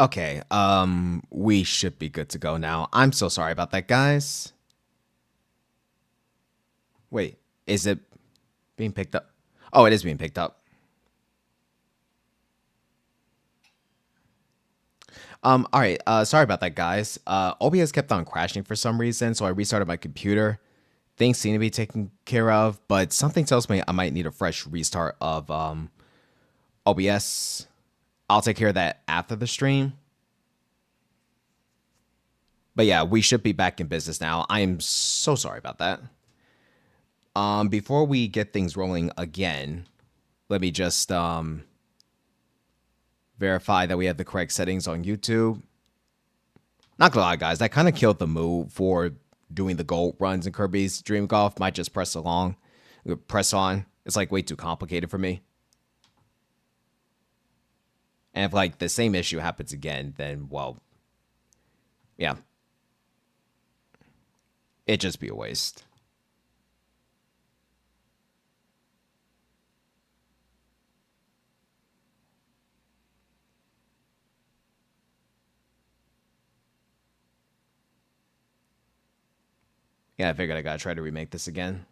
Okay, we should be good to go now. I'm so sorry about that, guys. Wait, is it being picked up? Oh, it is being picked up. All right, sorry about that, guys. OBS kept on crashing for some reason, so I restarted my computer. Things seem to be taken care of, but something tells me I might need a fresh restart of OBS. I'll take care of that after the stream. But yeah, we should be back in business now. I am so sorry about that. Before we get things rolling again, let me just verify that we have the correct settings on YouTube. Not gonna lie, guys, that kind of killed the mood for doing the gold runs in Kirby's Dream Golf. Might just press on. It's like way too complicated for me. And if like the same issue happens again, then well, yeah, it'd just be a waste. Yeah, I figured I gotta try to remake this again.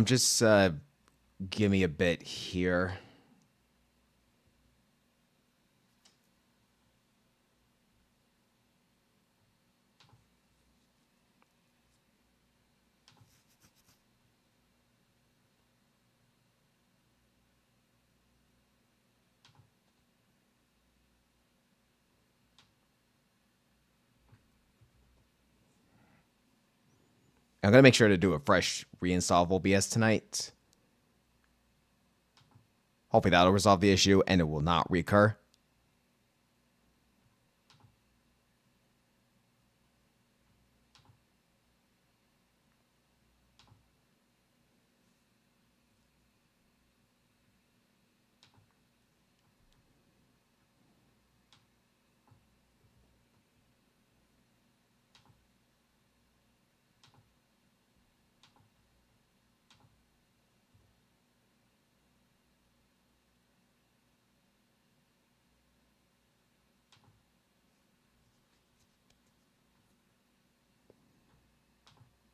Just give me a bit here. I'm gonna make sure to do a fresh reinstall of OBS tonight. Hopefully that'll resolve the issue and it will not recur.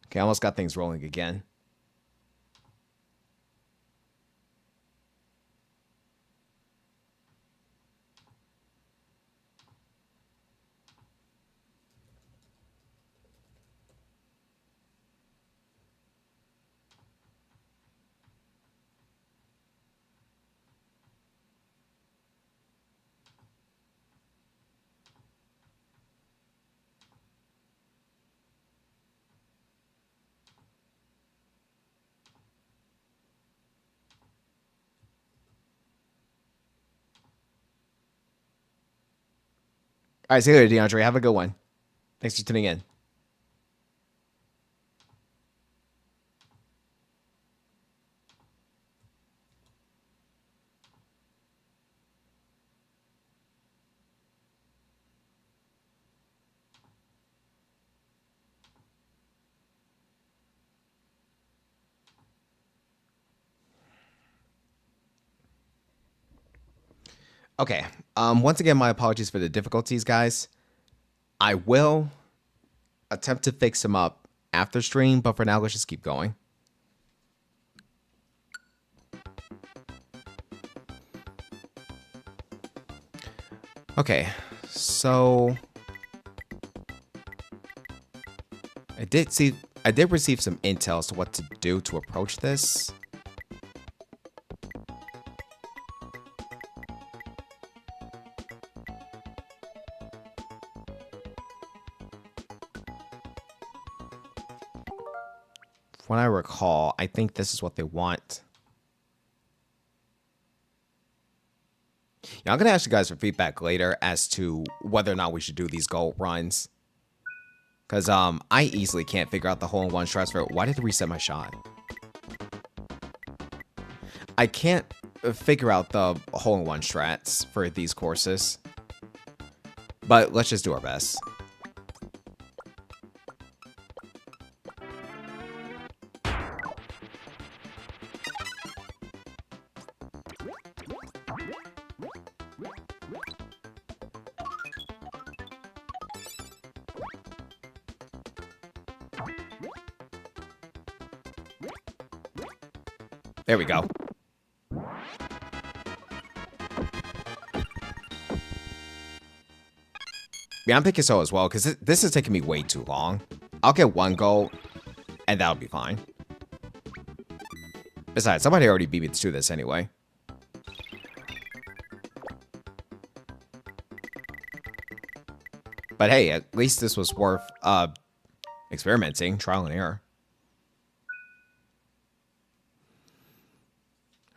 Okay, I almost got things rolling again. All right, see you later, DeAndre. Have a good one. Thanks for tuning in. Okay. Once again, my apologies for the difficulties, guys. I will attempt to fix them up after stream, but for now, let's just keep going. Okay, so I did receive some intel as to what to do to approach this. When I recall, I think this is what they want. Yeah, I'm gonna ask you guys for feedback later as to whether or not we should do these gold runs. Cause I easily can't figure out the hole-in-one strats for why did it reset my shot? I can't figure out the hole-in-one strats for these courses. But let's just do our best. There we go. Yeah, I'm thinking so as well, because this is taking me way too long. I'll get one goal, and that'll be fine. Besides, somebody already beat me to this anyway. But hey, at least this was worth experimenting, trial and error.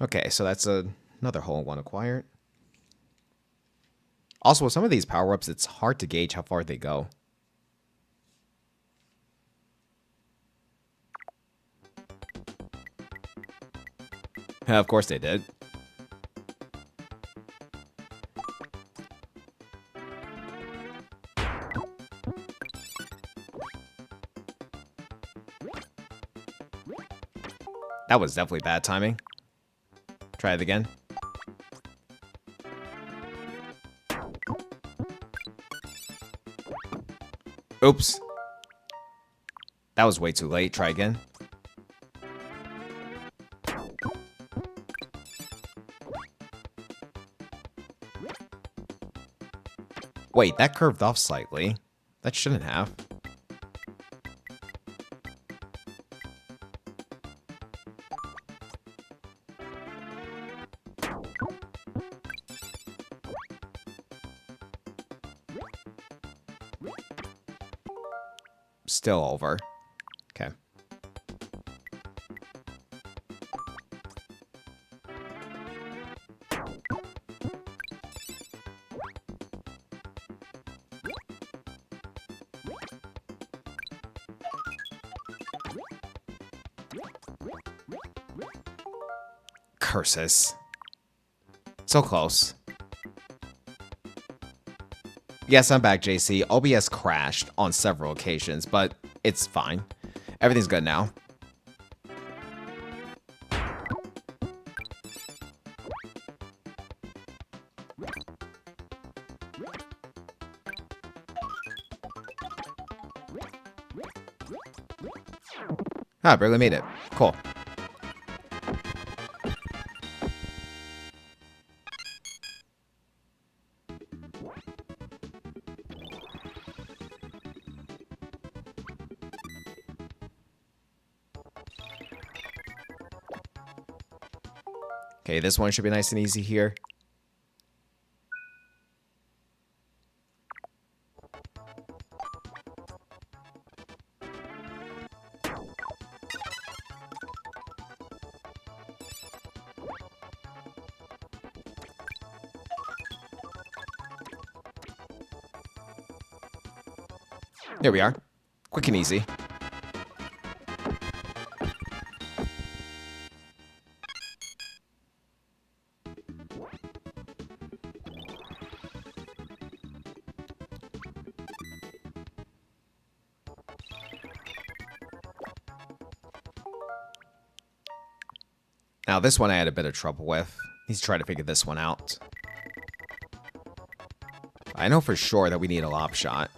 Okay, so that's another hole in one acquired. Also, with some of these power-ups, it's hard to gauge how far they go. Of course they did. That was definitely bad timing. Try it again. Oops. That was way too late. Try again. Wait, that curved off slightly. That shouldn't have. Still over. Okay. Curses. So close. Yes, I'm back, JC. OBS crashed on several occasions, but it's fine. Everything's good now. Ah, barely made it. Cool. Okay, this one should be nice and easy here. There we are. Quick and easy. Now, this one I had a bit of trouble with. Need to try to figure this one out. I know for sure that we need a lob shot.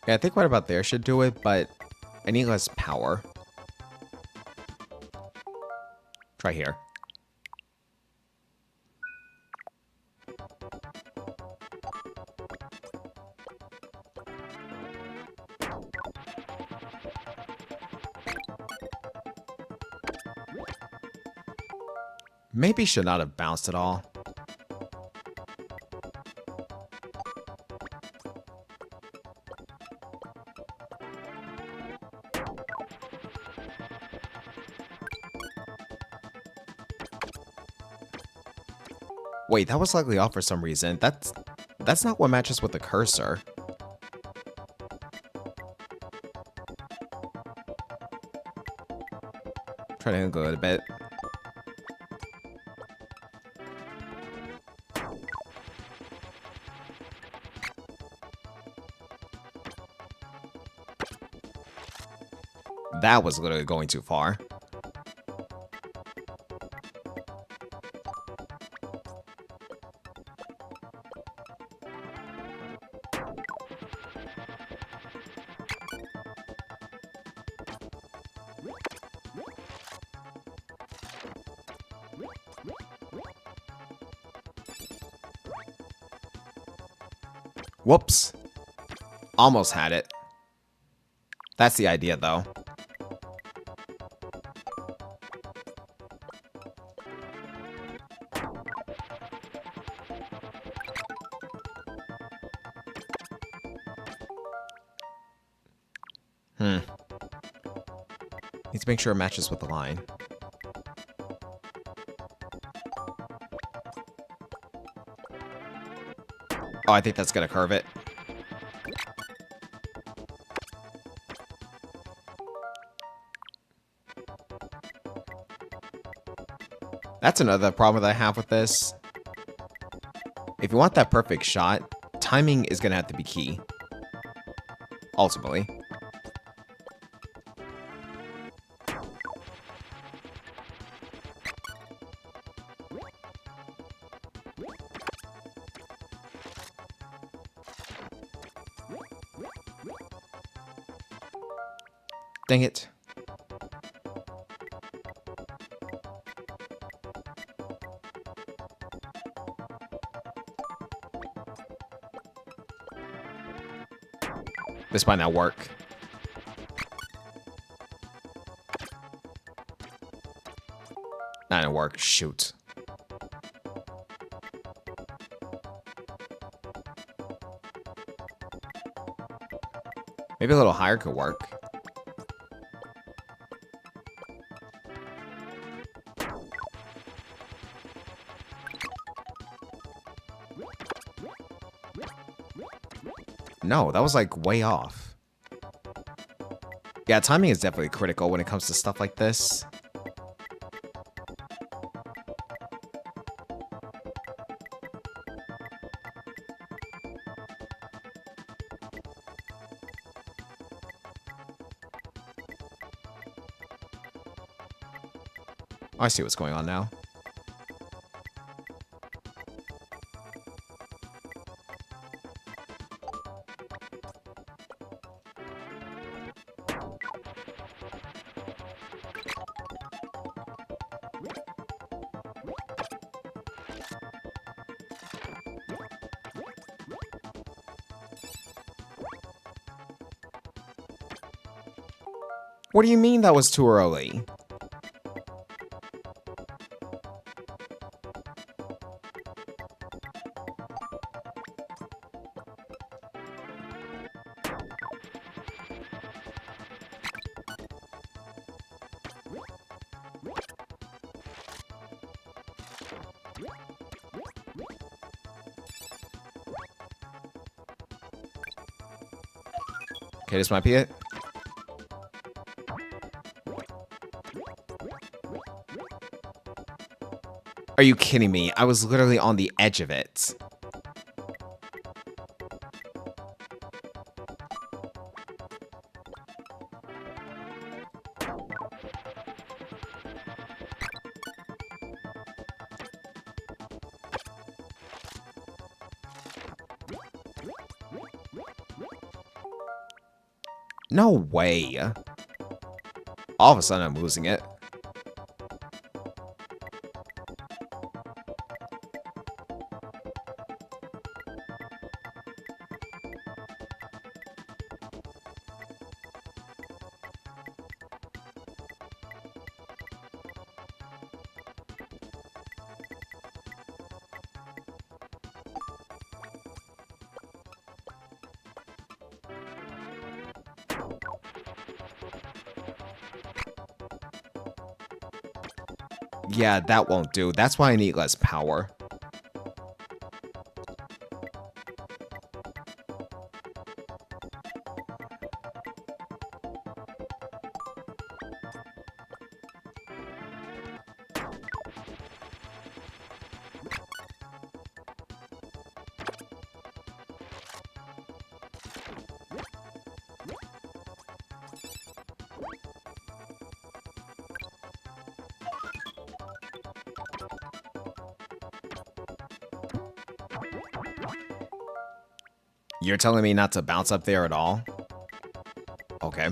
Yeah, I think right about there should do it, but I need less power. Try here. Maybe should not have bounced at all. Wait, that was slightly off for some reason. That's not what matches with the cursor. Try to angle it a bit. That was literally going too far. Whoops. Almost had it. That's the idea, though. Need to make sure it matches with the line. Oh, I think that's gonna curve it. That's another problem that I have with this. If you want that perfect shot, timing is gonna have to be key. Ultimately. Dang it. This might not work. That didn't work. Shoot. Maybe a little higher could work. No, that was like way off. Yeah, timing is definitely critical when it comes to stuff like this. I see what's going on now. What do you mean that was too early? Okay, this might be it. Are you kidding me? I was literally on the edge of it. No way. All of a sudden, I'm losing it. Yeah, that won't do. That's why I need less power. You're telling me not to bounce up there at all? Okay.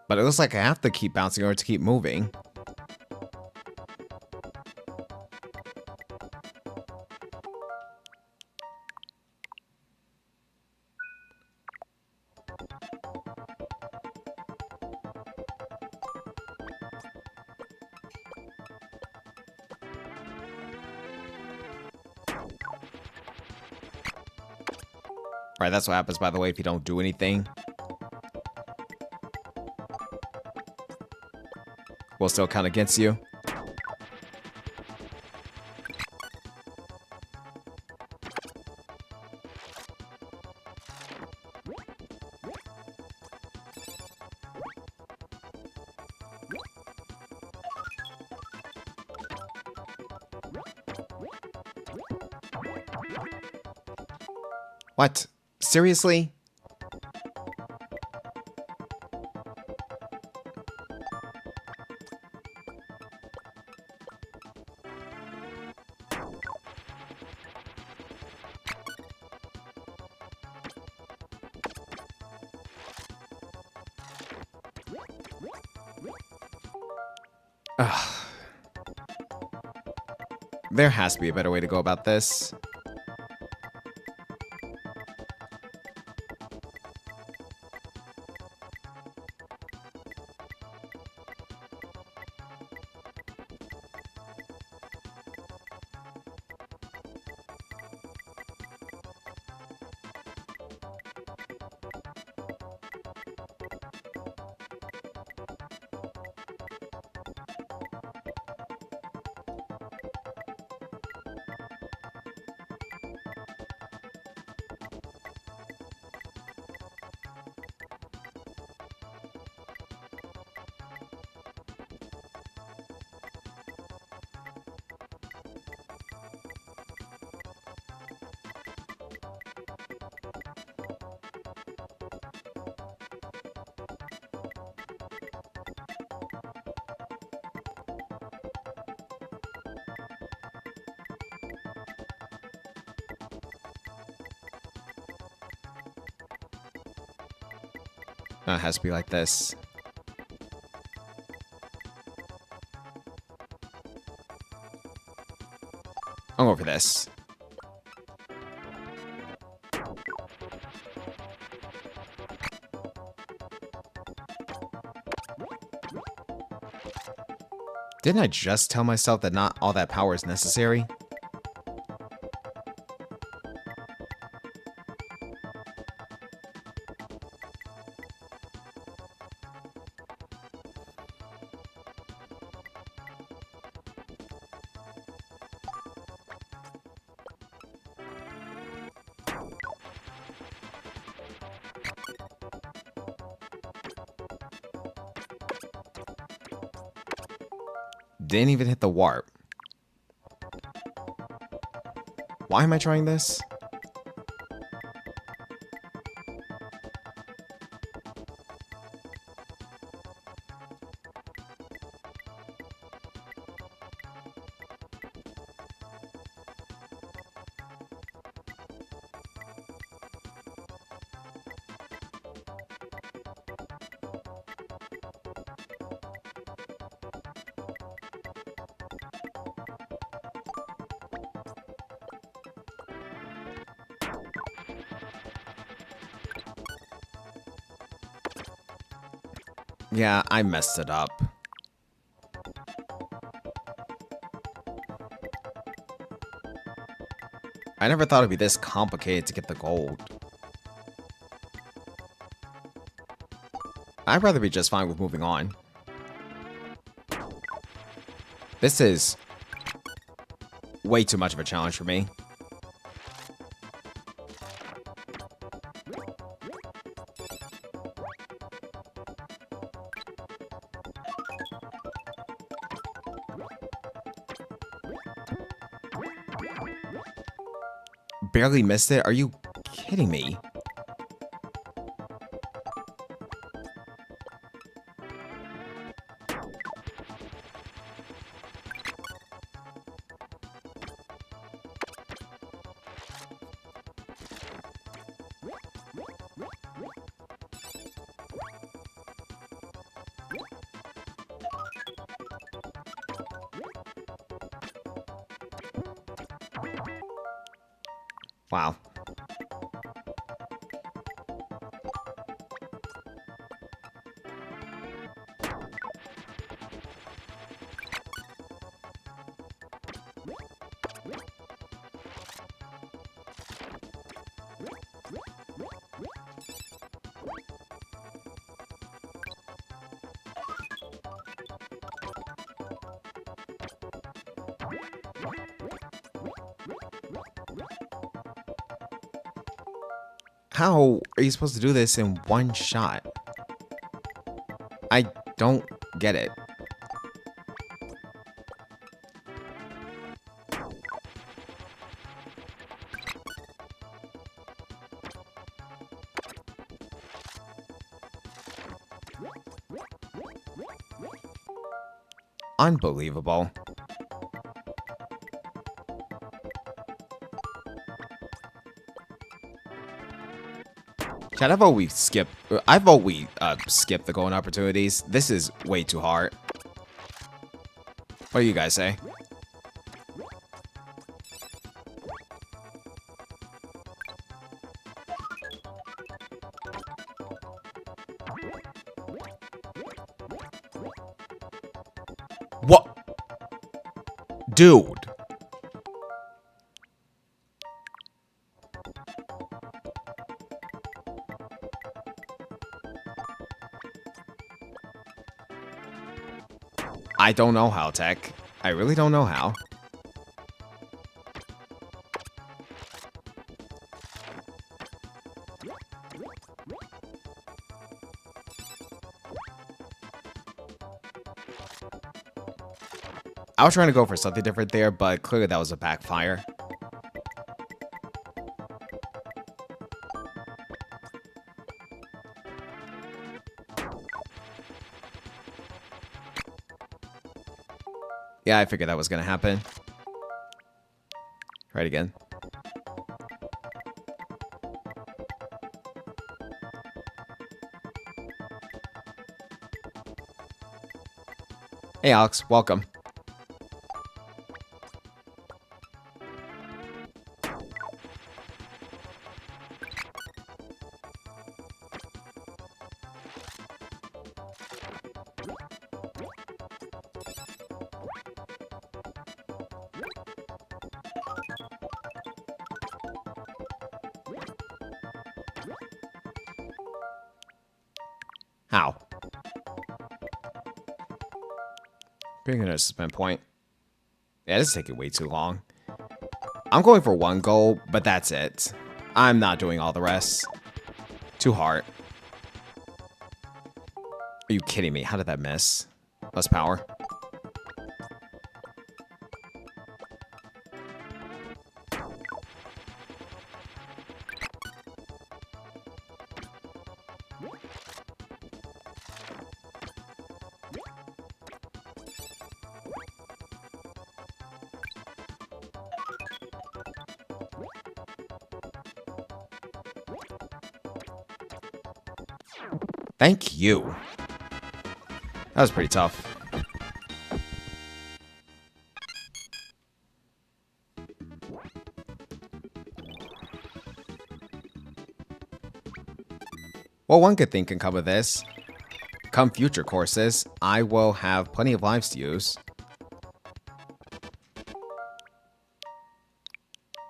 But it looks like I have to keep bouncing or to keep moving. Right, that's what happens, by the way, if you don't do anything. Will still count against you. What? Seriously? Ugh. There has to be a better way to go about this. It has to be like this. I'll go for this. Didn't I just tell myself that not all that power is necessary? Didn't even hit the warp. Why am I trying this? Yeah, I messed it up. I never thought it'd be this complicated to get the gold. I'd rather be just fine with moving on. This is way too much of a challenge for me. Barely missed it? Are you kidding me? Wow. How are you supposed to do this in one shot? I don't get it. Unbelievable. Chat, I've always skipped the golden opportunities. This is way too hard. What do you guys say? What? Dude. I don't know how, Tech. I really don't know how. I was trying to go for something different there, but clearly that was a backfire. Yeah, I figured that was gonna happen. Right again. Hey, Alex, welcome. How? Bringing a suspend point. Yeah, this is taking way too long. I'm going for one goal, but that's it. I'm not doing all the rest. Too hard. Are you kidding me? How did that miss? Less power. Thank you. That was pretty tough. Well, one good thing can come of this. come future courses, I will have plenty of lives to use.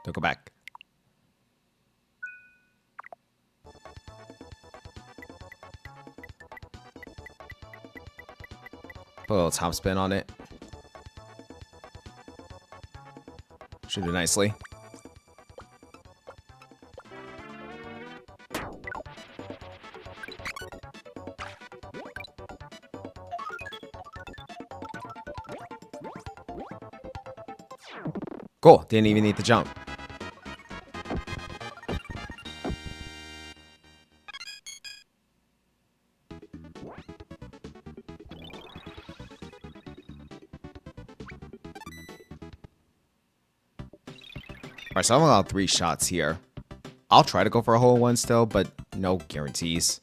Don't go back. Put a little top spin on it. Should do nicely. Cool. Didn't even need to jump. Alright, so I'm allowed 3 shots here. I'll try to go for a hole in one still, but no guarantees.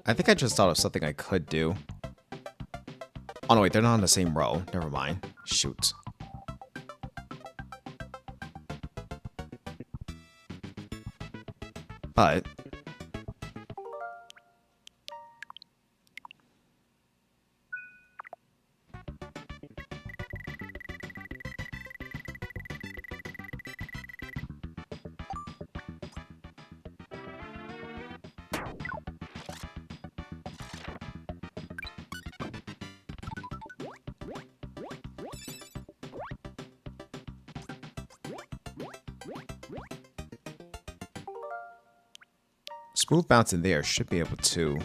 I think I just thought of something I could do. Oh no, wait, they're not on the same row. Never mind. Shoot. But smooth bounce in there should be able to.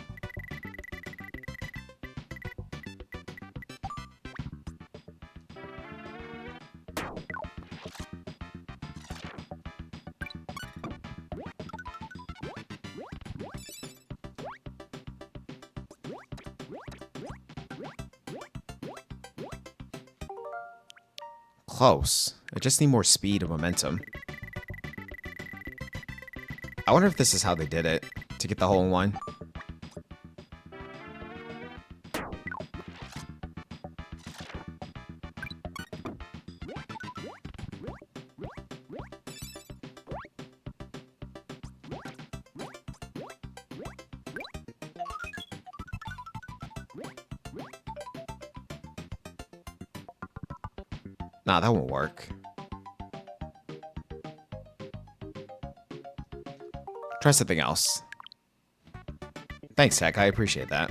Close. I just need more speed and momentum. I wonder if this is how they did it to get the hole in one. Nah, that won't work. Try something else. Thanks, Tech. I appreciate that.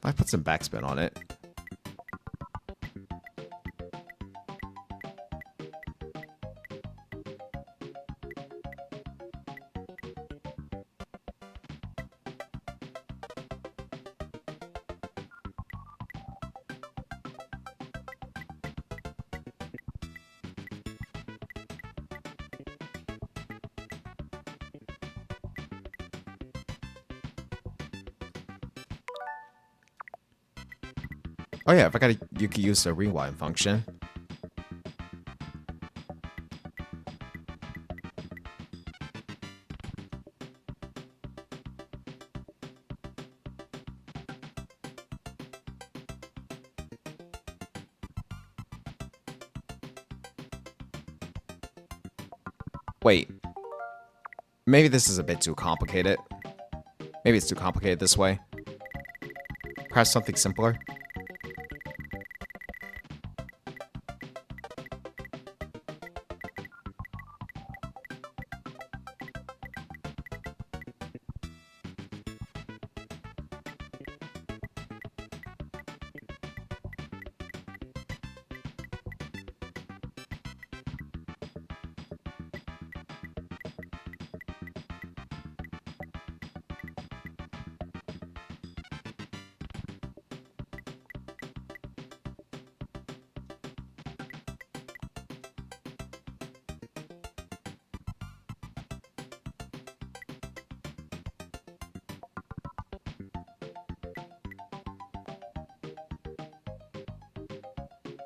I put some backspin on it. Oh yeah, I forgot you could use the rewind function. Wait. Maybe this is a bit too complicated. Maybe it's too complicated this way. Perhaps something simpler?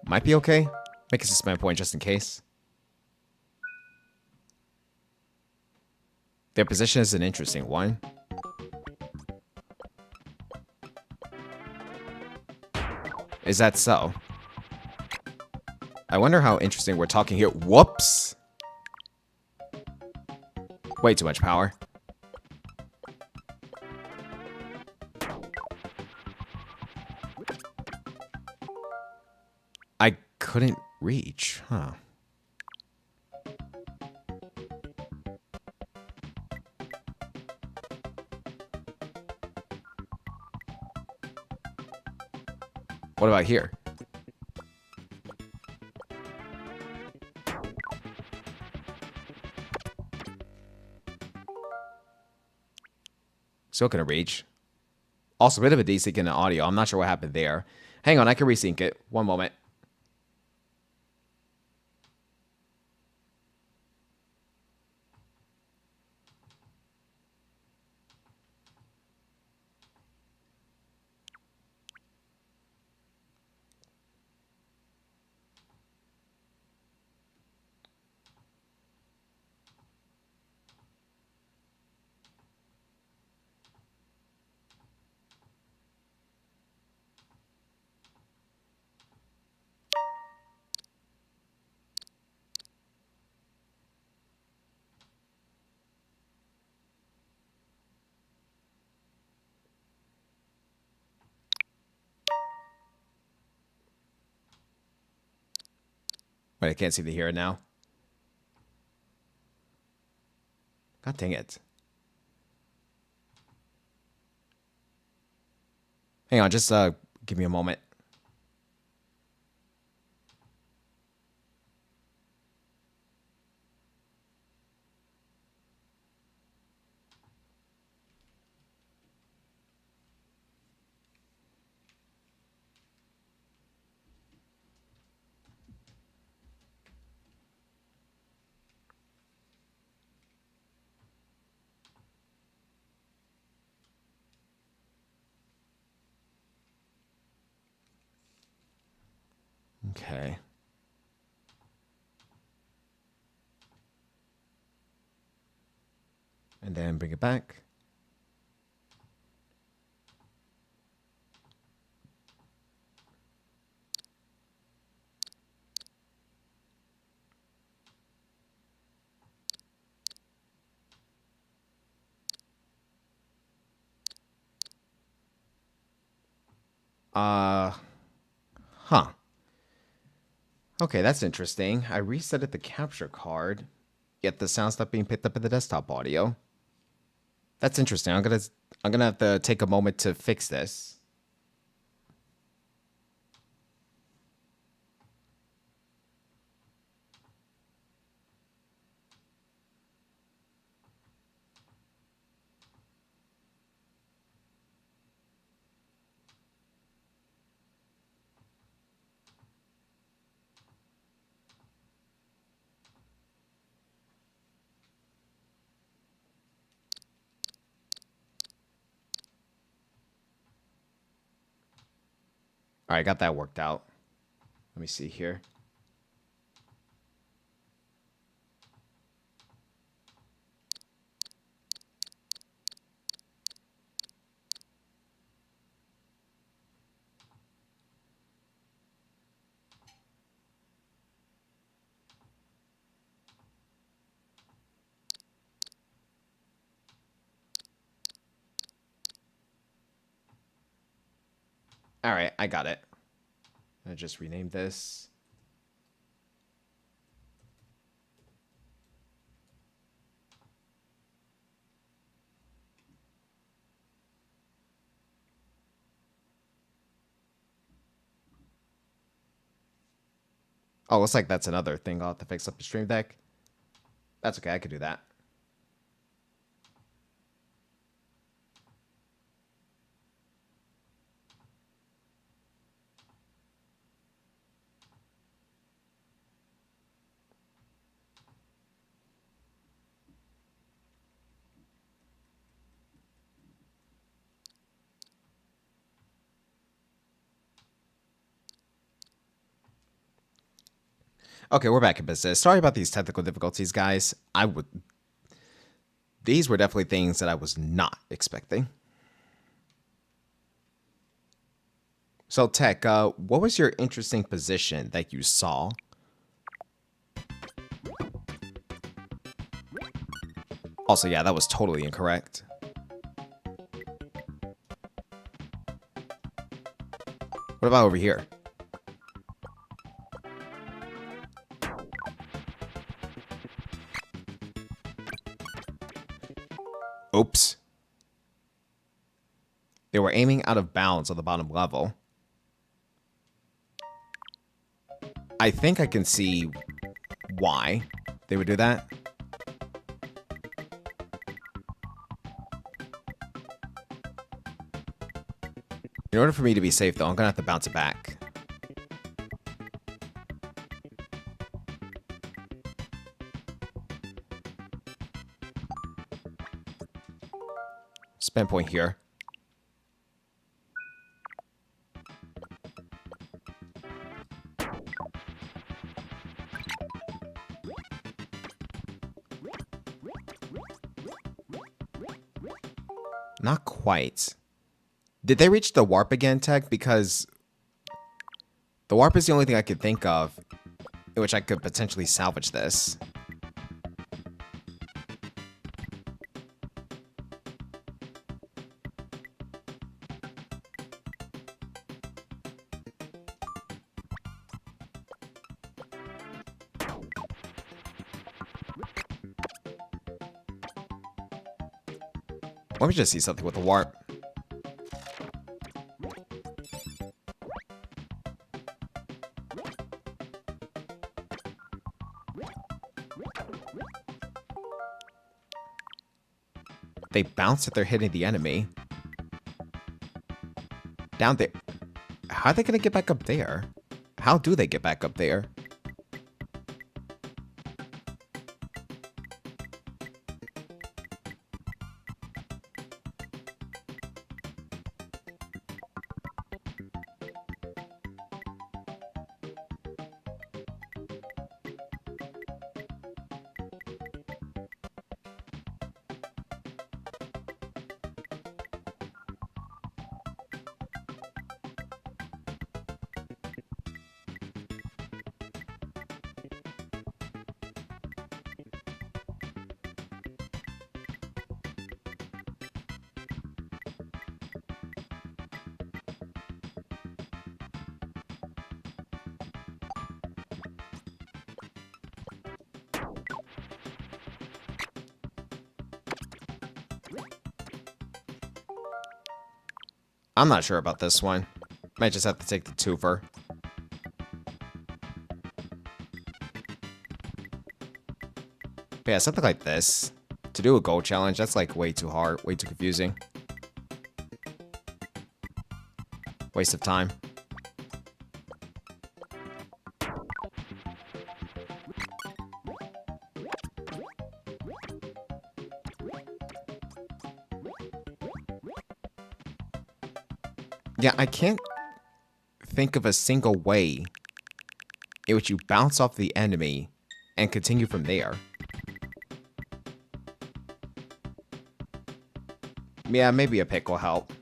Might be okay. Make a suspend point just in case. Their position is an interesting one. Is that so? I wonder how interesting we're talking here. Whoops! Way too much power. I couldn't reach, huh? What about here? Still gonna reach. Also, a bit of a desync in the audio. I'm not sure what happened there. Hang on, I can resync it. One moment. Wait, I can't seem to hear it now. God dang it. Hang on, just give me a moment. Okay. And then bring it back. Huh. Okay, that's interesting. I resetted the capture card, yet the sound's not being picked up in the desktop audio. That's interesting. I'm gonna have to take a moment to fix this. All right, got that worked out. Let me see here. All right, I got it. I just renamed this. Oh, looks like that's another thing I'll have to fix up the stream deck. That's okay, I could do that. Okay, we're back in business. Sorry about these technical difficulties, guys. These were definitely things that I was not expecting. So, Tech, what was your interesting position that you saw? Also, yeah, that was totally incorrect. What about over here? Oops. They were aiming out of bounds on the bottom level. I think I can see why they would do that. In order for me to be safe, though, I'm gonna have to bounce it back. Spin point here. Not quite. Did they reach the warp again, Tech? Because the warp is the only thing I could think of in which I could potentially salvage this. Let me just see something with the warp. They bounce if they're hitting the enemy. Down there. How are they going to get back up there? How do they get back up there? I'm not sure about this one. Might just have to take the twofer. But yeah, something like this. To do a gold challenge, that's like way too hard, way too confusing. Waste of time. Yeah, I can't think of a single way in which you bounce off the enemy and continue from there. Yeah, maybe a pick will help.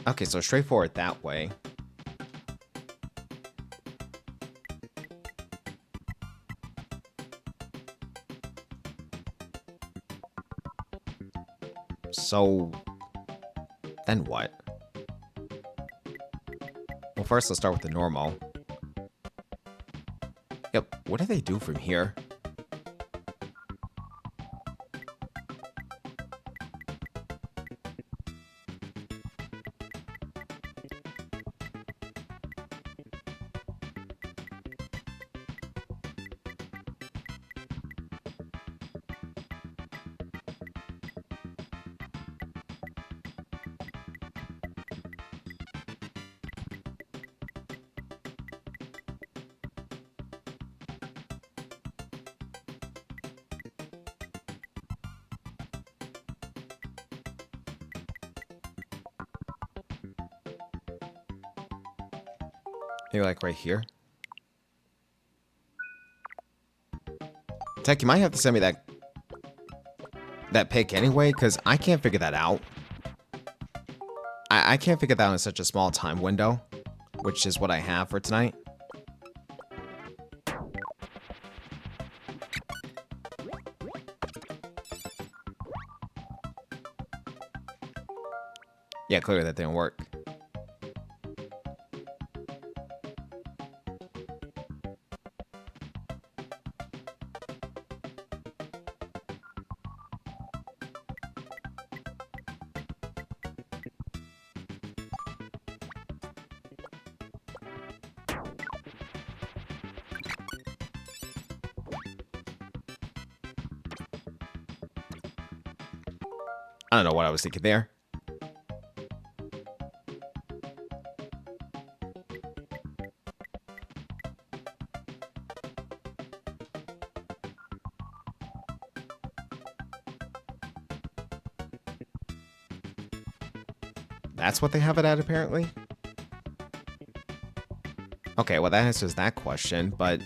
Okay, so straightforward that way. So, then what? Well, first let's start with the normal. Yep, what do they do from here? Maybe like right here? Tech, you might have to send me that pick anyway, because I can't figure that out. I can't figure that out in such a small time window, which is what I have for tonight. Yeah, clearly that didn't work. I don't know what I was thinking there. That's what they have it at, apparently? Okay, well that answers that question, but...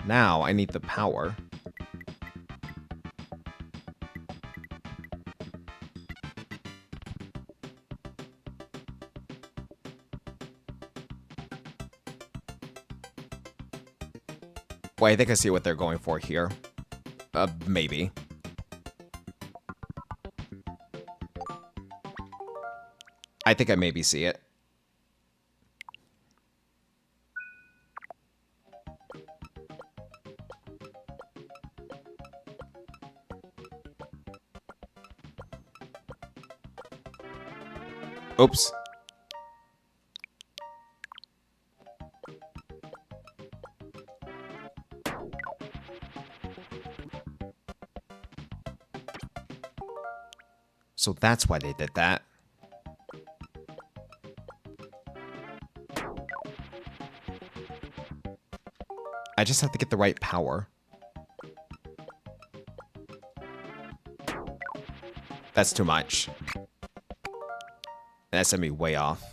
now I need the power. Wait, I think I see what they're going for here. Maybe. I think I maybe see it. Oops. So that's why they did that. I just have to get the right power. That's too much. That sent me way off.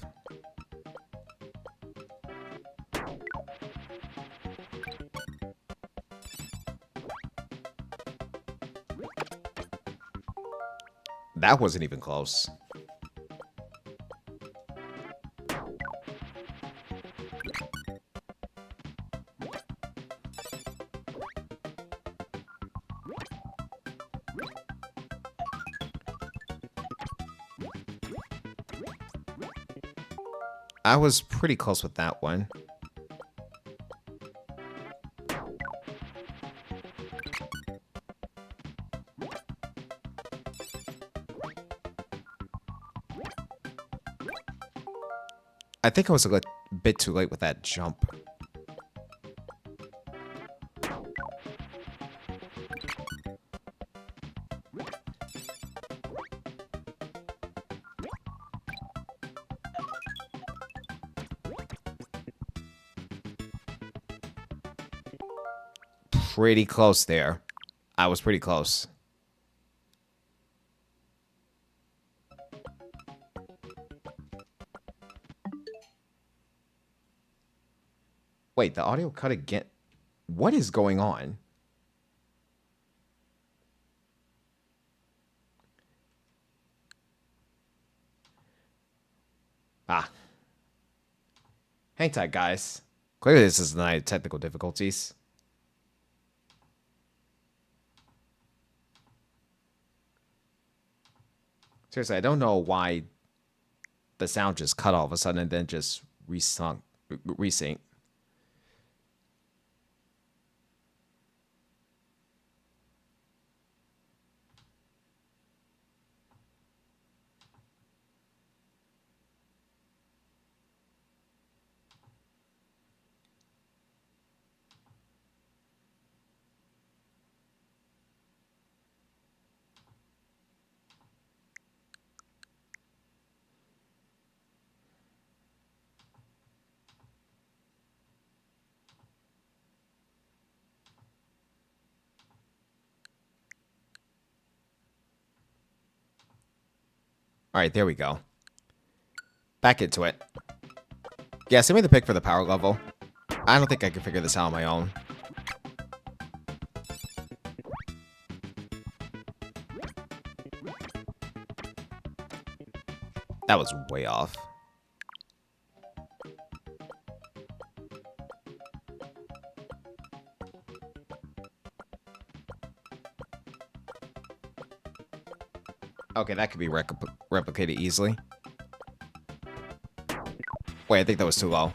That wasn't even close. I was pretty close with that one. I think I was a bit too late with that jump. Pretty close there. I was pretty close. Wait, the audio cut again. What is going on? Ah. Hang tight, guys. Clearly this is not technical difficulties. Seriously, I don't know why the sound just cut all of a sudden and then just resunk. Resync. All right, there we go. Back into it. Yeah, send me the pick for the power level. I don't think I can figure this out on my own. That was way off. Okay, that could be replicated easily. Wait, I think that was too low.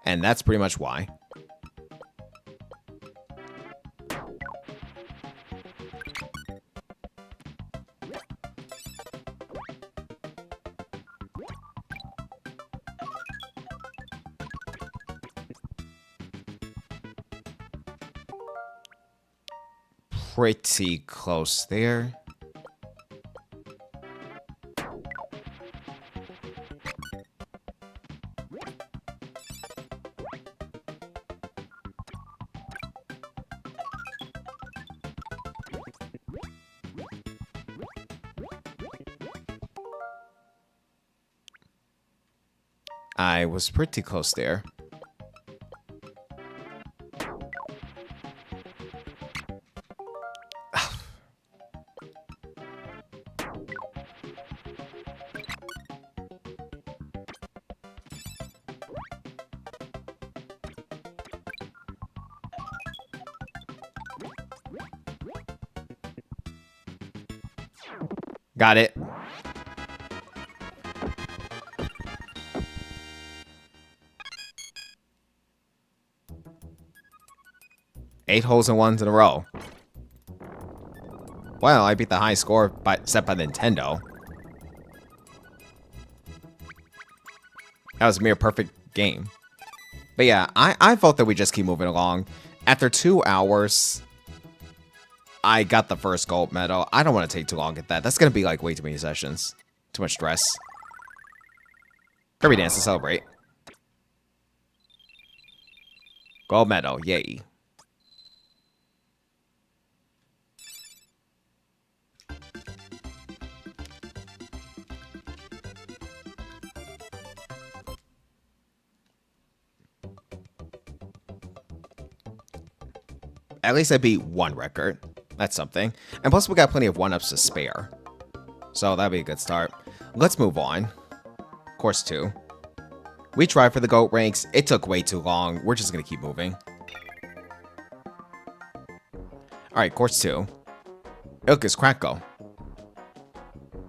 And that's pretty much why. Pretty close there. I was pretty close there. Got it. Eight holes in ones in a row. Well, I beat the high score set by Nintendo. That was a mere perfect game. But yeah, I vote that we just keep moving along. After 2 hours, I got the first gold medal. I don't want to take too long to get that. That's going to be like way too many sessions. Too much stress. Kirby dance to celebrate. Gold medal, yay. At least I beat one record. That's something. And plus we got plenty of 1-ups to spare. So that'd be a good start. Let's move on. Course 2. We tried for the GOAT ranks. It took way too long. We're just going to keep moving. Alright, course 2. Ilk is Crackle.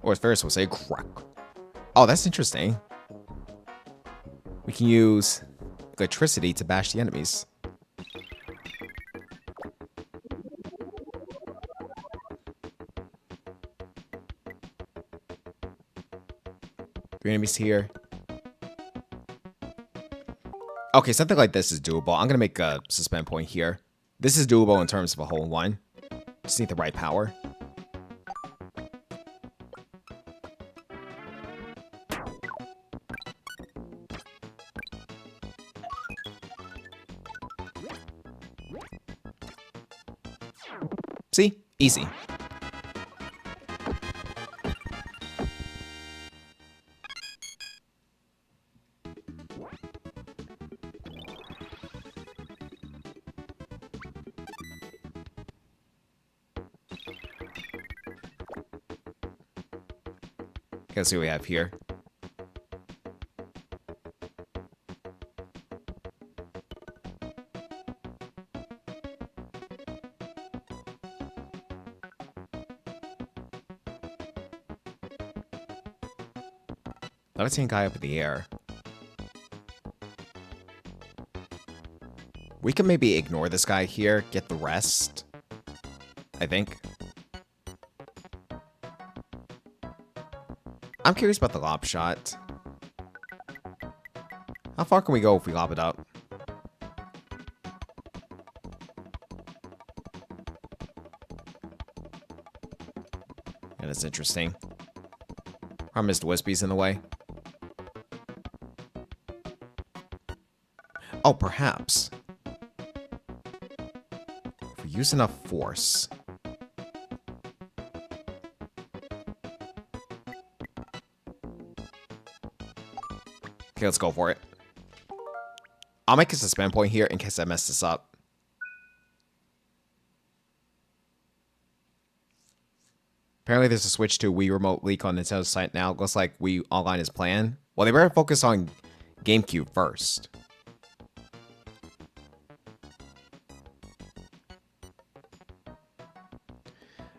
Or as Ferris will say, crack. Oh, that's interesting. We can use electricity to bash the enemies. 3 enemies here. Okay, something like this is doable. I'm going to make a suspend point here. This is doable in terms of a hole in one. Just need the right power. See? Easy. Let's see what we have here. Levitating guy up in the air. We can maybe ignore this guy here, get the rest. I think. I'm curious about the lob shot. How far can we go if we lob it up? Yeah, that's interesting. Our Mr. Wispy's in the way. Oh, perhaps. If we use enough force. Okay, let's go for it. I'll make a suspend point here in case I mess this up. Apparently there's a switch to Wii Remote leak on Nintendo's site now. Looks like Wii Online is planned. Well, they better focus on GameCube first.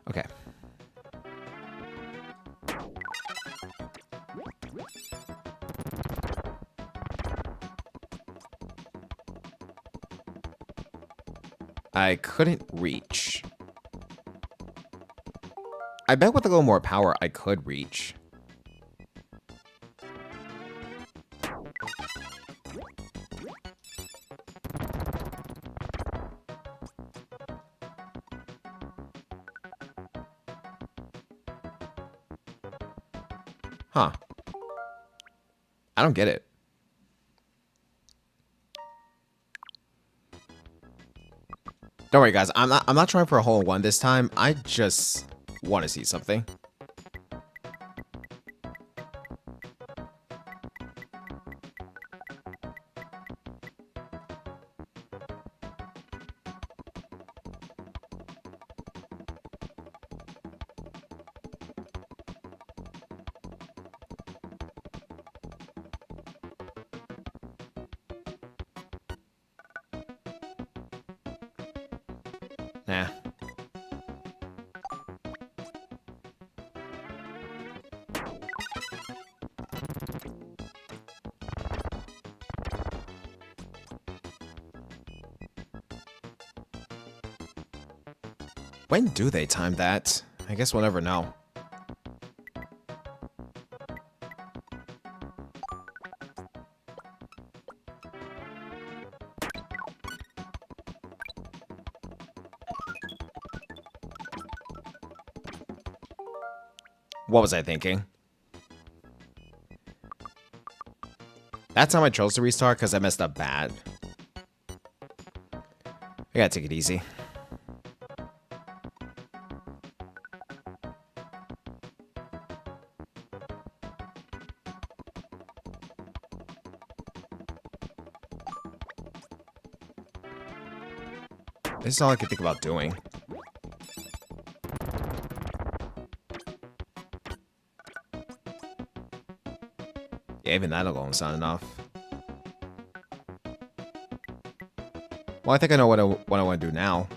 Okay. I couldn't reach. I bet with a little more power, I could reach. Huh. I don't get it. Don't worry, guys. I'm not trying for a hole in one this time. I just want to see something. Nah. When do they time that? I guess we'll never know. What was I thinking? That time I chose to restart because I messed up bad. I gotta take it easy. This is all I can think about doing. Yeah, even that alone's not enough. Well, I think I know what I want to do now.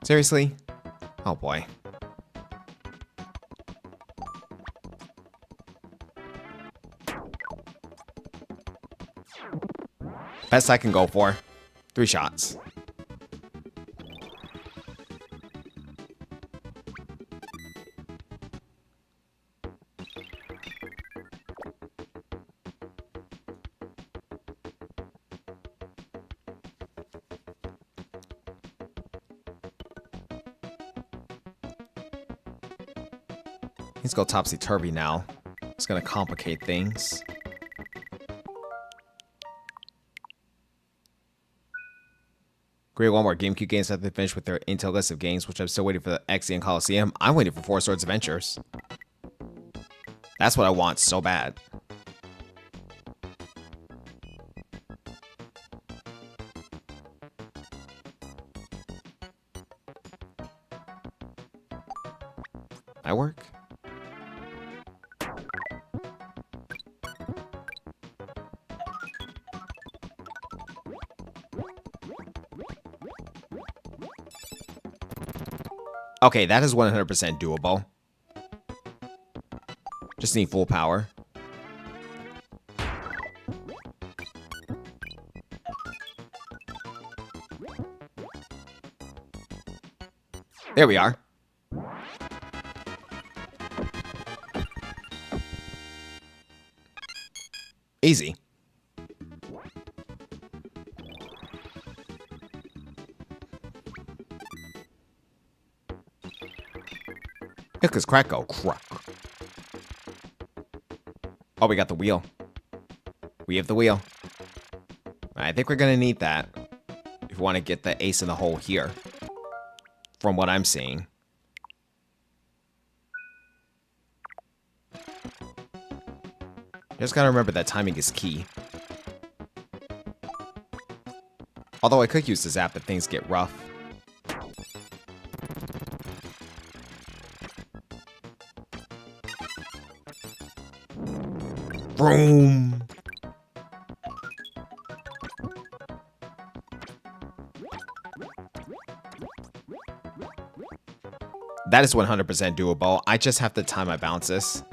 Seriously? Oh boy. Best I can go for. 3 shots. Let's go topsy-turvy now. It's gonna complicate things. Great, one more GameCube games have been finished with their Intel list of games, which I'm still waiting for the Exian Coliseum. I'm waiting for Four Swords Adventures. That's what I want so bad. I work. Okay, that is 100% doable. Just need full power. There we are. Easy. Look, his crack go crack. Oh, we got the wheel. We have the wheel. I think we're gonna need that if we want to get the ace in the hole here. From what I'm seeing. Just gotta remember that timing is key. Although I could use the zap if things get rough. Vroom! That is 100% doable. I just have to time my bounces.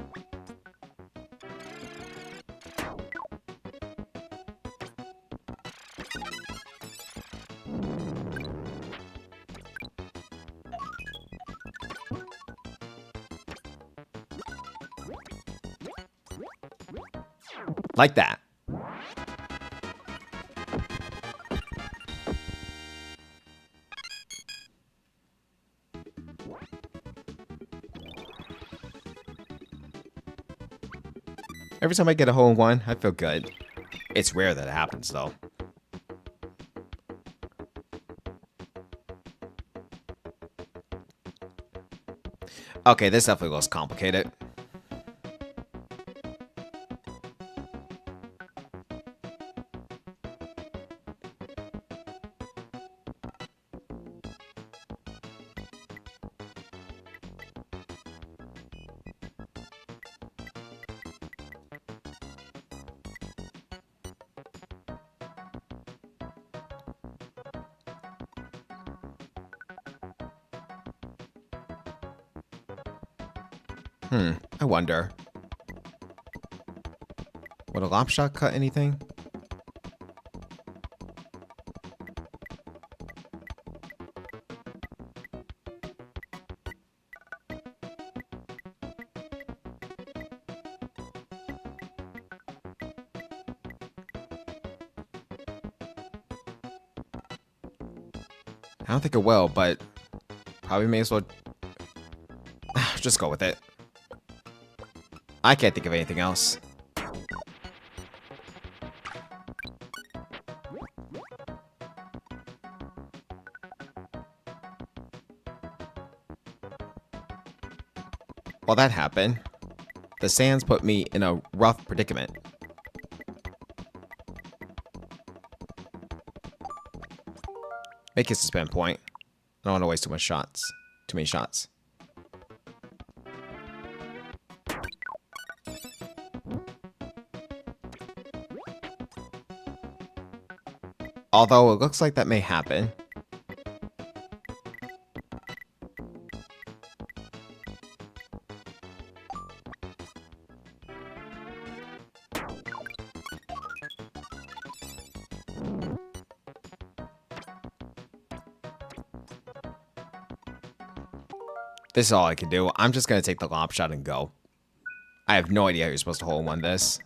Like that. Every time I get a hole in one, I feel good. It's rare that it happens, though. Okay, this definitely looks complicated. I wonder. Would a lop shot cut anything? I don't think it will, but probably may as well just go with it. I can't think of anything else. While that happened, the sands put me in a rough predicament. Make a suspend point. I don't want to waste too many shots. Although it looks like that may happen. This is all I can do. I'm just going to take the lop shot and go. I have no idea how you're supposed to hole in one this.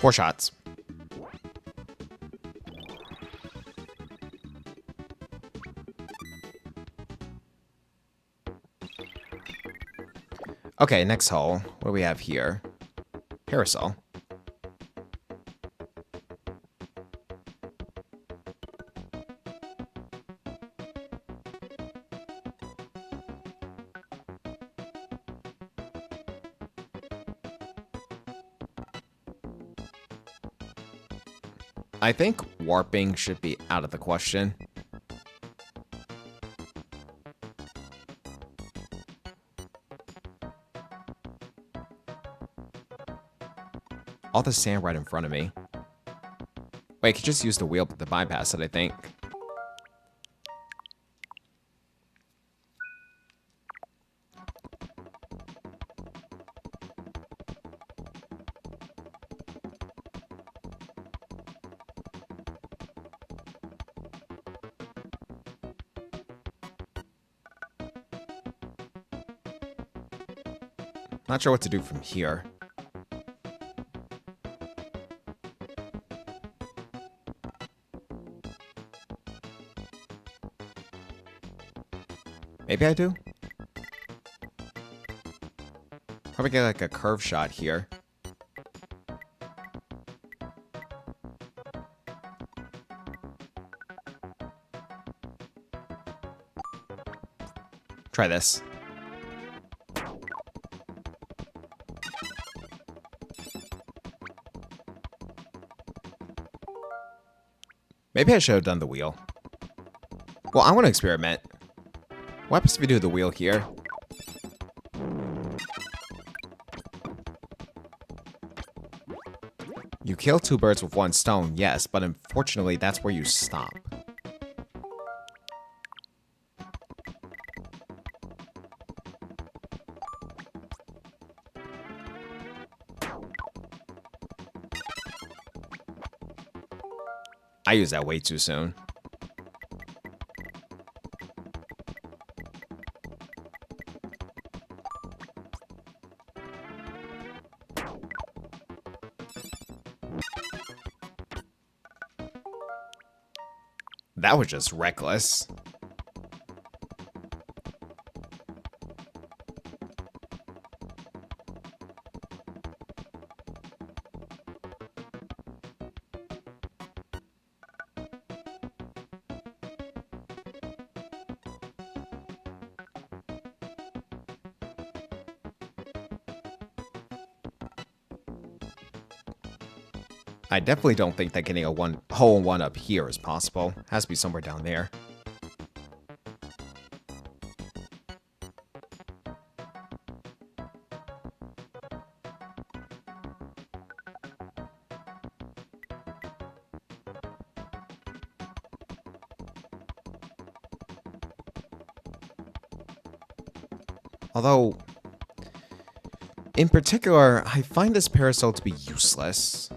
Four shots. Okay, next hole. What do we have here? Parasol. I think warping should be out of the question. All the sand right in front of me. Wait, I could just use the wheel to bypass it, I think. Not sure what to do from here. Maybe I do? Probably get like a curve shot here. Try this. Maybe I should have done the wheel. Well, I want to experiment. What happens if we do the wheel here? You kill two birds with one stone, yes, but unfortunately that's where you stop. I used that way too soon. That was just reckless. I definitely don't think that getting a hole in one up here is possible. Has to be somewhere down there. Although, in particular, I find this parasol to be useless.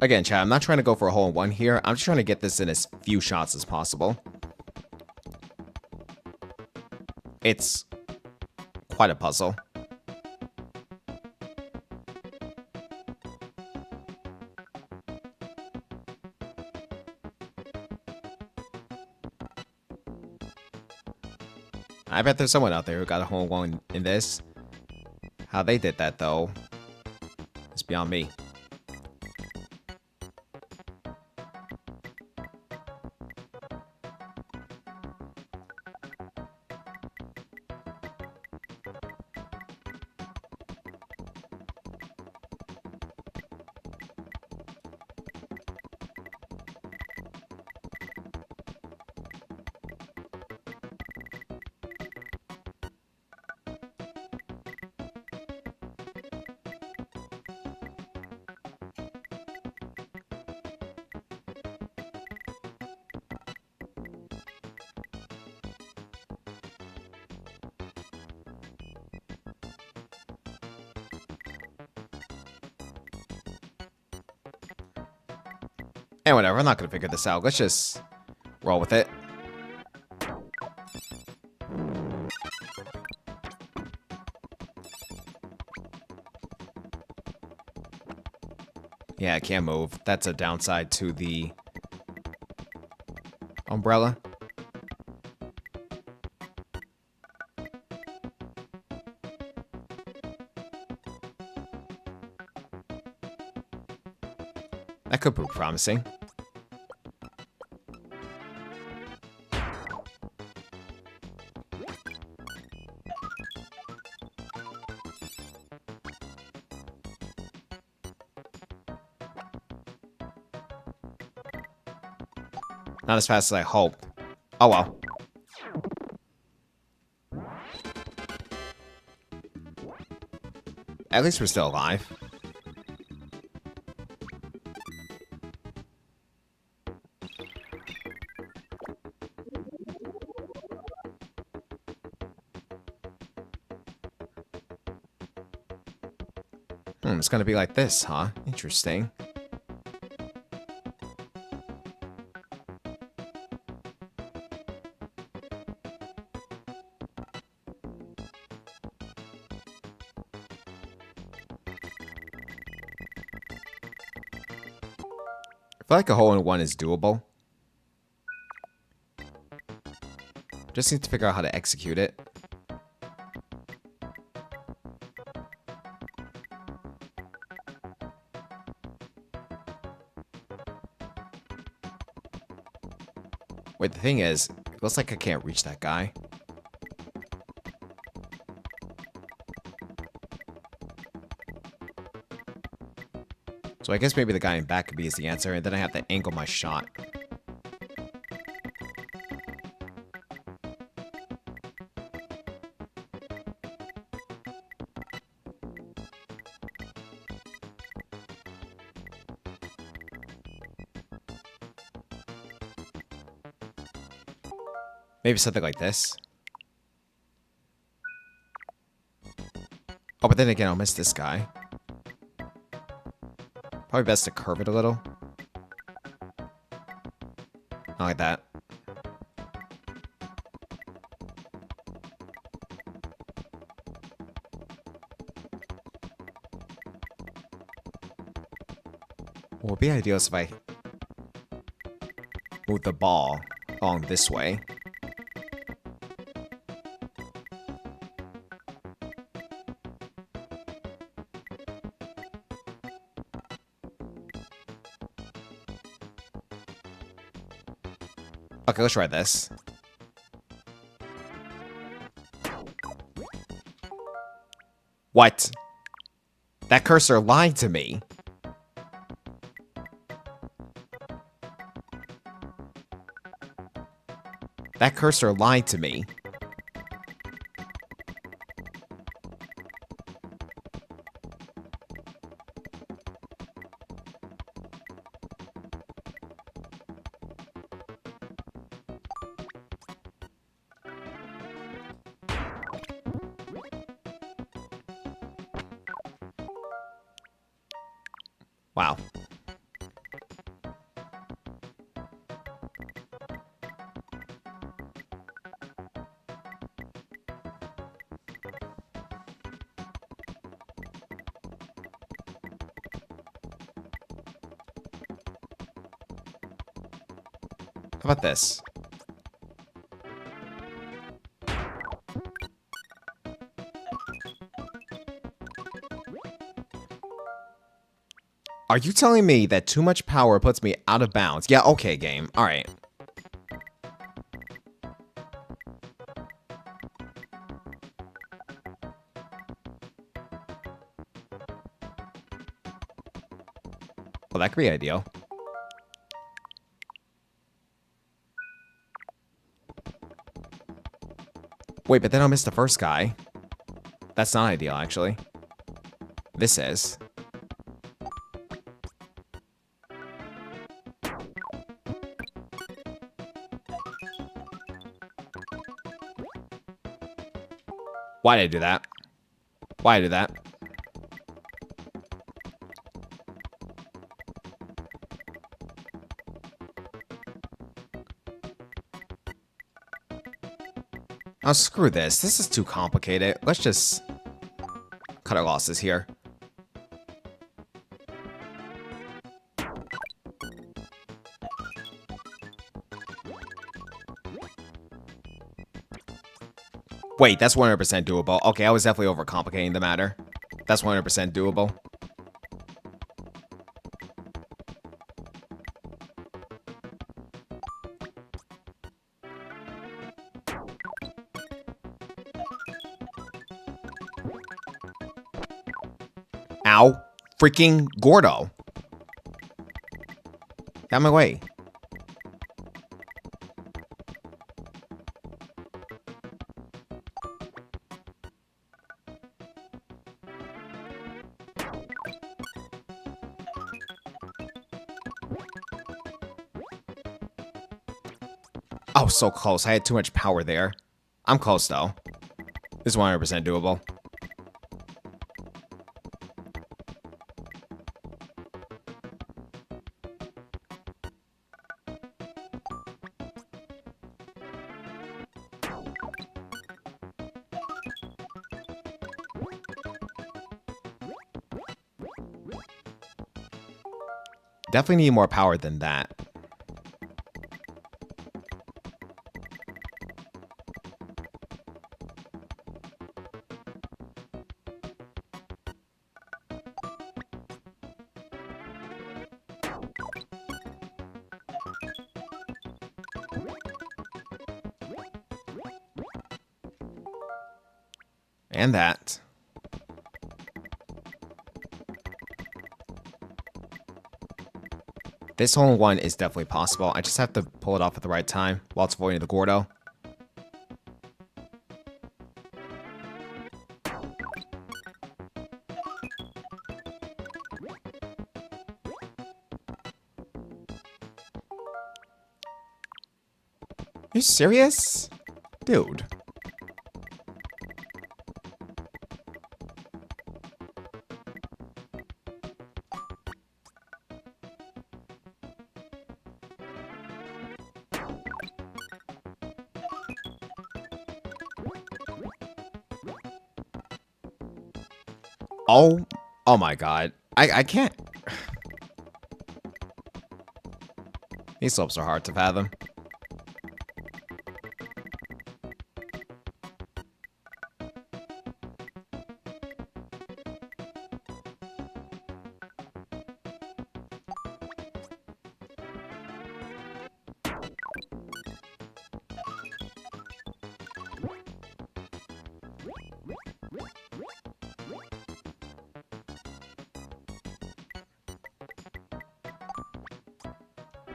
Again, chat, I'm not trying to go for a hole in one here. I'm just trying to get this in as few shots as possible. It's quite a puzzle. I bet there's someone out there who got a hole in one in this. How they did that, though, is beyond me. And whatever, I'm not gonna figure this out. Let's just roll with it. Yeah, I can't move. That's a downside to the umbrella. That could prove promising. Not as fast as I hoped. Oh well. At least we're still alive. It's gonna be like this, huh? Interesting. I feel like a hole-in-one is doable. Just need to figure out how to execute it. Wait, the thing is, it looks like I can't reach that guy. So I guess maybe the guy in back could be the answer, and then I have to angle my shot. Maybe something like this. Oh, but then again, I'll miss this guy. Probably best to curve it a little. Not like that. What would be ideal is if I move the ball along this way. Okay, let's try this. What? That cursor lied to me. That cursor lied to me. Wow. How about this? Are you telling me that too much power puts me out of bounds? Yeah, okay, game. Alright. Well, that could be ideal. Wait, but then I'll miss the first guy. That's not ideal, actually. This is. Why did I do that? Why did I do that? Oh, screw this. This is too complicated. Let's just cut our losses here. Wait, that's 100% doable. Okay, I was definitely overcomplicating the matter. That's 100% doable. Ow. Freaking Gordo. Get out of my way. Oh, so close. I had too much power there. I'm close, though. This is 100% doable. Definitely need more power than that. And that. This hole in one is definitely possible. I just have to pull it off at the right time while it's avoiding the Gordo. You serious? Dude. Oh my god. I can't. These slopes are hard to fathom.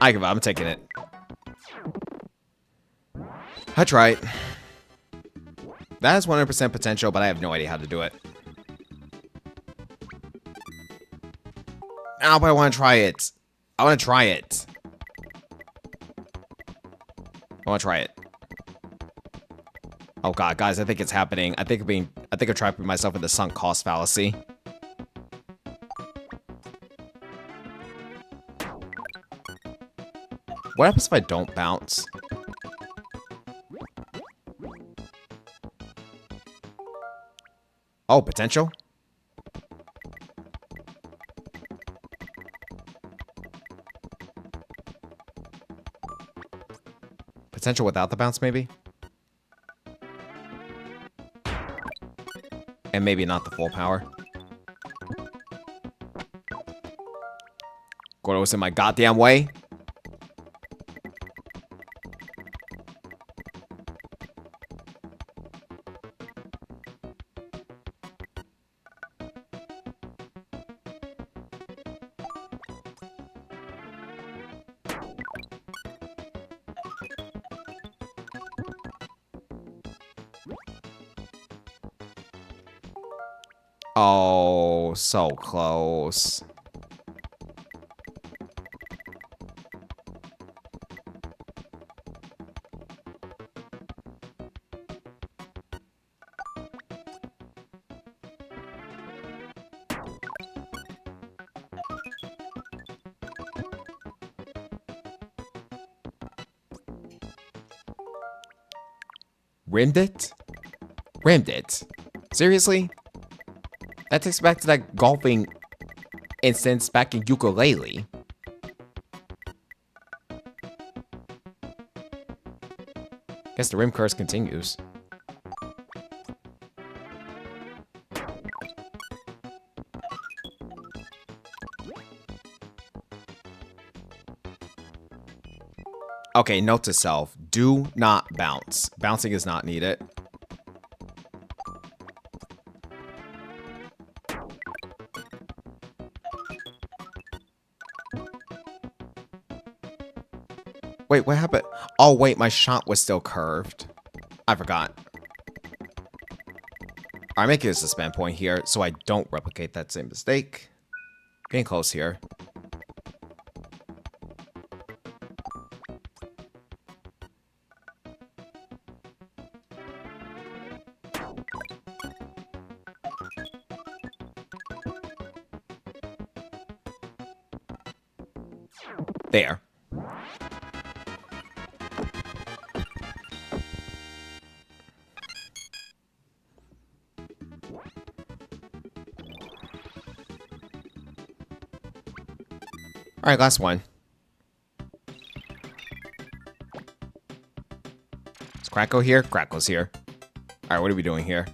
I give up. I'm taking it. I tried. That has 100% potential, but I have no idea how to do it. Ow, but I want to try it. I want to try it. I want to try it. Oh god, guys, I think it's happening. I think I'm trapping myself in the sunk cost fallacy. What happens if I don't bounce? Oh, potential? Potential without the bounce, maybe? And maybe not the full power. Gordo was in my goddamn way. Oh, so close. Rimmed it? Rimmed it? Seriously? That takes me back to that golfing instance back in ukulele. Guess the rim curse continues. Okay, note to self. Do not bounce. Bouncing is not needed. Wait, what happened? Oh, wait, my shot was still curved. I forgot. I'm making a suspend point here so I don't replicate that same mistake. Getting close here. There. Alright, last one. Is Kracko here? Kracko's here. Alright, what are we doing here?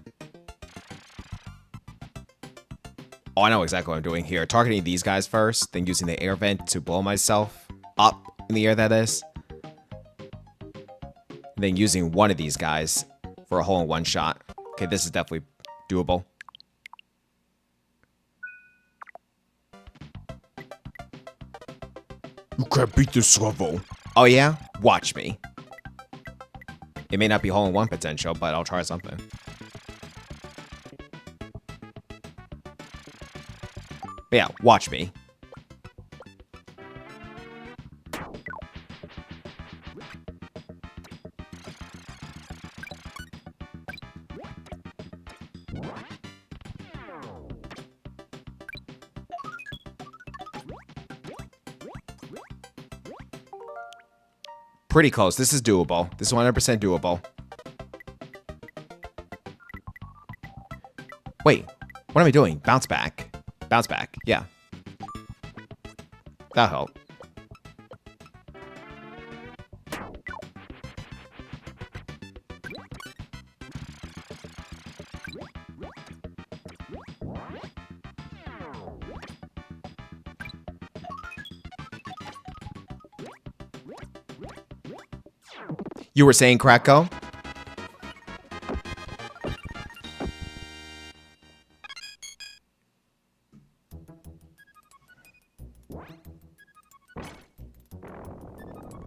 Oh, I know exactly what I'm doing here. Targeting these guys first, then using the air vent to blow myself up in the air, that is. And then using one of these guys for a hole-in-one shot. Okay, this is definitely doable. You can't beat this level. Oh yeah? Watch me. It may not be hole-in-one potential, but I'll try something. But yeah, watch me. Pretty close. This is doable. This is 100% doable. Wait, what am I doing? Bounce back. Bounce back. Yeah. That'll help. You were saying, Kracko?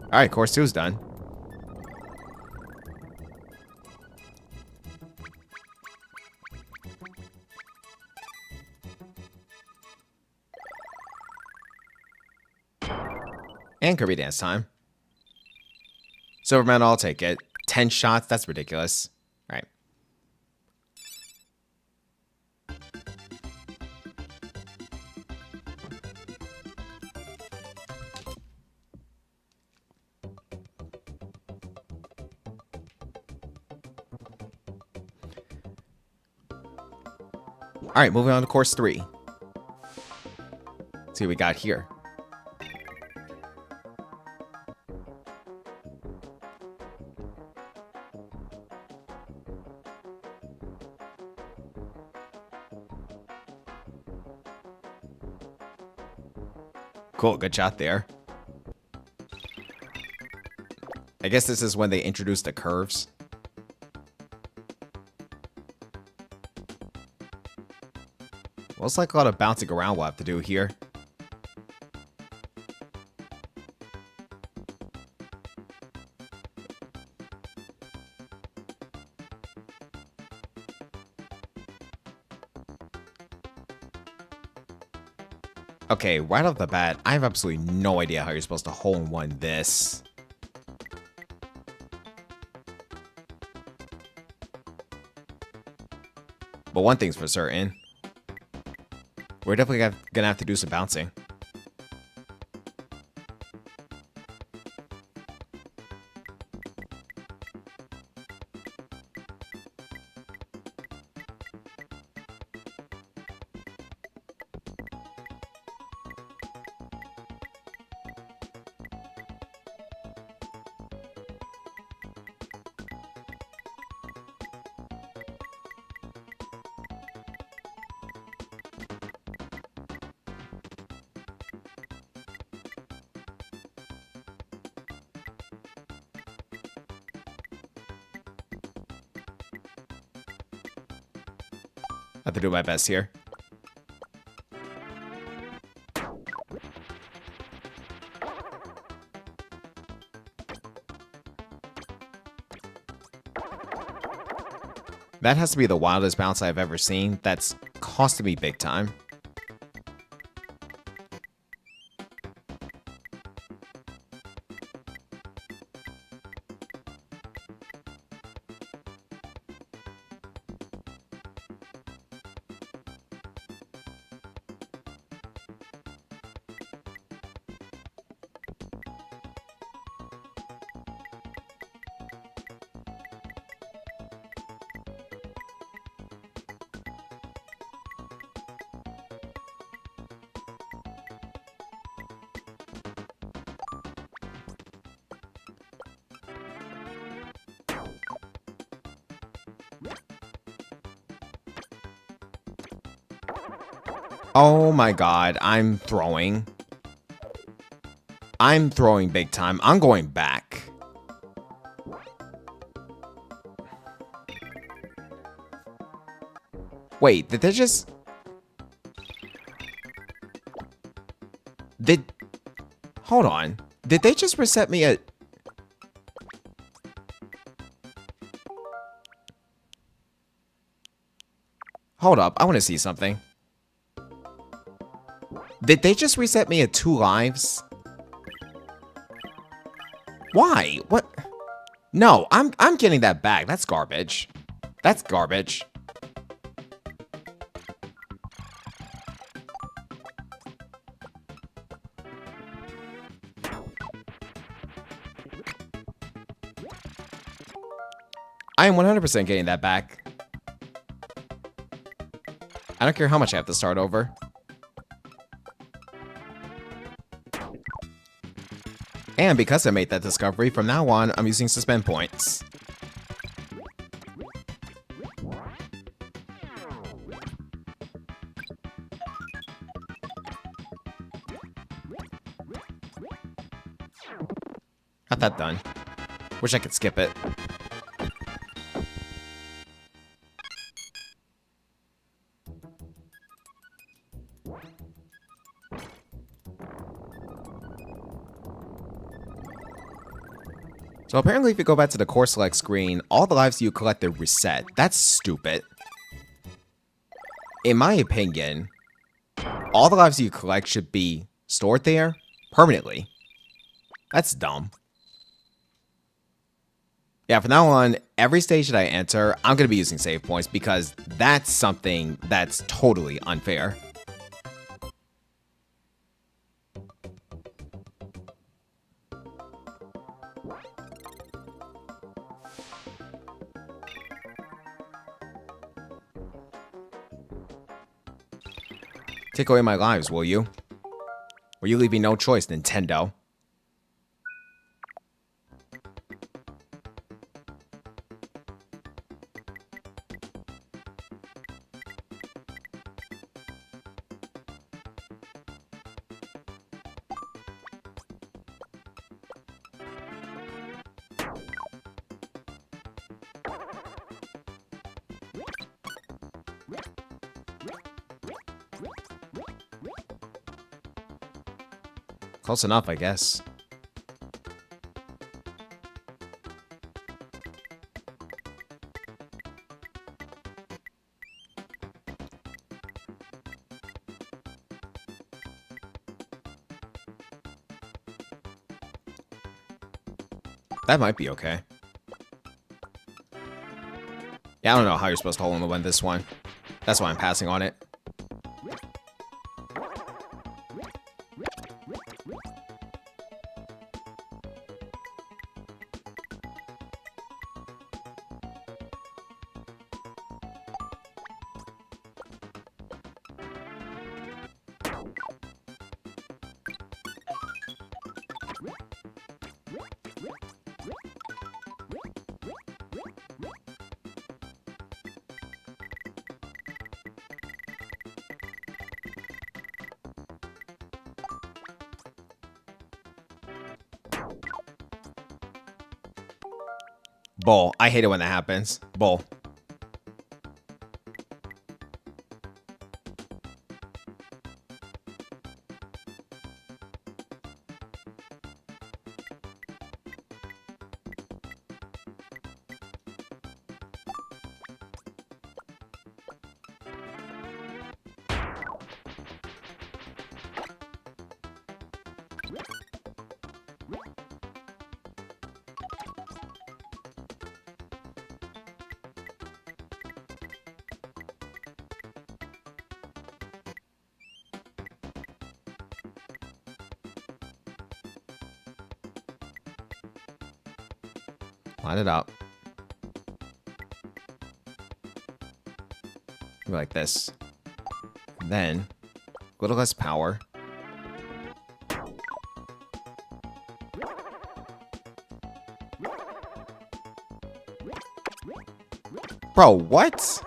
Alright, course 2 is done. And Kirby dance time. Silverman, I'll take it. 10 shots? That's ridiculous. Alright. Alright, moving on to course 3. Let's see what we got here. Cool, good shot there. I guess this is when they introduced the curves. Well, it's like a lot of bouncing around we'll have to do here. Okay, right off the bat, I have absolutely no idea how you're supposed to hole-in-one this. But one thing's for certain. We're definitely gonna have to do some bouncing. I have to do my best here. That has to be the wildest bounce I've ever seen. That's costing me big time. Oh my god, I'm throwing. I'm throwing big time. I'm going back. Wait, did they just... Hold on. Did they just reset me at... Hold up, I want to see something. Did they just reset me at 2 lives? Why? What? No, I'm getting that back. That's garbage. That's garbage. I am 100% getting that back. I don't care how much I have to start over. And because I made that discovery, from now on, I'm using suspend points. Got that done. Wish I could skip it. So apparently if you go back to the course select screen, all the lives you collected reset. That's stupid. In my opinion, all the lives you collect should be stored there permanently. That's dumb. Yeah, from now on, every stage that I enter, I'm going to be using save points because that's something that's totally unfair. Take away my lives, will you? Or you leave me no choice, Nintendo. Close enough, I guess. That might be okay. Yeah, I don't know how you're supposed to hold on to win this one. That's why I'm passing on it. Bull. I hate it when that happens. Bull. Line it up. Go like this. Then, a little less power. Bro, what?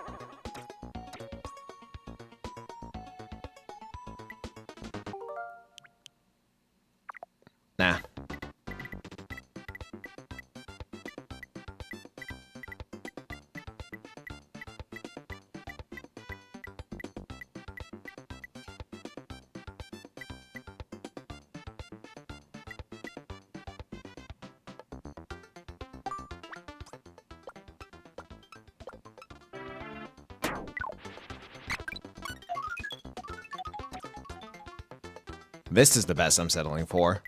Nah. This is the best I'm settling for.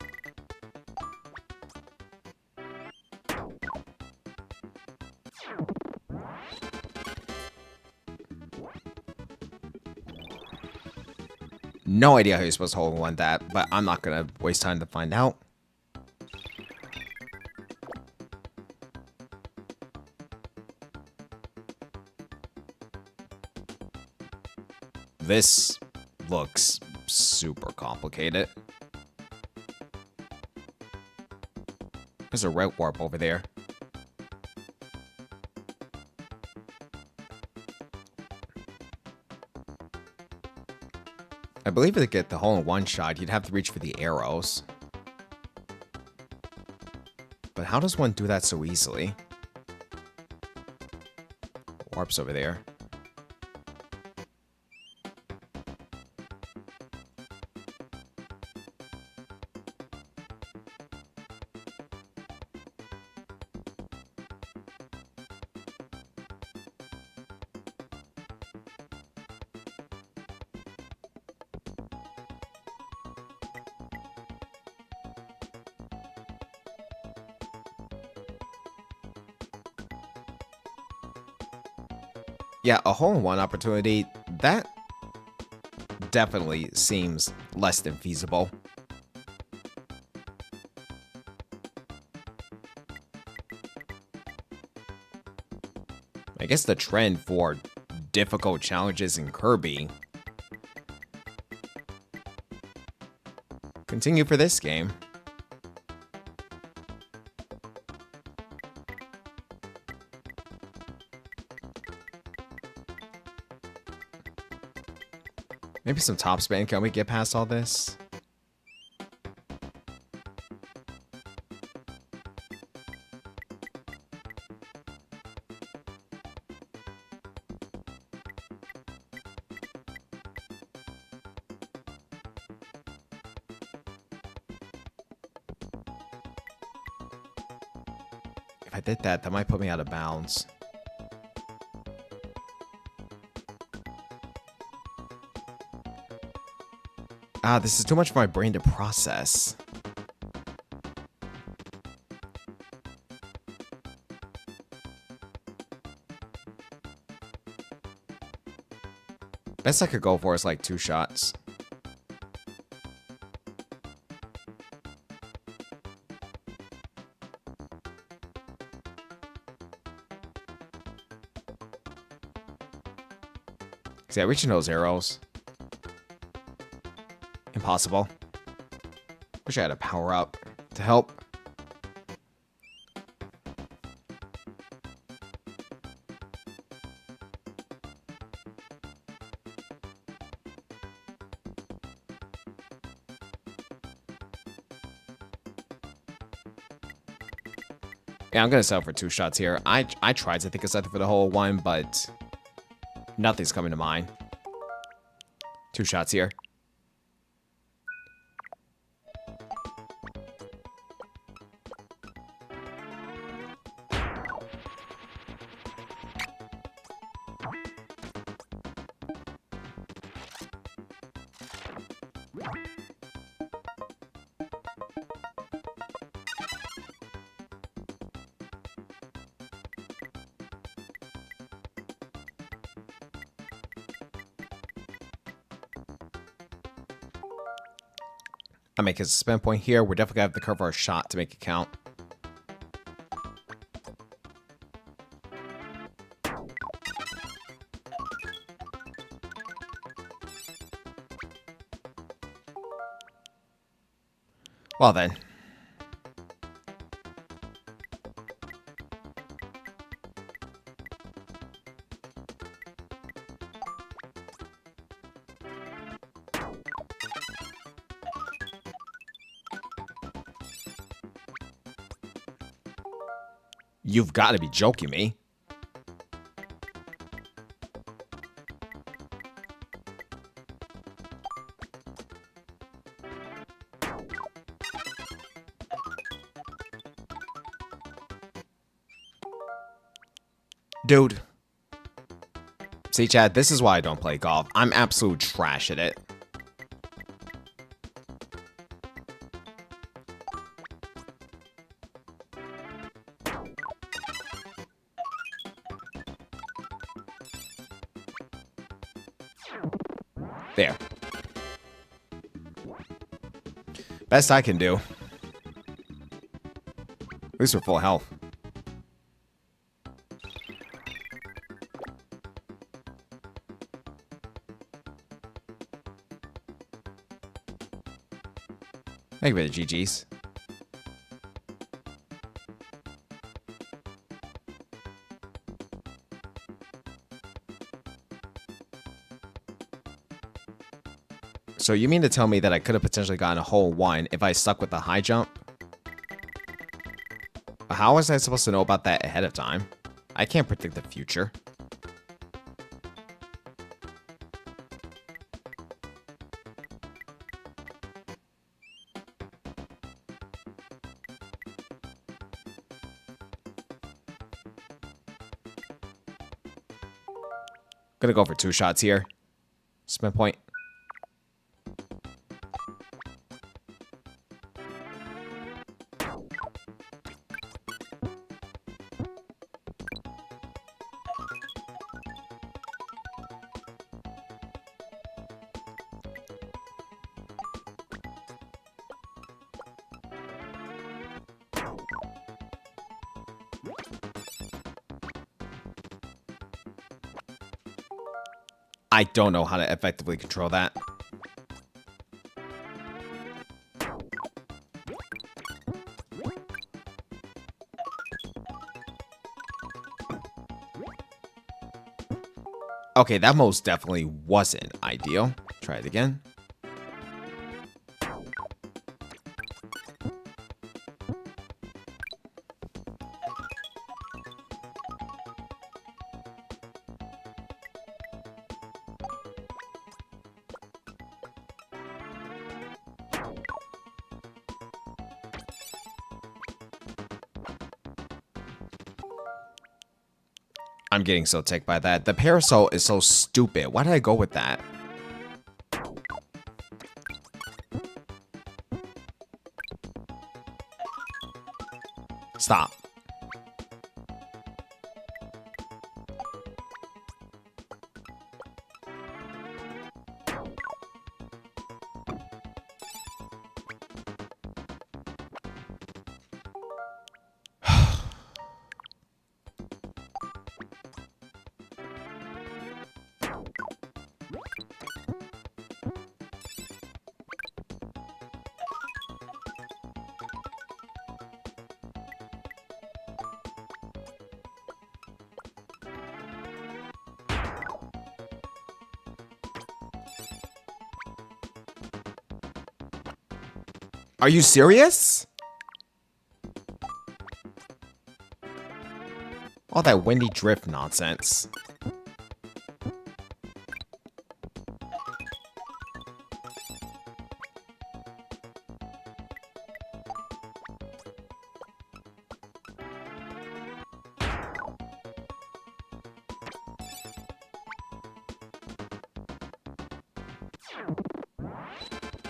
No idea how you're supposed to hold one that, but I'm not gonna waste time to find out. This looks super complicated. There's a red warp over there. I believe to get the hole-in-one shot, you'd have to reach for the arrows. But how does one do that so easily? Warp's over there. Yeah, a hole-in-one opportunity, that definitely seems less than feasible. I guess the trend for difficult challenges in Kirby continue for this game. Maybe some top spin. Can we get past all this? If I did that, that might put me out of bounds. Ah, this is too much for my brain to process. Best I could go for is like 2 shots. See, I'm reaching those arrows. Impossible. Wish I had a power up to help. Yeah, I'm gonna settle for 2 shots here. I tried to think of something for the whole one, but nothing's coming to mind. 2 shots here. I make a spin point here. We're definitely gonna have to cover our shot to make it count. Well then. You've got to be joking me. Dude. See, Chad, this is why I don't play golf. I'm absolute trash at it. There. Best I can do. At least we're full health. Thank you for the GGs. So you mean to tell me that I could have potentially gotten a hole in one if I stuck with the high jump? How was I supposed to know about that ahead of time? I can't predict the future. Gonna go for 2 shots here. Spin point. I don't know how to effectively control that. Okay, that most definitely wasn't ideal. Try it again. I'm getting so ticked by that. The parasol is so stupid. Why did I go with that? Stop. Are you serious? All that windy drift nonsense.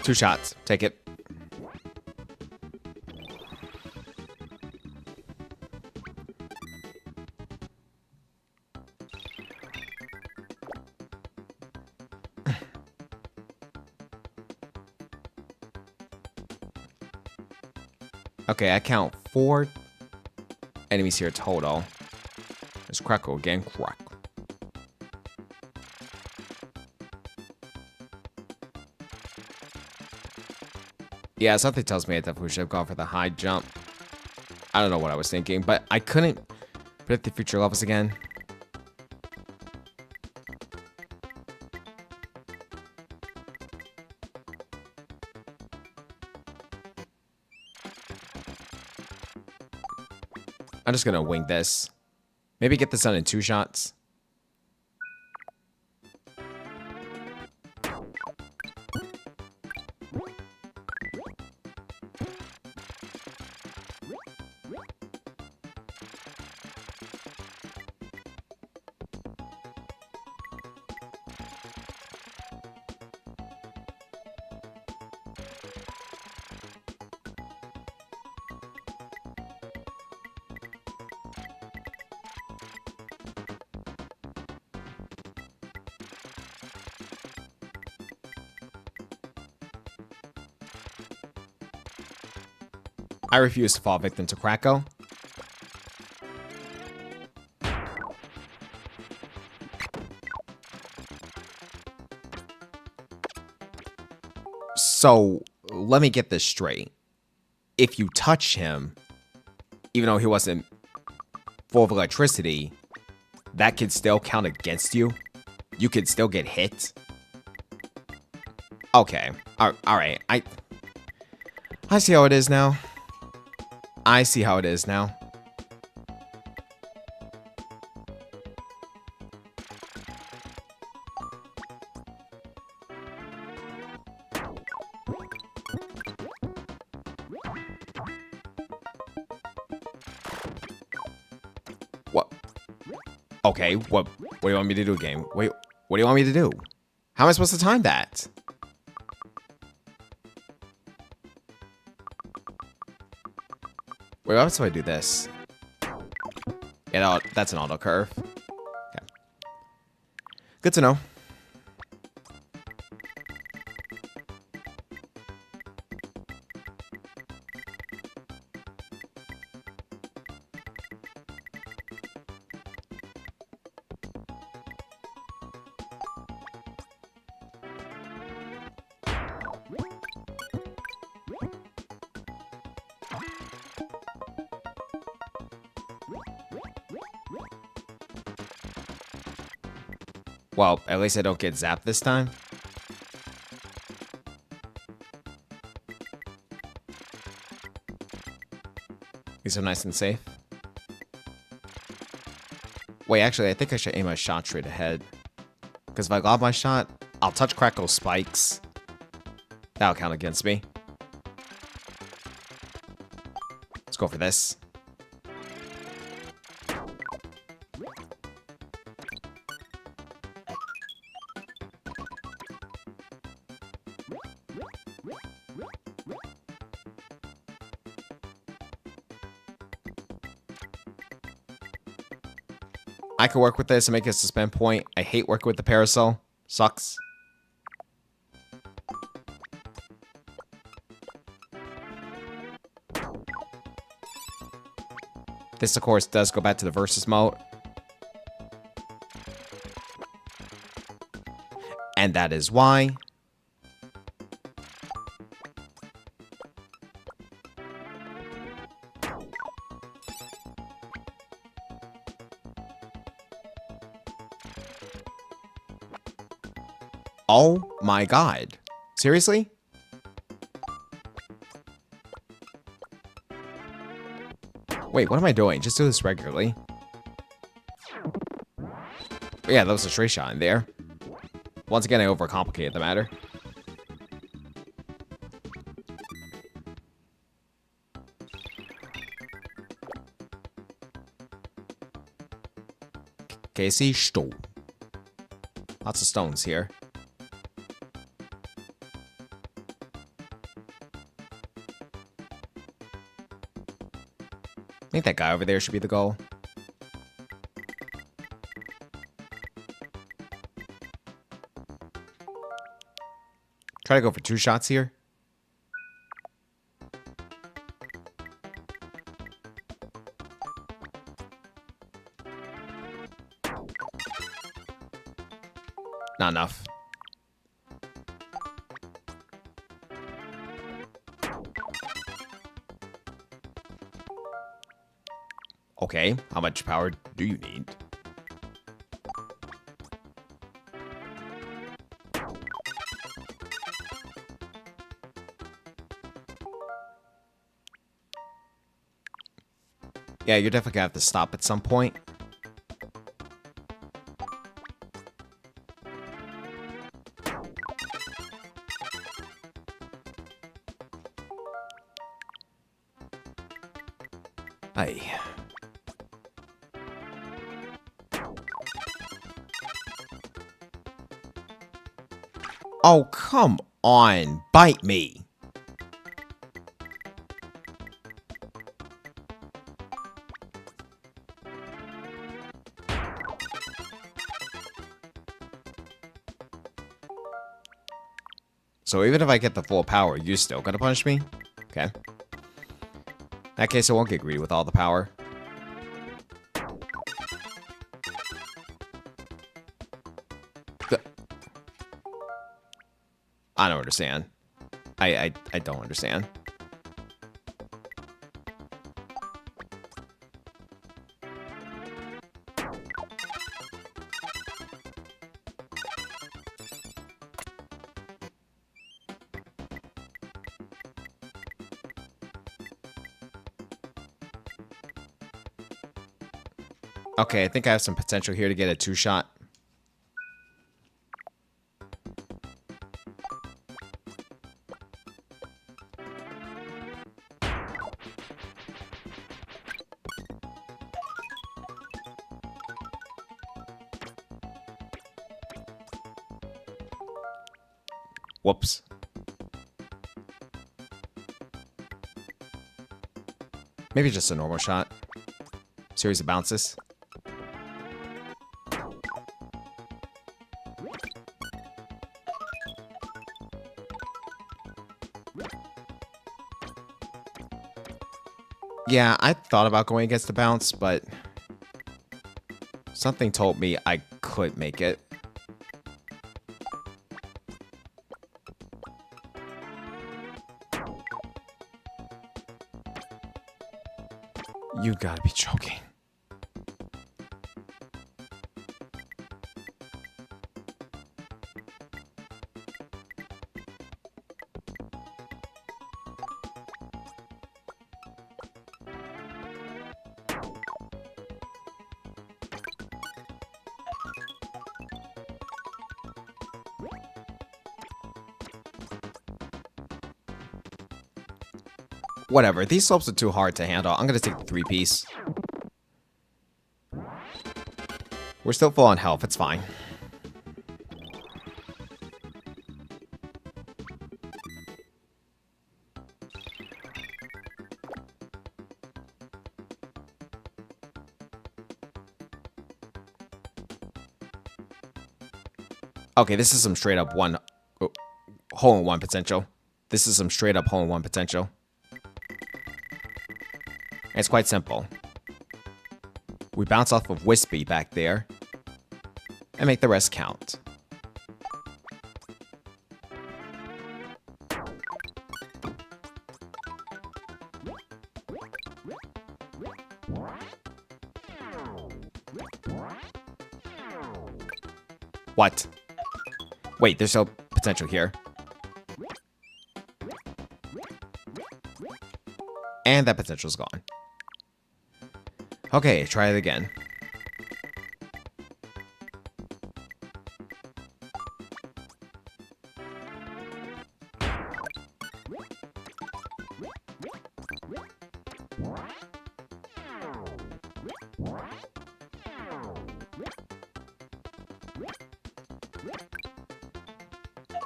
Two shots. Take it. Okay, I count 4 enemies here total. There's Crackle again. Crack. Yeah, something tells me I definitely should have gone for the high jump. I don't know what I was thinking, but I couldn't predict the future levels again. I'm just gonna wing this. Maybe get this done in 2 shots. I refuse to fall victim to Kracko. So, let me get this straight. If you touch him, even though he wasn't full of electricity, that could still count against you? You could still get hit? Okay. Alright. I see how it is now. I see how it is now. What? Okay, what do you want me to do, game? Wait, what do you want me to do? How am I supposed to time that? Wait, what happens if I do this? Yeah, no, that's an auto curve. Okay. Good to know. Well, at least I don't get zapped this time. These are nice and safe. Wait, actually, I think I should aim my shot straight ahead. Because if I lob my shot, I'll touch Kracko's spikes. That'll count against me. Let's go for this. I could work with this and make it a suspend point. I hate working with the parasol. Sucks. This, of course, does go back to the versus mode. And that is why. Oh my god. Seriously? Wait, what am I doing? Just do this regularly. Yeah, that was a straight shot in there. Once again, I overcomplicated the matter. Casey Stoll. Lots of stones here. I think that guy over there should be the goal. Try to go for 2 shots here. Not enough. Okay, how much power do you need? Yeah, you're definitely gonna have to stop at some point. Aye. Oh, come on. Bite me. So even if I get the full power, you're still gonna punish me? Okay. In that case, I won't get greedy with all the power. I don't understand. I don't understand. Okay, I think I have some potential here to get a two-shot. Whoops. Maybe just a normal shot. Series of bounces. Yeah, I thought about going against the bounce, but something told me I could make it. You gotta be joking. Whatever, these slopes are too hard to handle. I'm gonna take the 3-piece. We're still full on health, it's fine. Okay, this is some straight up hole-in-one potential. This is some straight up hole-in-one potential. It's quite simple. We bounce off of Wispy back there and make the rest count. What? Wait, there's no potential here. And that potential's gone. Okay, try it again.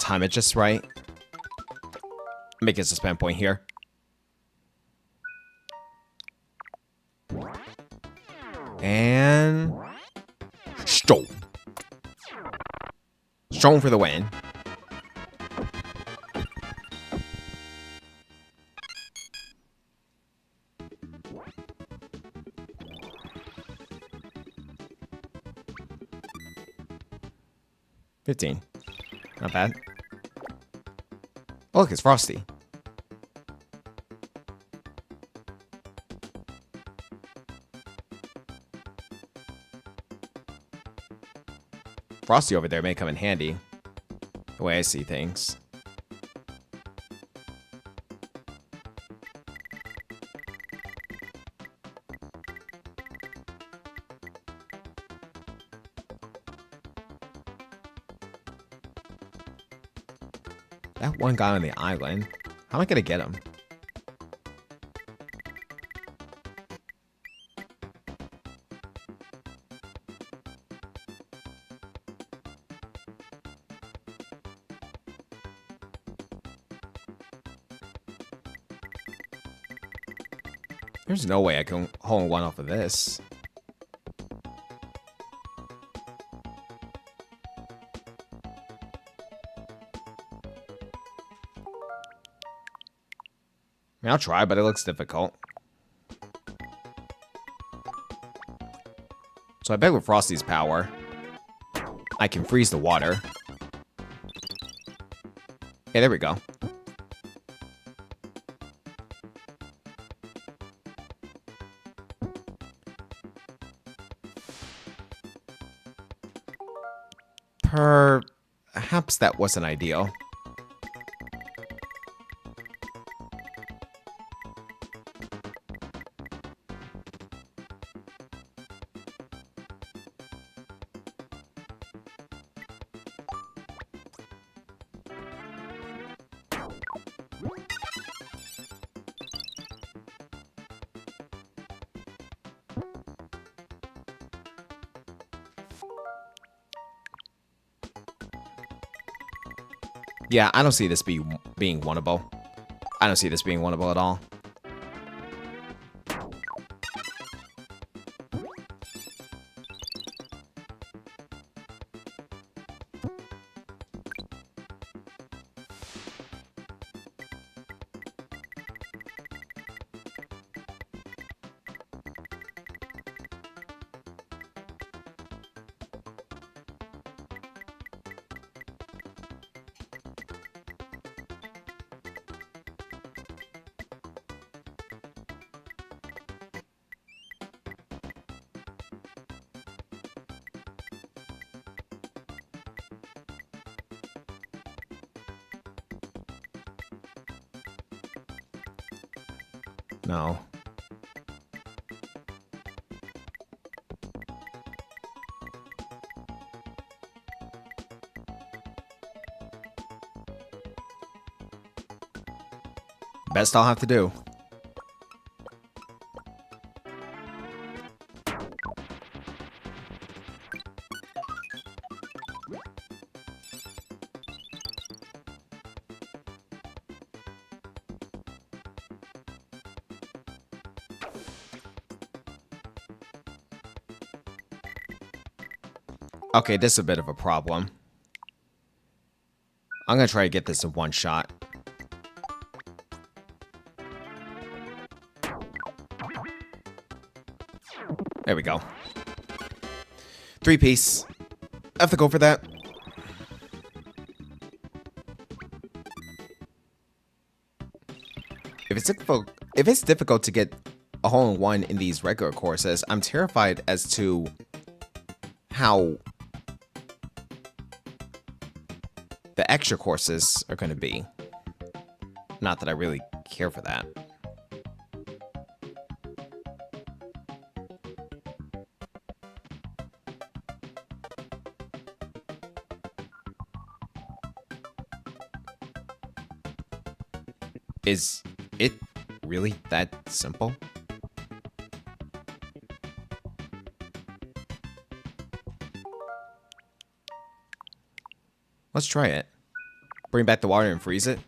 Time it just right. Make a suspend point here. And Stone. Stone for the win. $15. Not bad. Oh, look, it's Frosty. Frosty over there may come in handy. The way I see things. That one guy on the island. How am I gonna get him? There's no way I can hole in one off of this. I mean, I'll try, but it looks difficult. So I bet with Frosty's power, I can freeze the water. Yeah, there we go. Perhaps that wasn't ideal. Yeah, I don't see this being winnable. I don't see this being winnable at all. No. Best I'll have to do. Okay, this is a bit of a problem. I'm gonna try to get this in one shot. There we go. 3-piece. I have to go for that. If it's difficult to get a hole-in-one in these regular courses, I'm terrified as to how the extra courses are going to be. Not that I really care for that. Is it really that simple? Let's try it. Bring back the water and freeze it.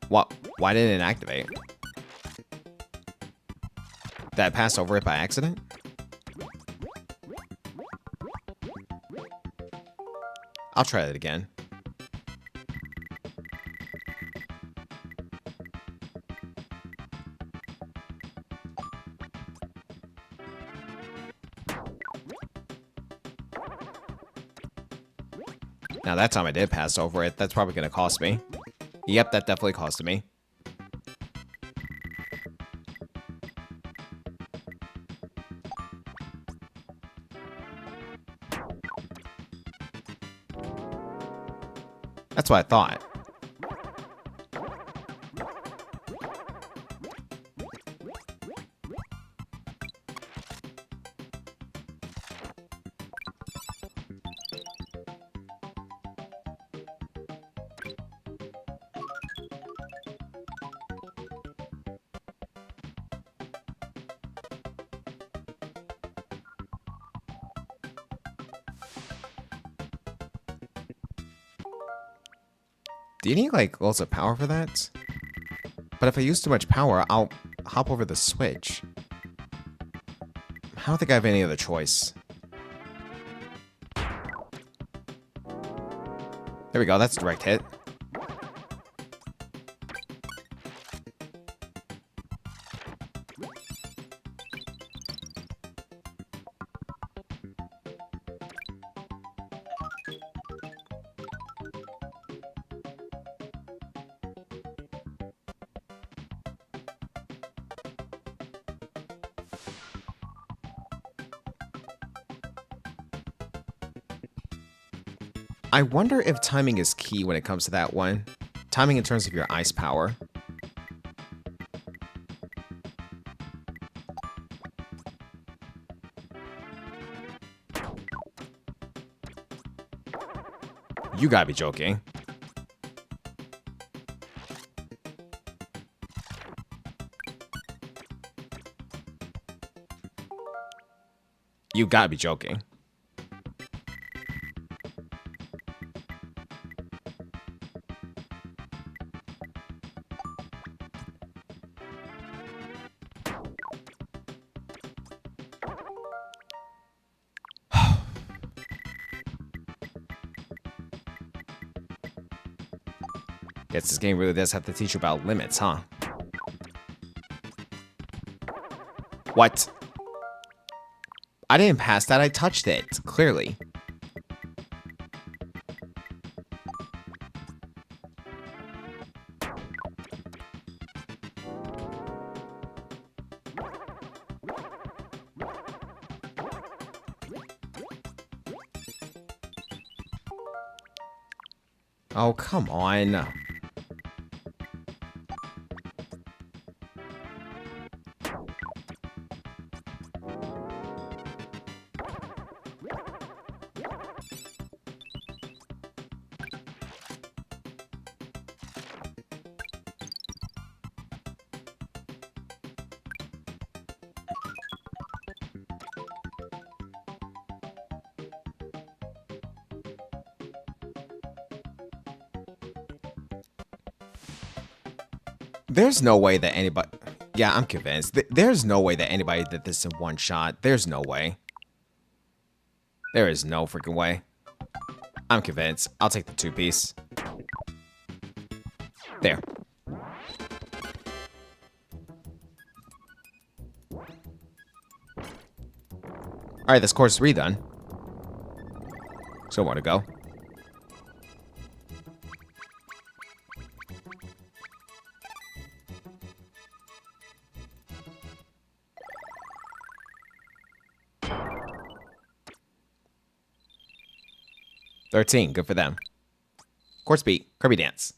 What? Why didn't it activate? Did I pass over it by accident? I'll try it again. Now that time I did pass over it. That's probably gonna cost me. Yep, that definitely costed me. That's what I thought. Do you need, like, lots of power for that? But if I use too much power, I'll hop over the switch. I don't think I have any other choice. There we go, that's a direct hit. I wonder if timing is key when it comes to that one. Timing in terms of your ice power. You gotta be joking. You gotta be joking. Guess this game really does have to teach you about limits, huh? What? I didn't pass that, I touched it, clearly. Oh, come on. There's no way that anybody... Yeah, I'm convinced. There's no way that anybody did this in one shot. There's no way. There is no freaking way. I'm convinced. I'll take the 2-piece. There. Alright, this course is redone. So more to go. $13, good for them. Course beat, Kirby dance.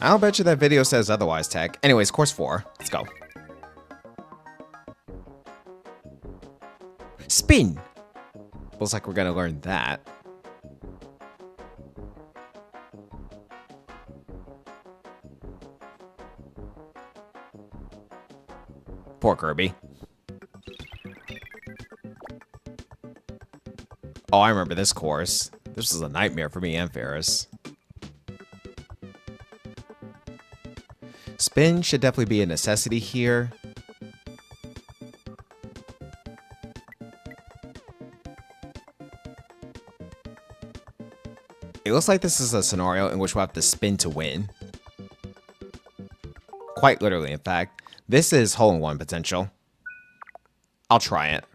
I'll bet you that video says otherwise, Tech. Anyways, course 4. Let's go. Spin! Looks like we're gonna learn that. Poor Kirby. Oh, I remember this course. This was a nightmare for me and Ferris. Spin should definitely be a necessity here. It looks like this is a scenario in which we'll have to spin to win. Quite literally, in fact. This is hole-in-one potential. I'll try it.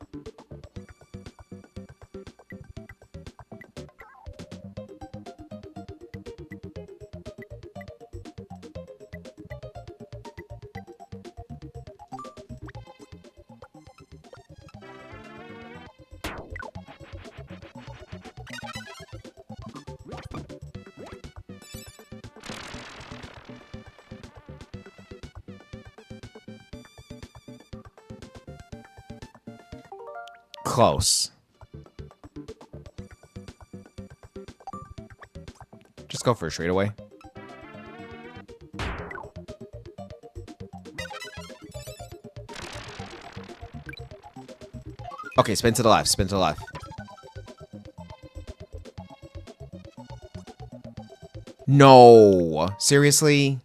Close. Just go for a straightaway. Okay, spin to the left, spin to the left. No, seriously?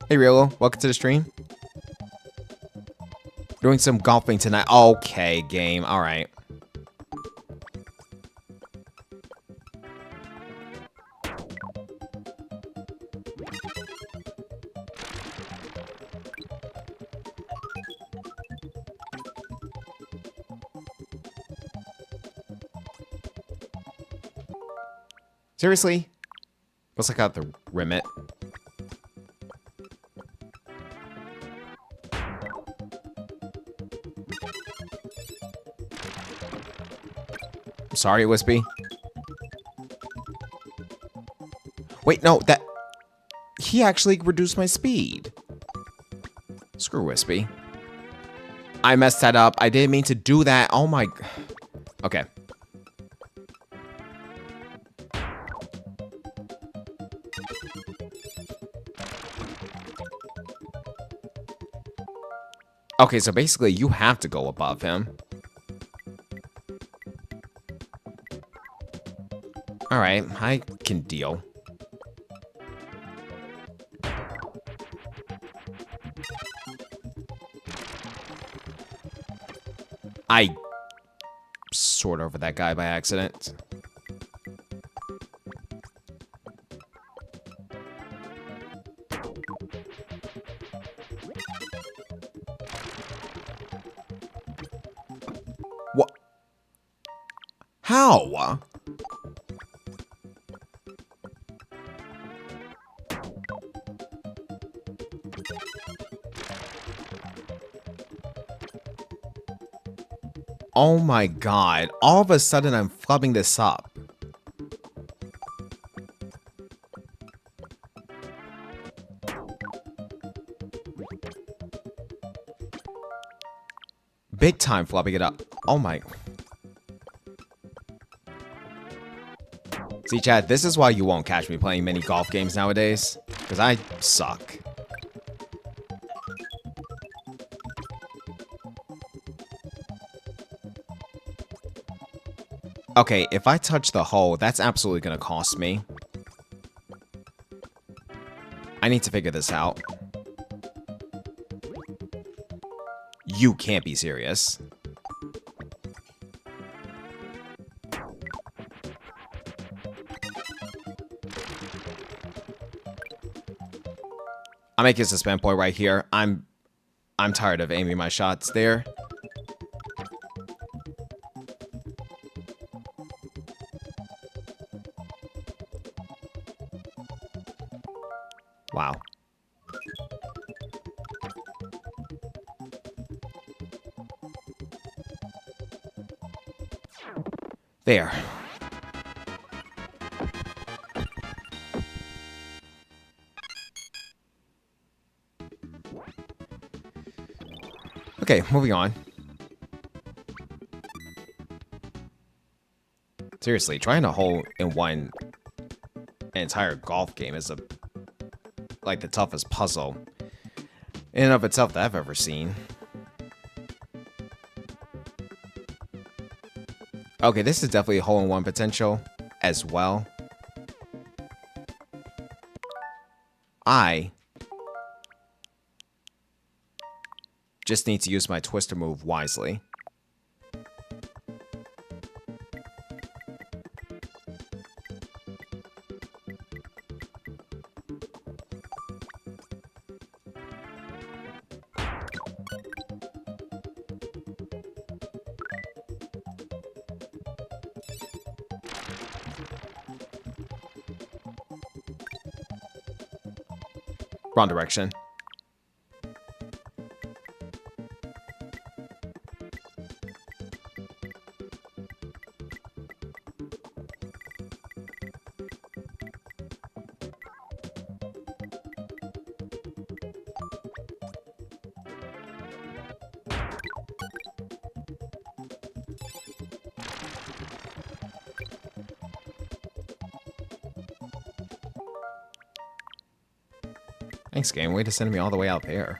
Hey Riolo, welcome to the stream. Doing some golfing tonight. Okay, game. All right. Seriously? Looks like I have to rim it. Sorry, Wispy. Wait, no, that... He actually reduced my speed. Screw Wispy. I messed that up. I didn't mean to do that. Oh my... Okay. Okay, so basically you have to go above him. Alright, I can deal. I soared over that guy by accident. What? How? Oh my god. All of a sudden I'm flubbing this up. Big time flubbing it up. Oh my... See, Chad, this is why you won't catch me playing many golf games nowadays. Because I suck. Okay, if I touch the hole, that's absolutely gonna cost me. I need to figure this out. You can't be serious. I'll make this a spam point right here. I'm tired of aiming my shots there. Wow. There. Okay, moving on. Seriously, trying to hole in one entire golf game is like the toughest puzzle in and of itself that I've ever seen. Okay, this is definitely a hole-in-one potential as well. I just need to use my twister move wisely. Wrong direction. Thanks, game. Way to send me all the way out there.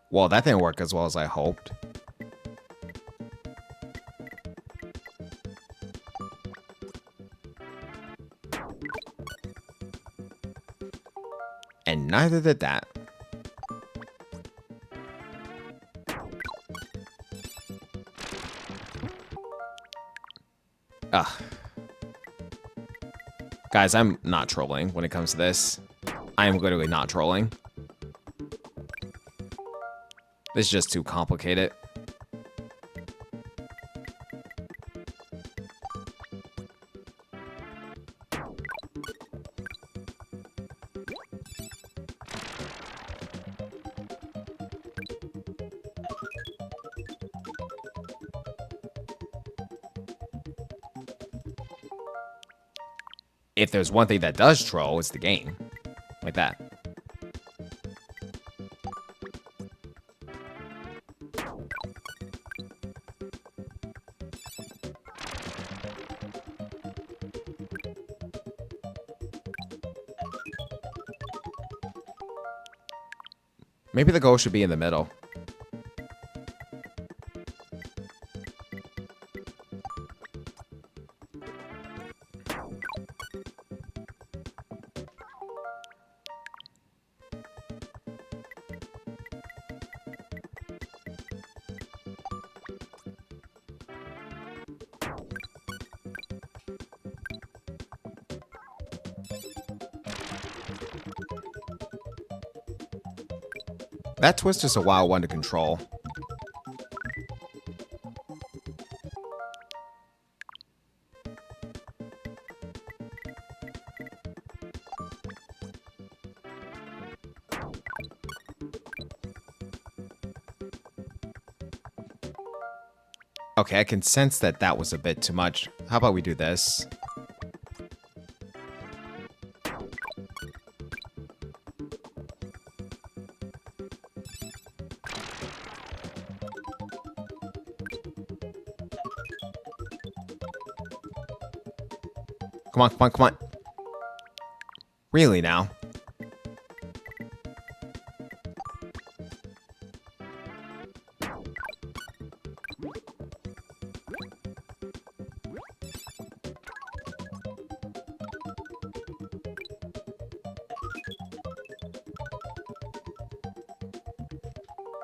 Well, that didn't work as well as I hoped. And neither did that. Ugh. Guys, I'm not trolling when it comes to this. I am literally not trolling. This is just too complicated. If there's one thing that does troll, it's the game. Like that. Maybe the goal should be in the middle. That twist is a wild one to control. Okay, I can sense that that was a bit too much. How about we do this? Come on, come on, come on. Really now?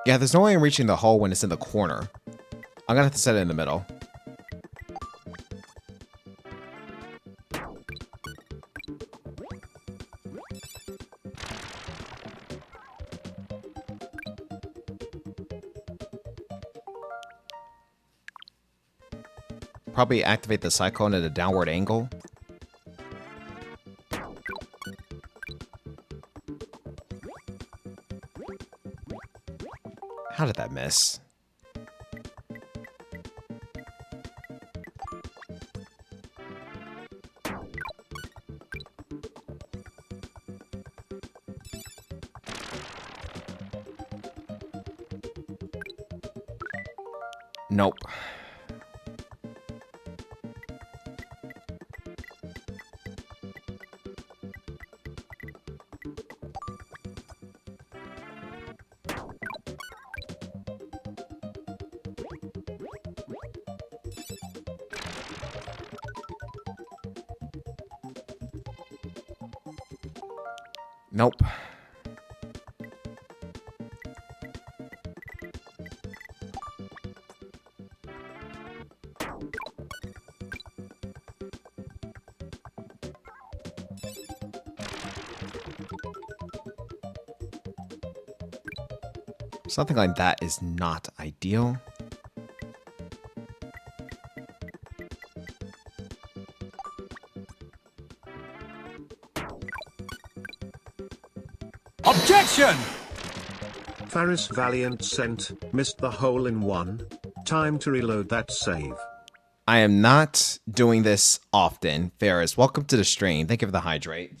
Yeah, there's no way I'm reaching the hole when it's in the corner. I'm gonna have to set it in the middle. Probably activate the cyclone at a downward angle. How did that miss? Nope. Nope. Something like that is not ideal. Objection! Faris Valiant sent, missed the hole in one. Time to reload that save. I am not doing this often. Ferris, welcome to the stream. Thank you for the hydrate.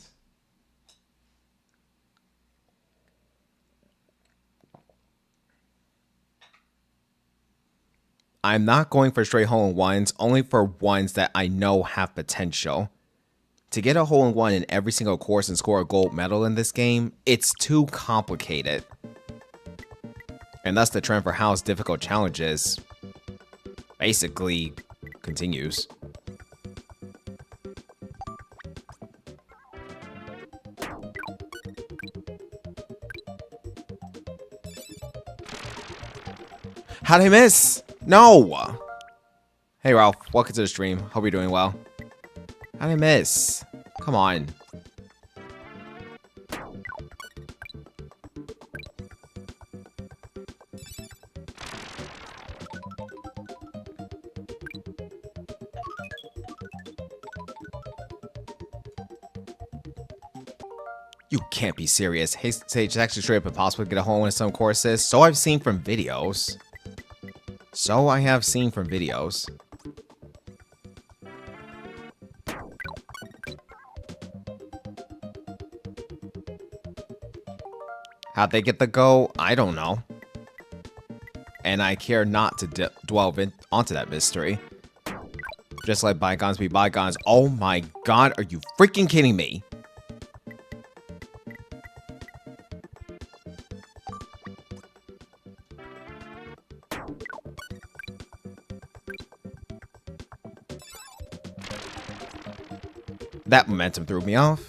I'm not going for straight hole-in-ones, only for ones that I know have potential. To get a hole-in-one in every single course and score a gold medal in this game, it's too complicated. And that's the trend for how difficult challenges basically continues. How'd I miss? No! Hey Ralph, welcome to the stream. Hope you're doing well. How'd I miss? Come on. You can't be serious. Hey, Sage, it's actually straight up impossible to get a hole in some courses. So I've seen from videos. So I have seen from videos. How'd they get the go? I don't know. And I care not to delve onto that mystery. Just let bygones be bygones. Oh my god, are you freaking kidding me? That momentum threw me off.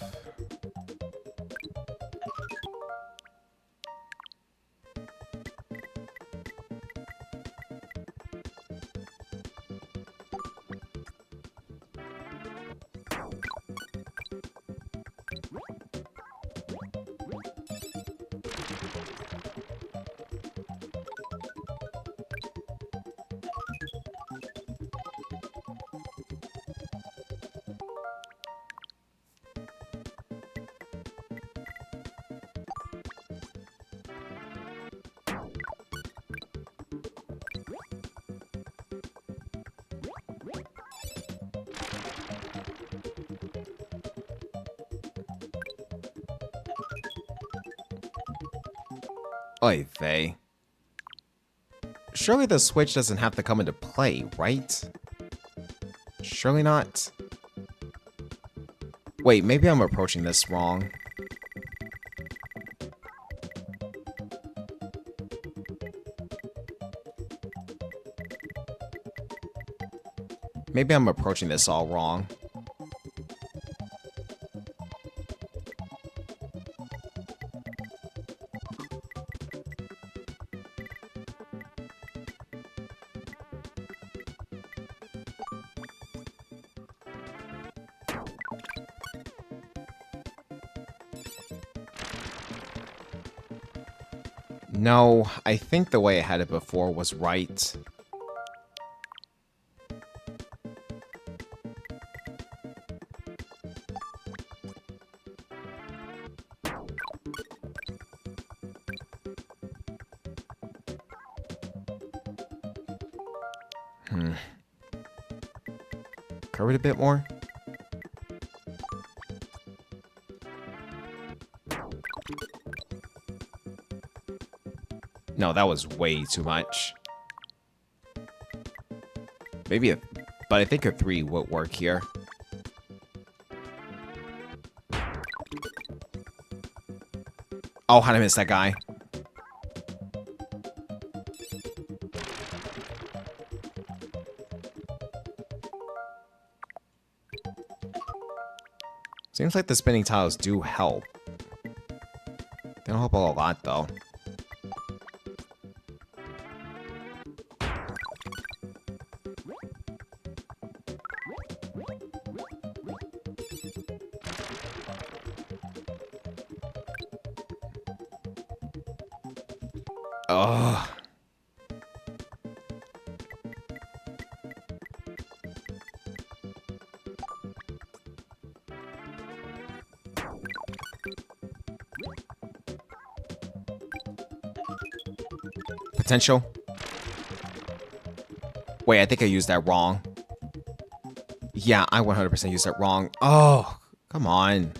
Oy vey. Surely the switch doesn't have to come into play, right? Surely not. Wait, maybe I'm approaching this wrong. Maybe I'm approaching this all wrong. No, I think the way I had it before was right. Curve it a bit more. No, that was way too much. Maybe a... But I think a 3 would work here. Oh, how'd I miss that guy? Seems like the spinning tiles do help. They don't help a lot, though. Ugh. Potential. Wait, I think I used that wrong. Yeah, I 100% used that wrong. Oh, come on.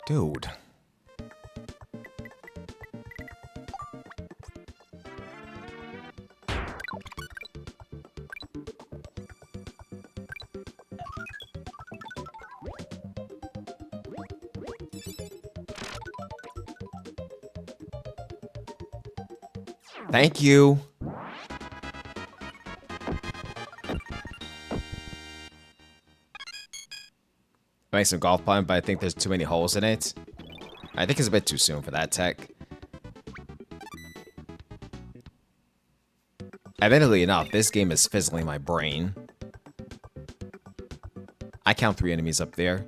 Dude. Thank you. I make some golf pun, but I think there's too many holes in it. I think it's a bit too soon for that tech. Admittedly enough, this game is fizzling my brain. I count 3 enemies up there.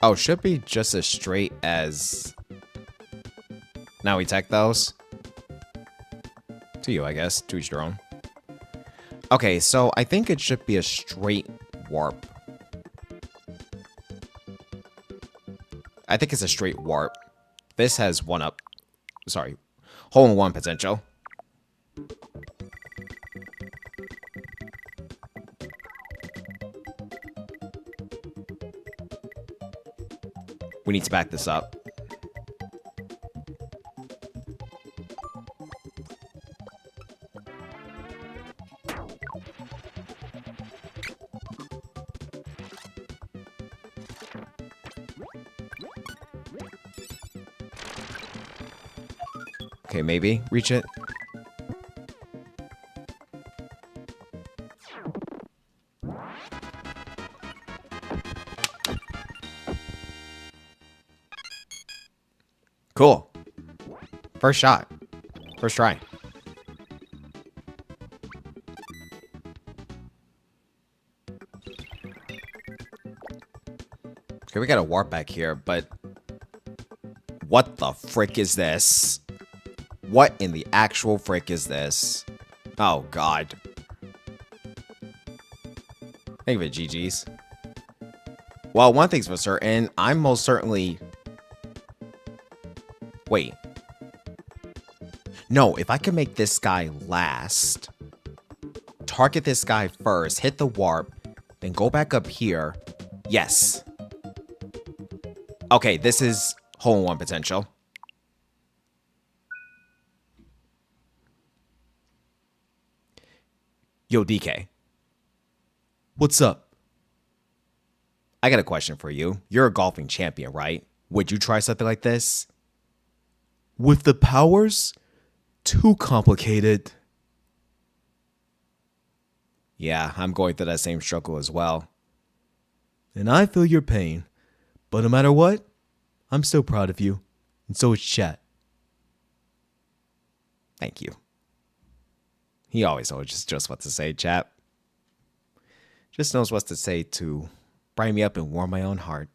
Oh, should be just as straight as... Now we tech those. To you, I guess. To each their own. Okay, so I think it should be a straight warp. I think it's a straight warp. This has one up. Sorry. Hole in one potential. We need to back this up. Okay, maybe reach it. Cool. First shot. First try. Okay, we got a warp back here, but what the frick is this? What in the actual frick is this? Oh, God. Think of it, GG's. Well, one thing's for certain. I'm most certainly... Wait. No, if I can make this guy last, target this guy first, hit the warp, then go back up here. Yes. Okay, this is hole in one potential. Yo, DK. What's up? I got a question for you. You're a golfing champion, right? Would you try something like this? With the powers? Too complicated. Yeah, I'm going through that same struggle as well. And I feel your pain. But no matter what, I'm still proud of you. And so is chat. Thank you. He always knows just what to say, chat. Just knows what to say to brighten me up and warm my own heart.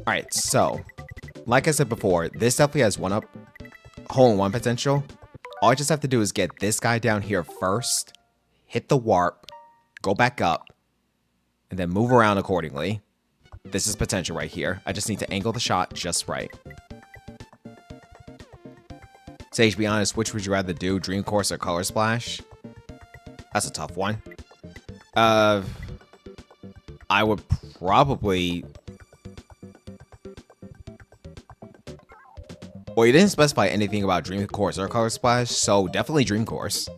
Alright, so, like I said before, this definitely has one up, hole in one potential. All I just have to do is get this guy down here first, hit the warp, go back up, and then move around accordingly. This is potential right here. I just need to angle the shot just right. Sage, be honest, which would you rather do, Dream Course or Color Splash? That's a tough one. I would probably... Well, you didn't specify anything about Dream Course or Color Splash, so definitely Dream Course.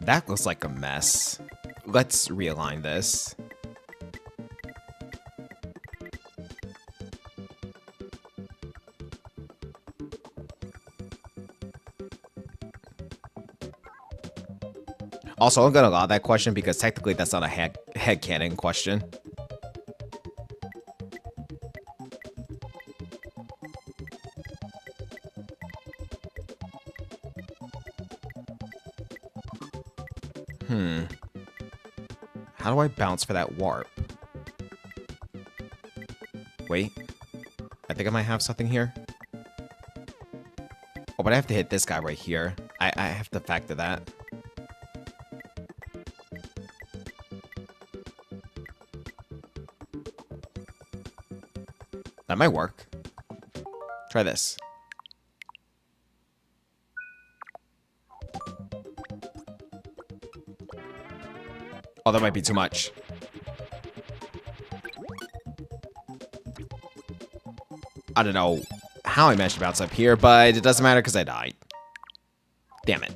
That looks like a mess. Let's realign this. Also, I'm gonna allow that question because technically that's not a headcanon question. How do I bounce for that warp? Wait. I think I might have something here. Oh, but I have to hit this guy right here. I have to factor that. That might work. Try this. Oh, that might be too much. I don't know how I managed to bounce up here, but it doesn't matter because I died. Damn it.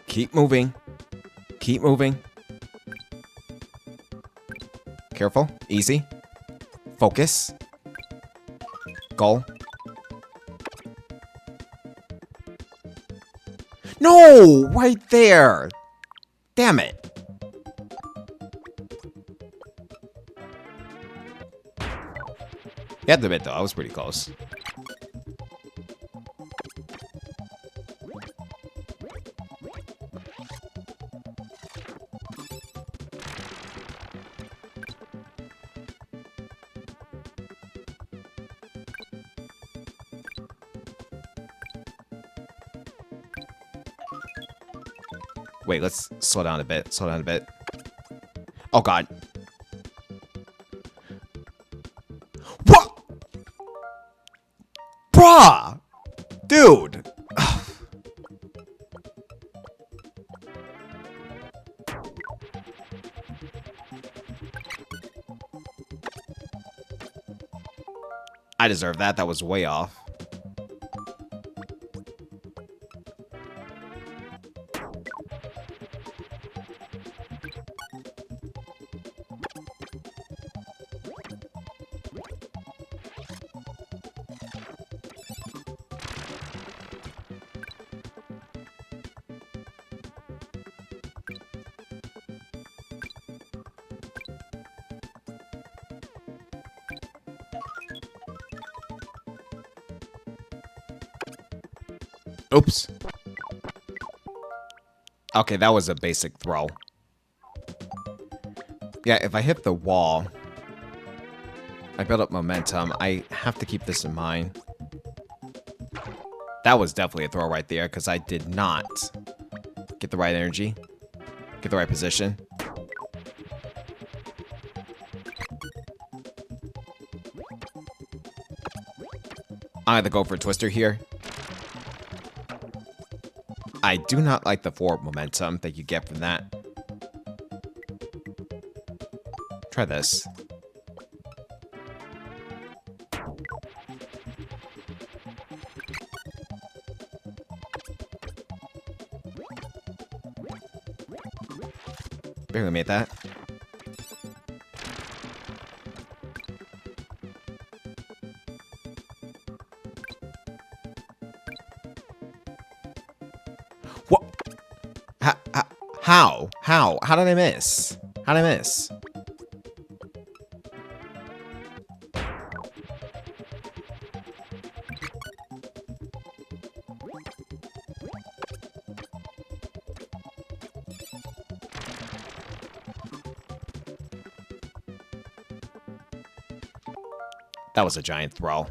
Keep moving. Keep moving. Careful. Easy. Focus. Goal. No! Right there! Damn it. You have to admit, though, I was pretty close. Wait, let's slow down a bit. Slow down a bit. Oh, God. What? Bruh! Dude! I deserve that. That was way off. Oops. Okay, that was a basic throw. Yeah, if I hit the wall, I build up momentum. I have to keep this in mind. That was definitely a throw right there, because I did not get the right energy, get the right position. I have to go for a twister here. I do not like the forward momentum that you get from that. Try this. Barely made that. How? How? How did I miss? How did I miss? That was a giant throw.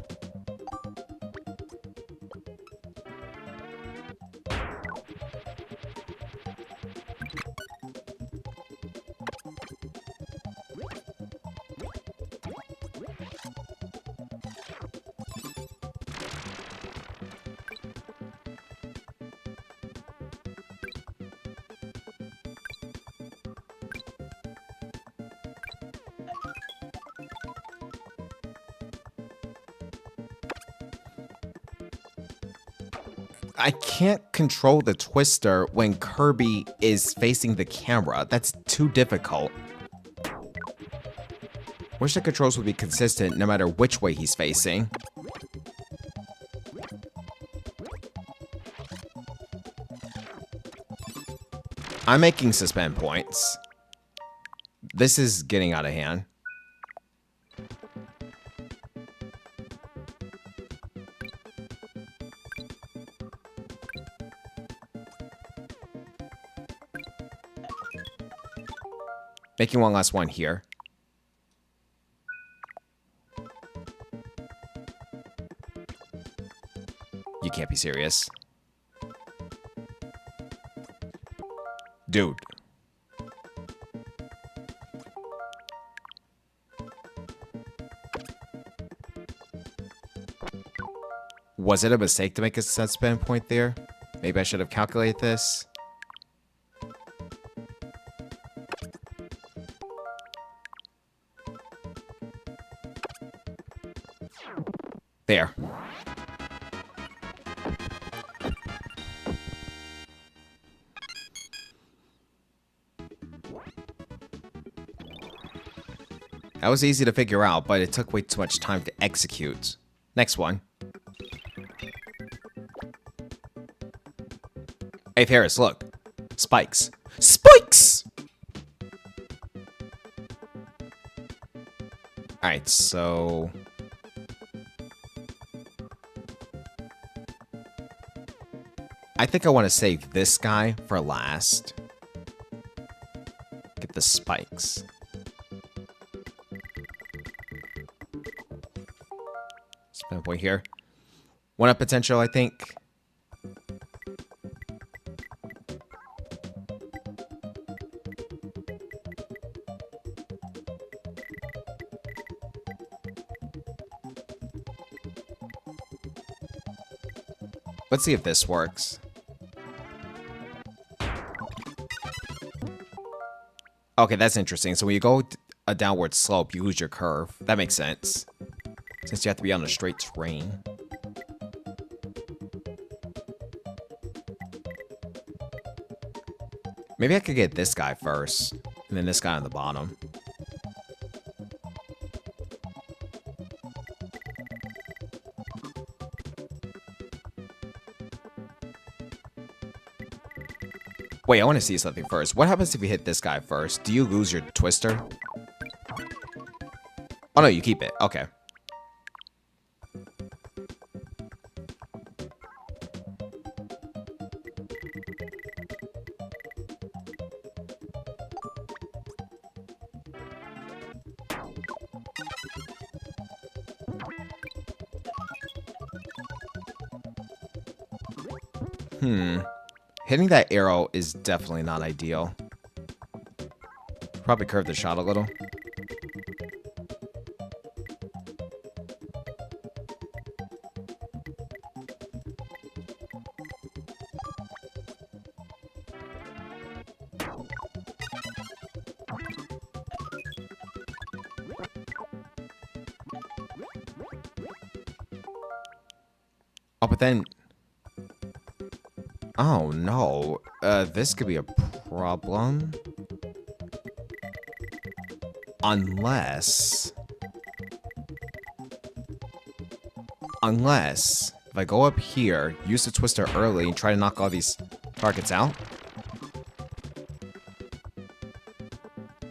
I can't control the twister when Kirby is facing the camera. That's too difficult. Wish the controls would be consistent no matter which way he's facing. I'm making suspend points. This is getting out of hand. Making one last one here. You can't be serious. Dude. Was it a mistake to make a suspend point there? Maybe I should have calculated this. There. That was easy to figure out, but it took way too much time to execute. Next one. Hey, Ferris, look. Spikes. Spikes! Alright, so... I think I want to save this guy for last. Get the spikes. Spin point here. 1-up potential, I think. Let's see if this works. Okay, that's interesting. So when you go a downward slope, you lose your curve. That makes sense. Since you have to be on a straight terrain. Maybe I could get this guy first, and then this guy on the bottom. Wait, I want to see something first. What happens if you hit this guy first? Do you lose your twister? Oh no, you keep it. Okay. Hitting that arrow is definitely not ideal. Probably curve the shot a little. Oh, but then... Oh, no. This could be a problem. Unless... if I go up here, use the twister early, and try to knock all these targets out.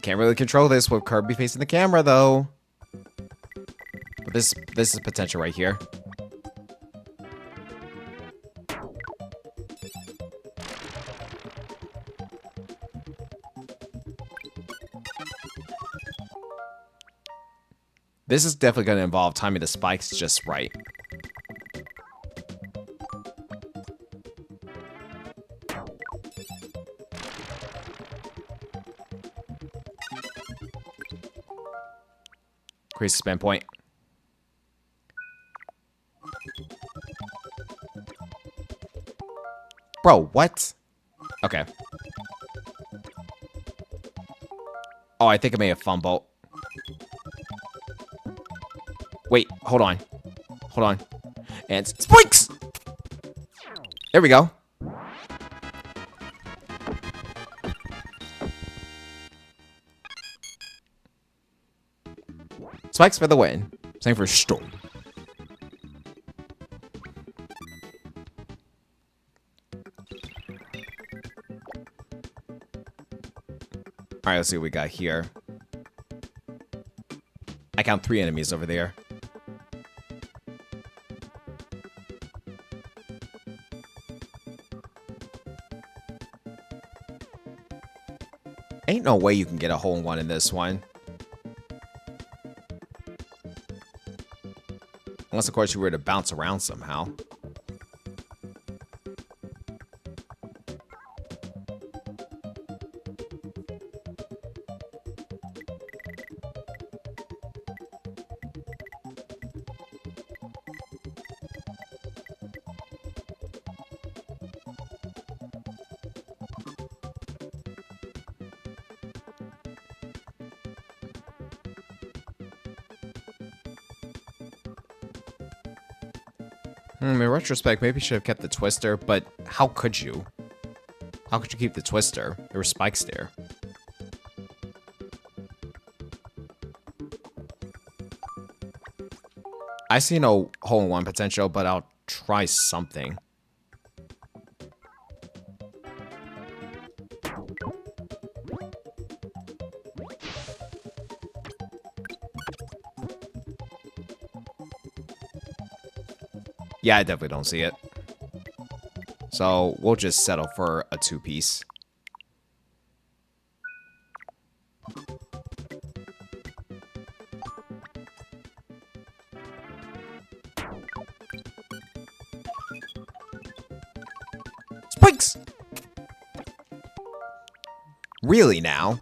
Can't really control this with Kirby facing the camera, though. But this is potential right here. This is definitely going to involve timing the spikes just right. Increase the spin point. Bro, what? Okay. Oh, I think I made a fumble. Wait, hold on. Hold on. And spikes! There we go. Spikes for the win. Same for Storm. Alright, let's see what we got here. I count 3 enemies over there. Ain't no way you can get a hole-in-one in this one. Unless, of course, you were to bounce around somehow. In retrospect, maybe you should have kept the twister, but how could you? How could you keep the twister? There were spikes there. I see no hole-in-one potential, but I'll try something. Yeah, I definitely don't see it. So we'll just settle for a 2-piece. Spikes! Really now?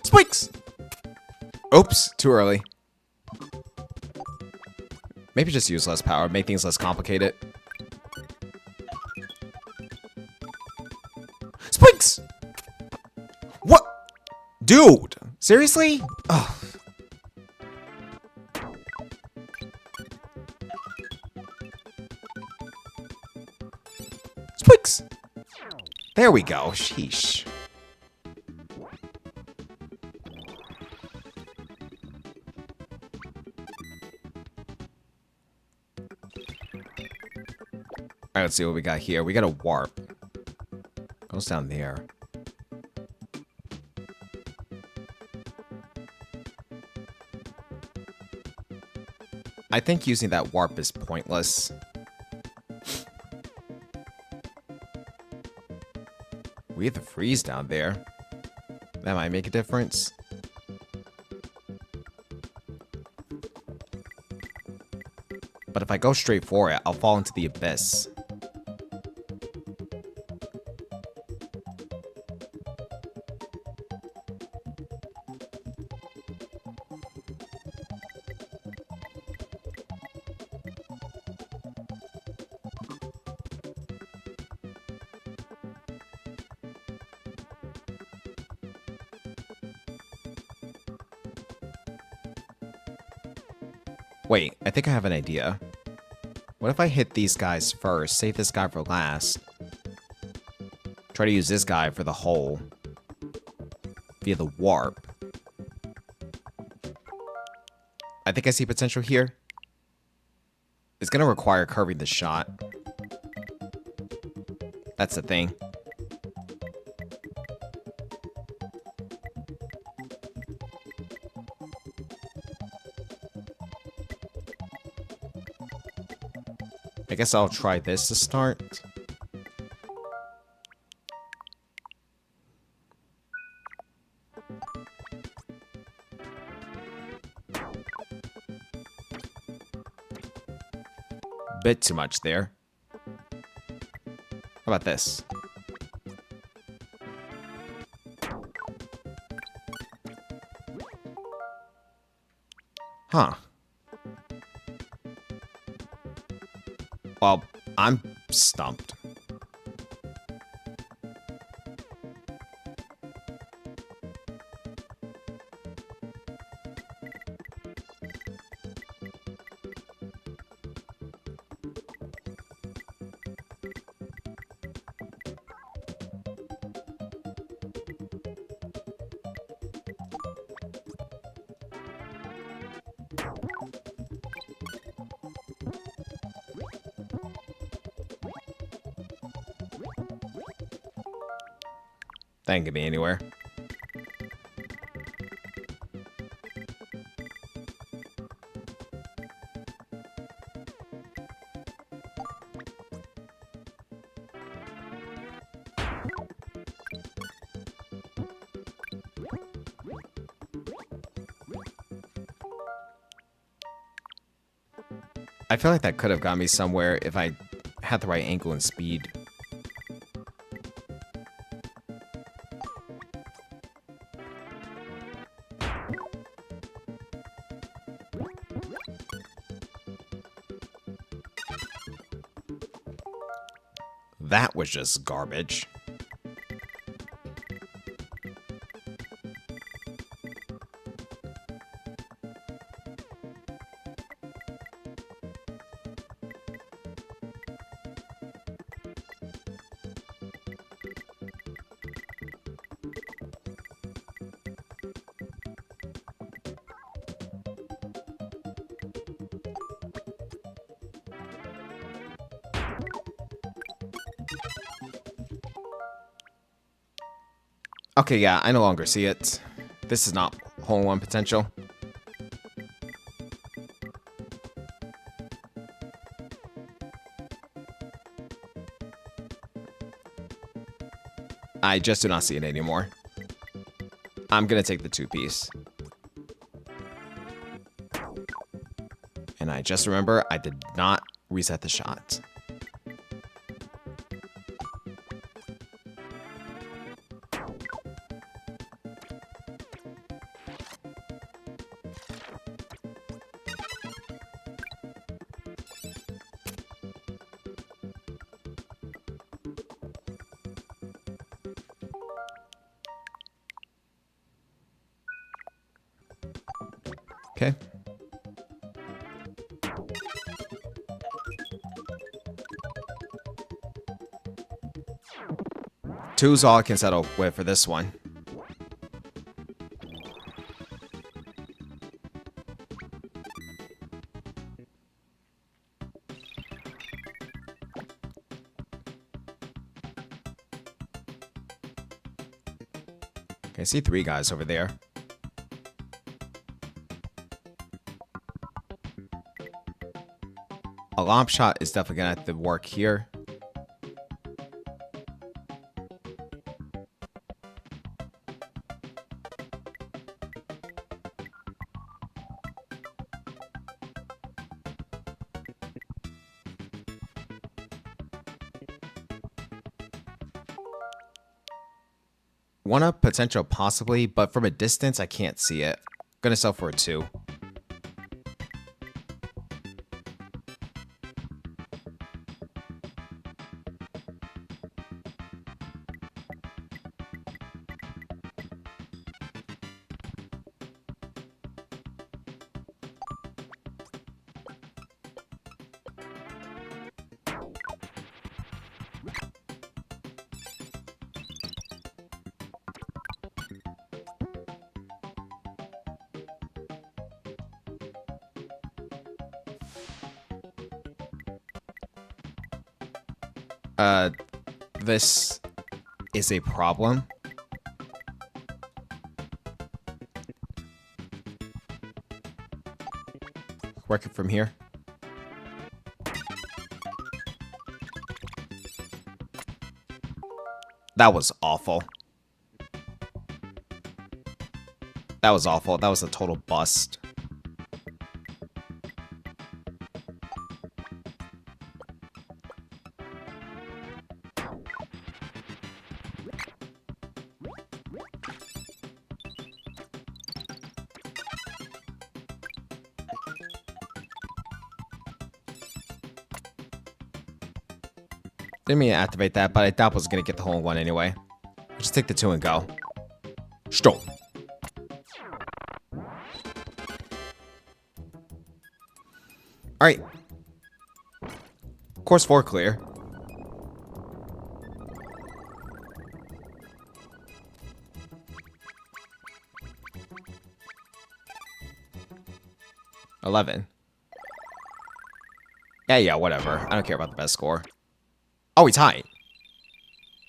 Spikes! Oops, too early. Maybe just use less power, make things less complicated. Spikes! What? Dude! Seriously? Ugh. Spikes! There we go. Sheesh. Alright, let's see what we got here. We got a warp. Goes down there. I think using that warp is pointless. We have the freeze down there. That might make a difference. But if I go straight for it, I'll fall into the abyss. Wait, I think I have an idea. What if I hit these guys first, save this guy for last? Try to use this guy for the hole. Via the warp. I think I see potential here. It's gonna require curving the shot. That's the thing. I guess I'll try this to start. Bit too much there. How about this? Huh. Well, I'm stumped. That ain't gonna be anywhere. I feel like that could have got me somewhere if I had the right angle and speed. That was just garbage. Okay, yeah, I no longer see it. This is not hole-in-one potential. I just do not see it anymore. I'm gonna take the 2-piece. And I just remember I did not reset the shot. Okay. Two's all I can settle with for this one. Okay, I see 3 guys over there. A lob shot is definitely gonna have to work here. One up potential possibly, but from a distance I can't see it. Gonna sell for a 2. this is a problem. Work it from here. That was awful. That was awful. That was a total bust. Didn't mean to activate that, but I thought I was going to get the hole in one anyway. Just take the 2 and go. Stop. Alright. Course 4 clear. $11. Yeah, whatever. I don't care about the best score. Oh, we tied.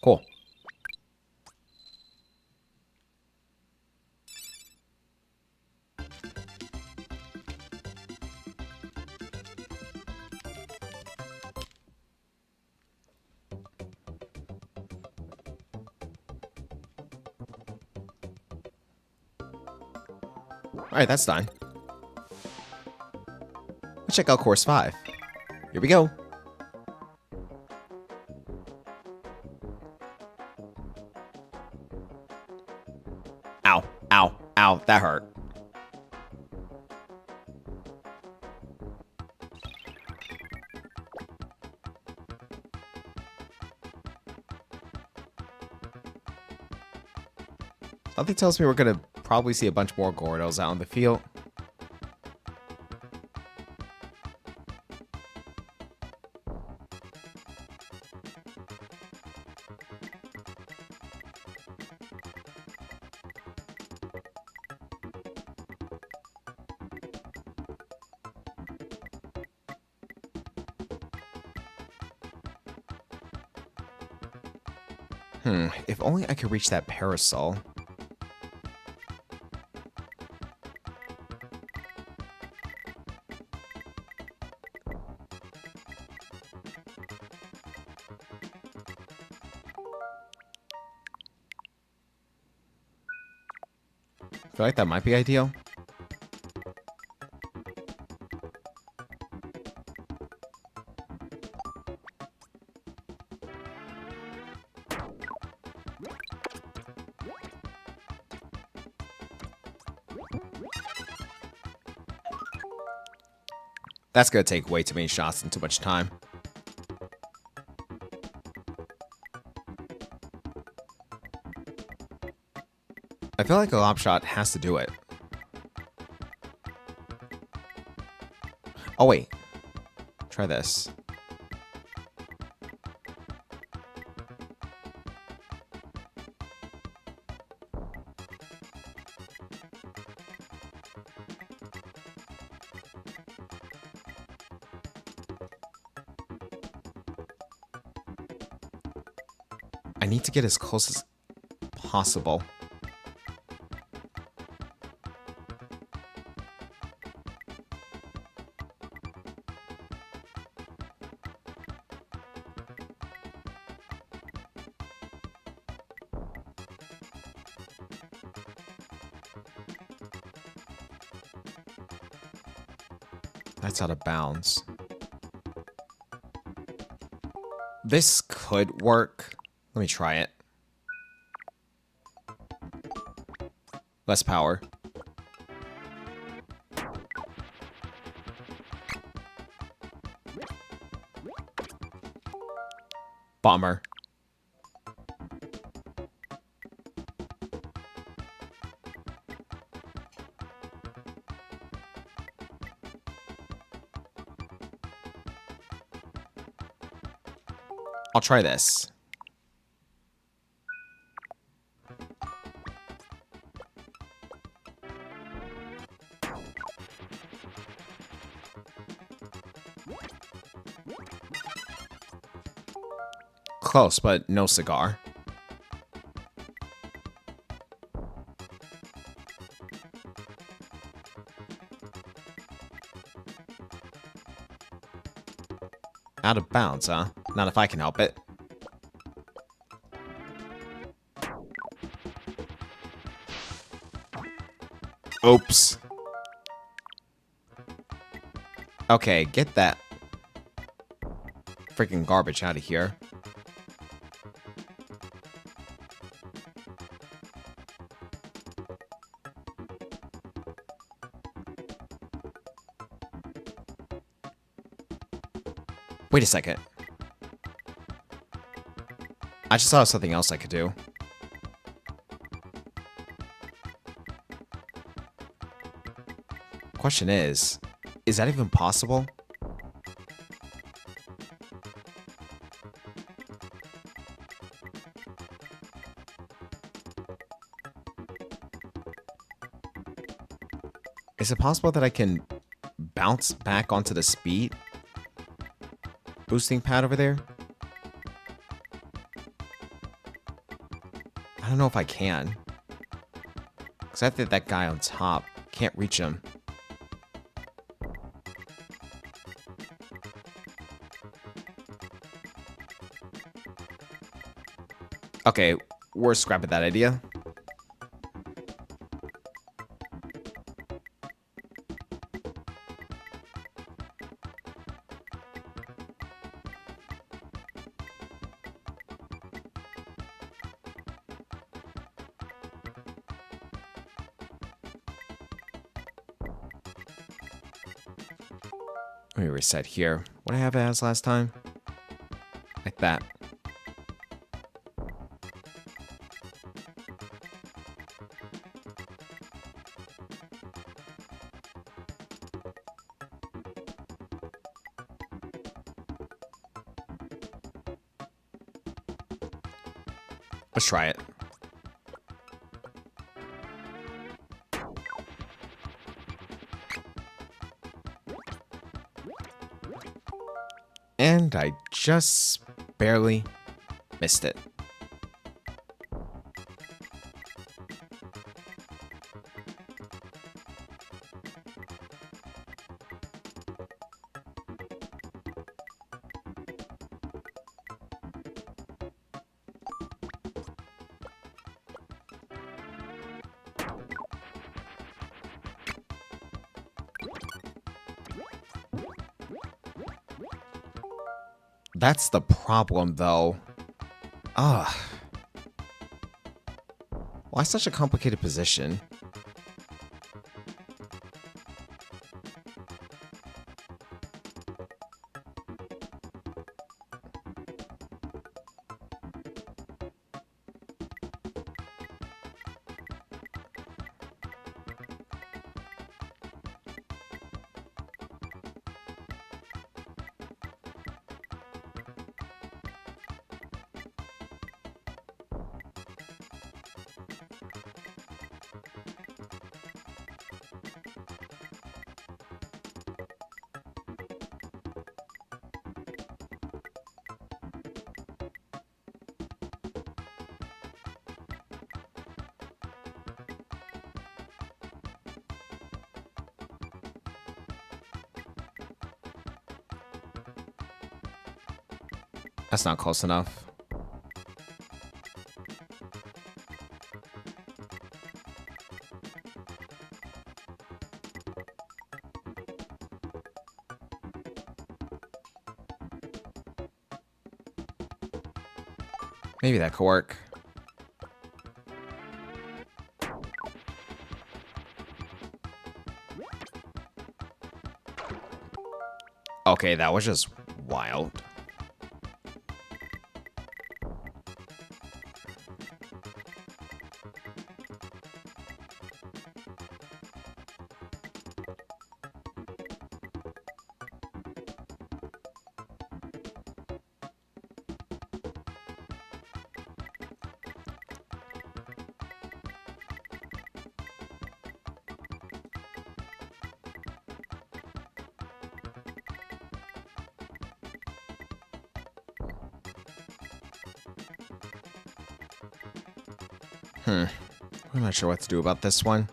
Cool. Alright, that's done. Let's check out course 5. Here we go. Ow, ow, ow, that hurt. Something tells me we're gonna probably see a bunch more Gordos out in the field. If only I could reach that parasol. I feel like that might be ideal. That's gonna take way too many shots and too much time. I feel like a lob shot has to do it. Oh wait. Try this. I need to get as close as possible. That's out of bounds. This could work. Let me try it. Less power. Bomber. I'll try this. close, but no cigar. Out of bounds, huh? Not if I can help it. Oops. Okay, get that freaking garbage out of here. Wait a second. I just thought of something else I could do. Question is that even possible? Is it possible that I can bounce back onto the speed boosting pad over there? I don't know if I can. Because I think that guy on top can't reach him. Okay, we're scrapping that idea. Let me reset here. What did I have it as last time? Like that. Let's try it. And I just barely missed it. That's the problem, though. Ugh. Why such a complicated position? That's not close enough. Maybe that could work. Okay, that was just wild. I'm not sure what to do about this one.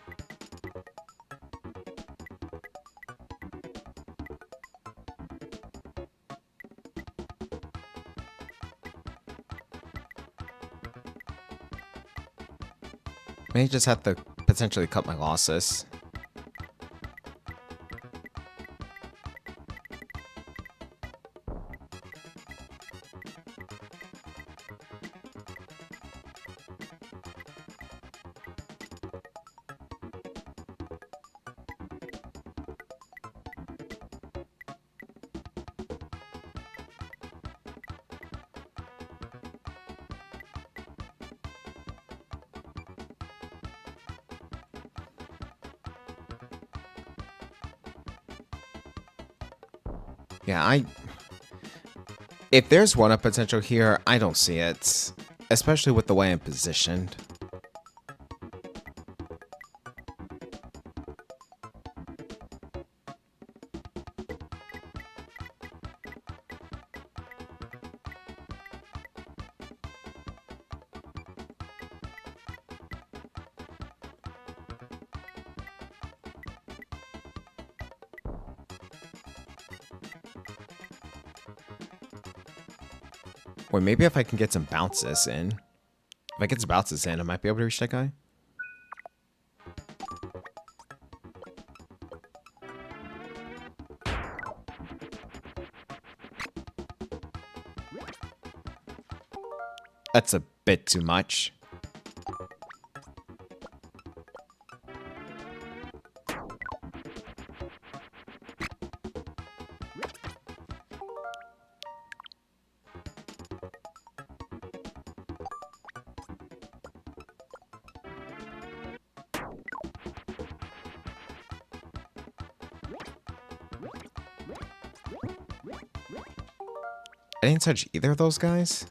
May just have to potentially cut my losses. Yeah, if there's one-up potential here, I don't see it. Especially with the way I'm positioned. Or maybe if I can get some bounces in. If I get some bounces in, I might be able to reach that guy. That's a bit too much. I didn't touch either of those guys.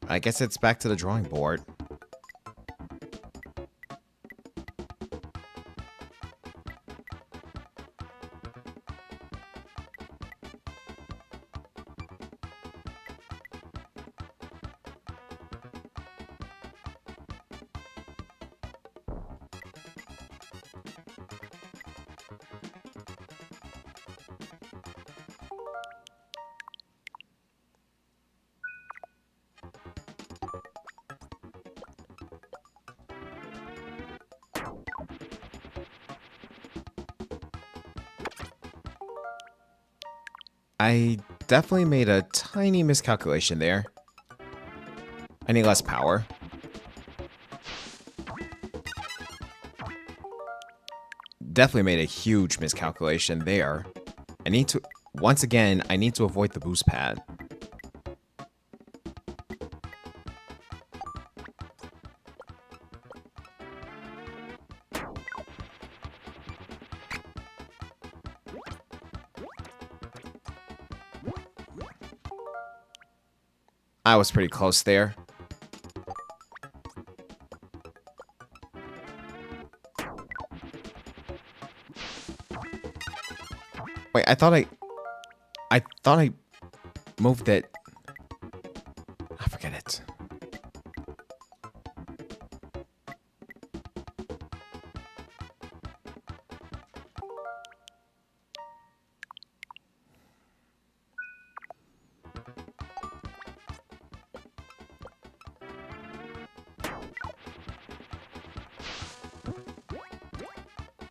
I guess it's back to the drawing board. I definitely made a tiny miscalculation there. I need less power. Definitely made a huge miscalculation there. I need to, once again, I need to avoid the boost pad. I was pretty close there. Wait, I thought I moved it. I forget it.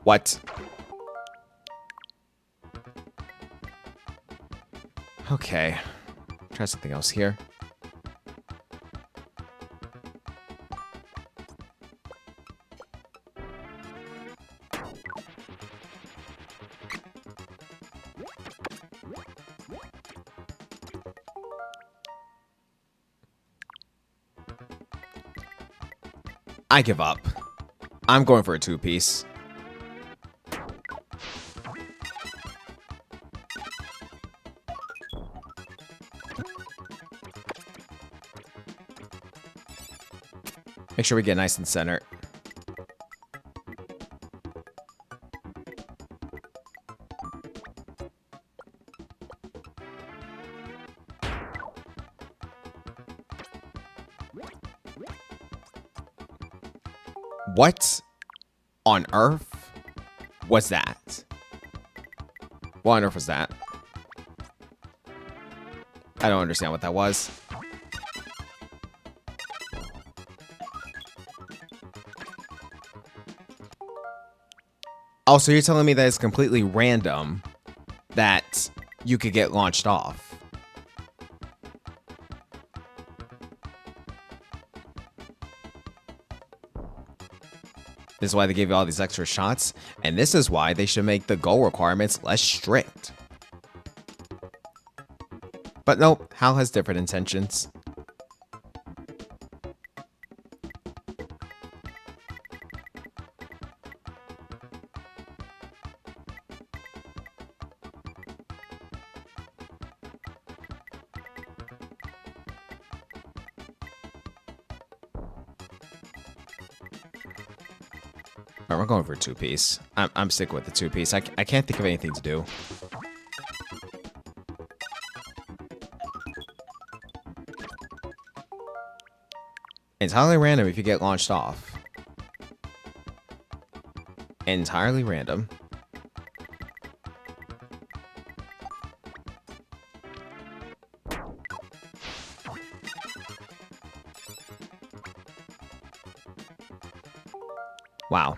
What? Okay. Try something else here. I give up. I'm going for a two-piece. Make sure we get nice and center. What on earth was that? What on earth was that? I don't understand what that was. Also, you're telling me that it's completely random that you could get launched off. This is why they give you all these extra shots, and this is why they should make the goal requirements less strict. But nope, Hal has different intentions. Alright, we're going for a two-piece. I'm sticking with the two-piece. I can't think of anything to do. Entirely random if you get launched off. Entirely random. Wow.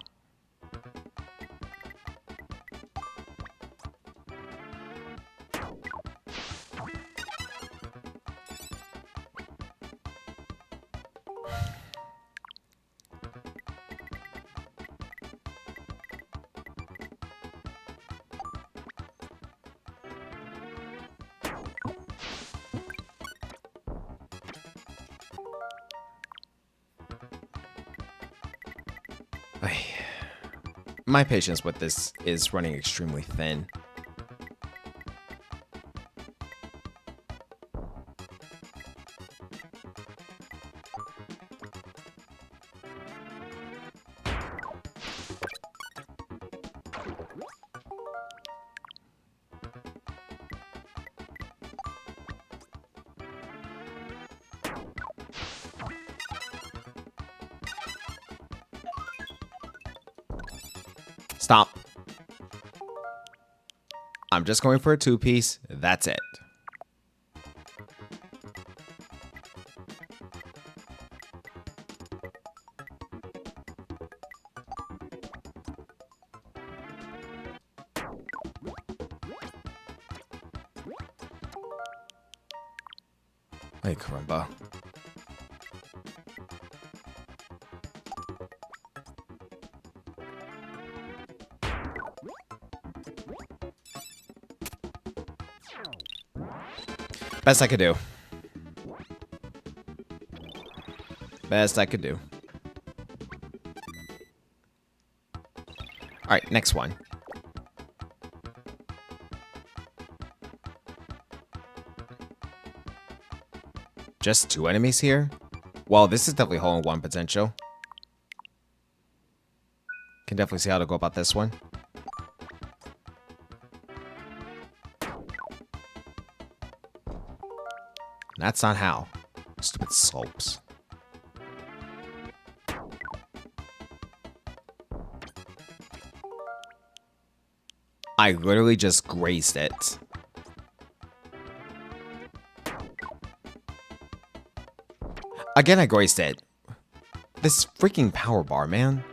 My patience with this is running extremely thin. Stop. I'm just going for a two-piece. That's it. Ay, caramba. Best I could do. Best I could do. Alright, next one. Just two enemies here? Well, this is definitely hole-in-one potential. Can definitely see how to go about this one. That's not how. Stupid slopes. I literally just grazed it. Again, I grazed it. This freaking power bar, man.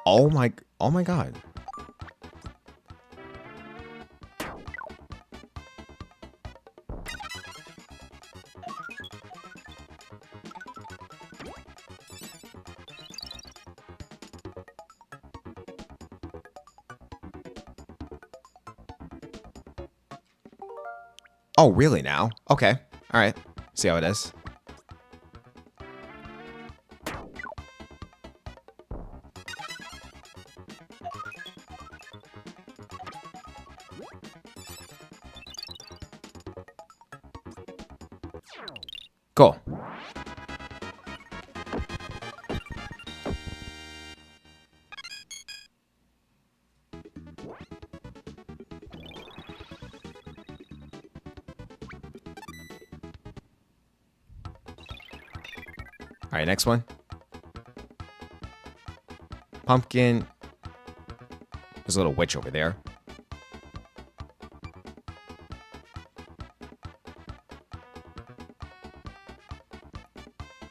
Oh my god. Oh, really now? Okay. Alright. See how it is. Cool. Alright, next one. Pumpkin. There's a little witch over there.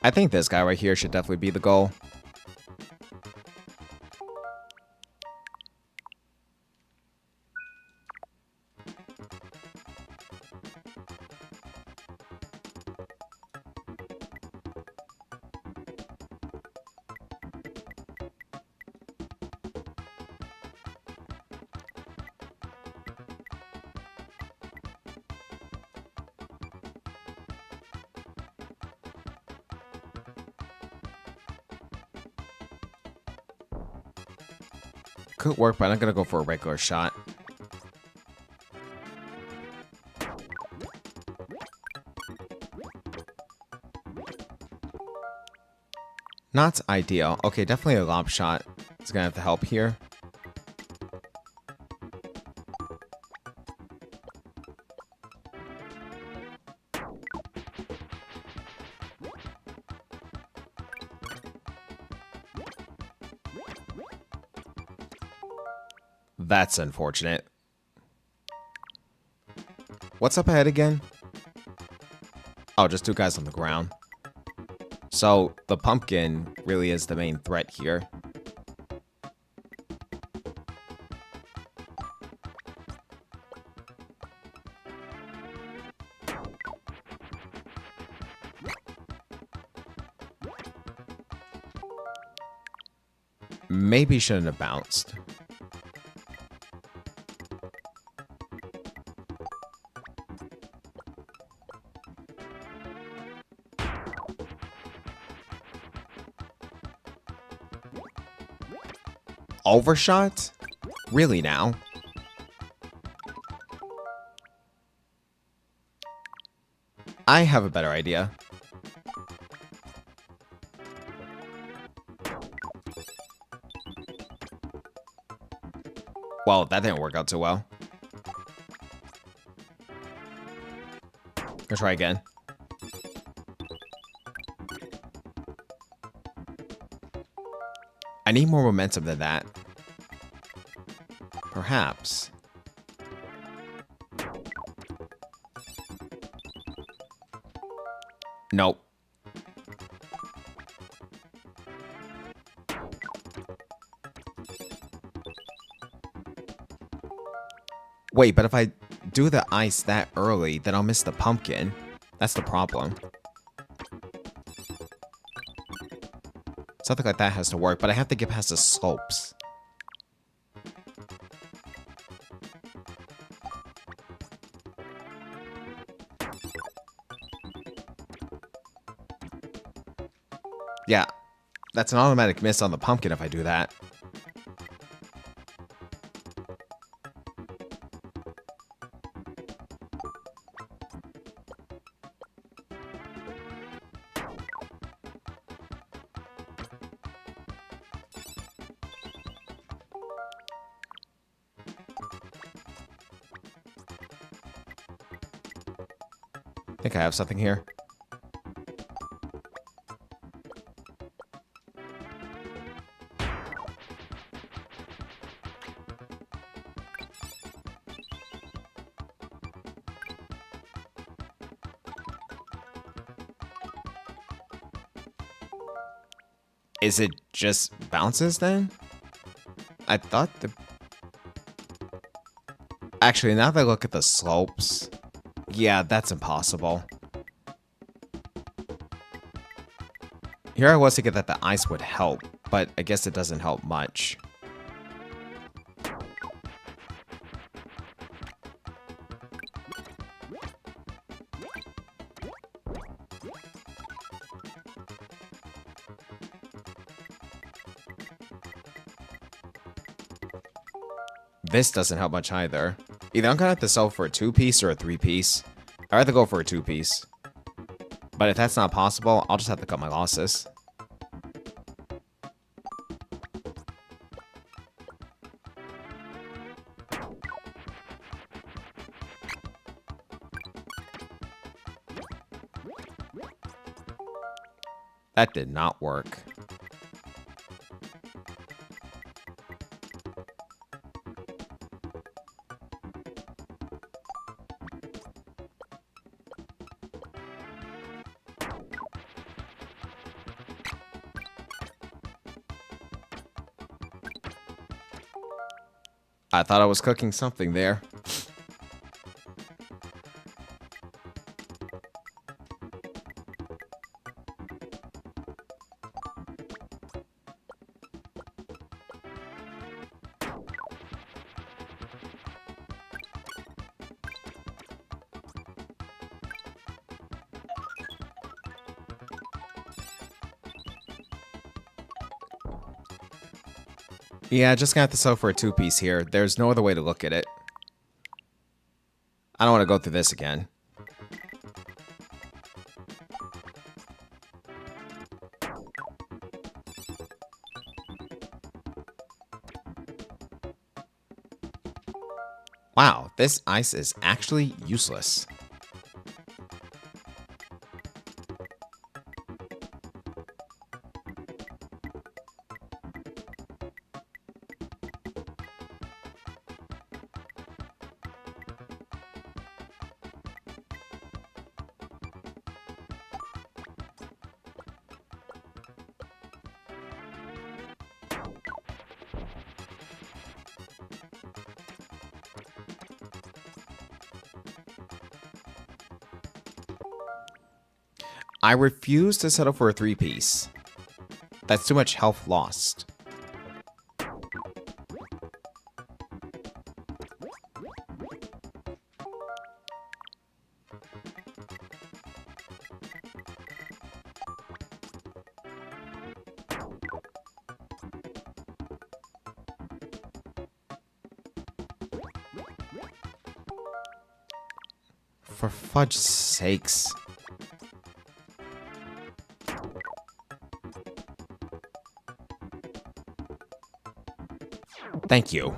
I think this guy right here should definitely be the goal. Could work, but I'm gonna go for a regular shot. Not ideal. Okay, definitely a lob shot. It's gonna have to help here. That's unfortunate. What's up ahead again? Oh, just two guys on the ground. So, the pumpkin really is the main threat here. Maybe shouldn't have bounced. Overshot? Really now? I have a better idea. Well, that didn't work out too well. Gonna try again. I need more momentum than that. Perhaps. Nope. Wait, but if I do the ice that early, then I'll miss the pumpkin. That's the problem. Something like that has to work, but I have to get past the slopes. Yeah, that's an automatic miss on the pumpkin if I do that. I think I have something here. Is it just bounces then? I thought the... Actually, now that I look at the slopes... Yeah, that's impossible. Here I was thinking that the ice would help, but I guess it doesn't help much. This doesn't help much either. Either I'm gonna have to sell for a 2-piece or a 3-piece. I'd rather go for a 2-piece. But if that's not possible, I'll just have to cut my losses. That did not work. I thought I was cooking something there. Yeah, just gonna have to settle for a 2-piece here. There's no other way to look at it. I don't want to go through this again. Wow, this ice is actually useless. I refuse to settle for a 3-piece. That's too much health lost. For fudge's sakes. Thank you.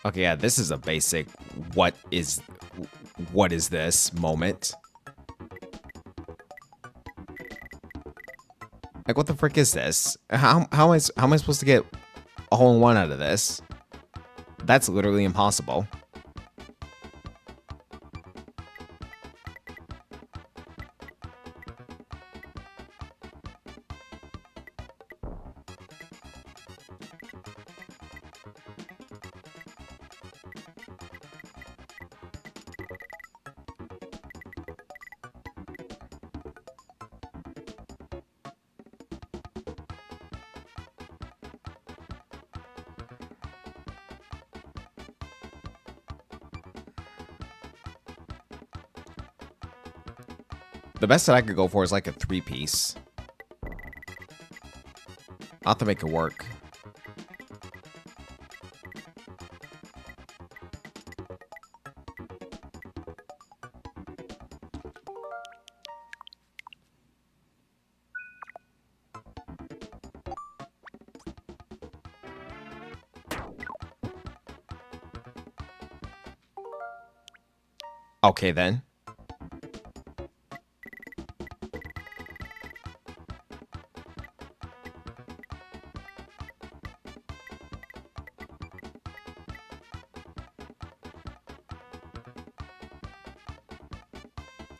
Okay, yeah, this is a basic what is this moment? Like, what the frick is this? How am I supposed to get a hole in one out of this? That's literally impossible. The best that I could go for is like a 3-piece. I'll have to make it work. Okay, then.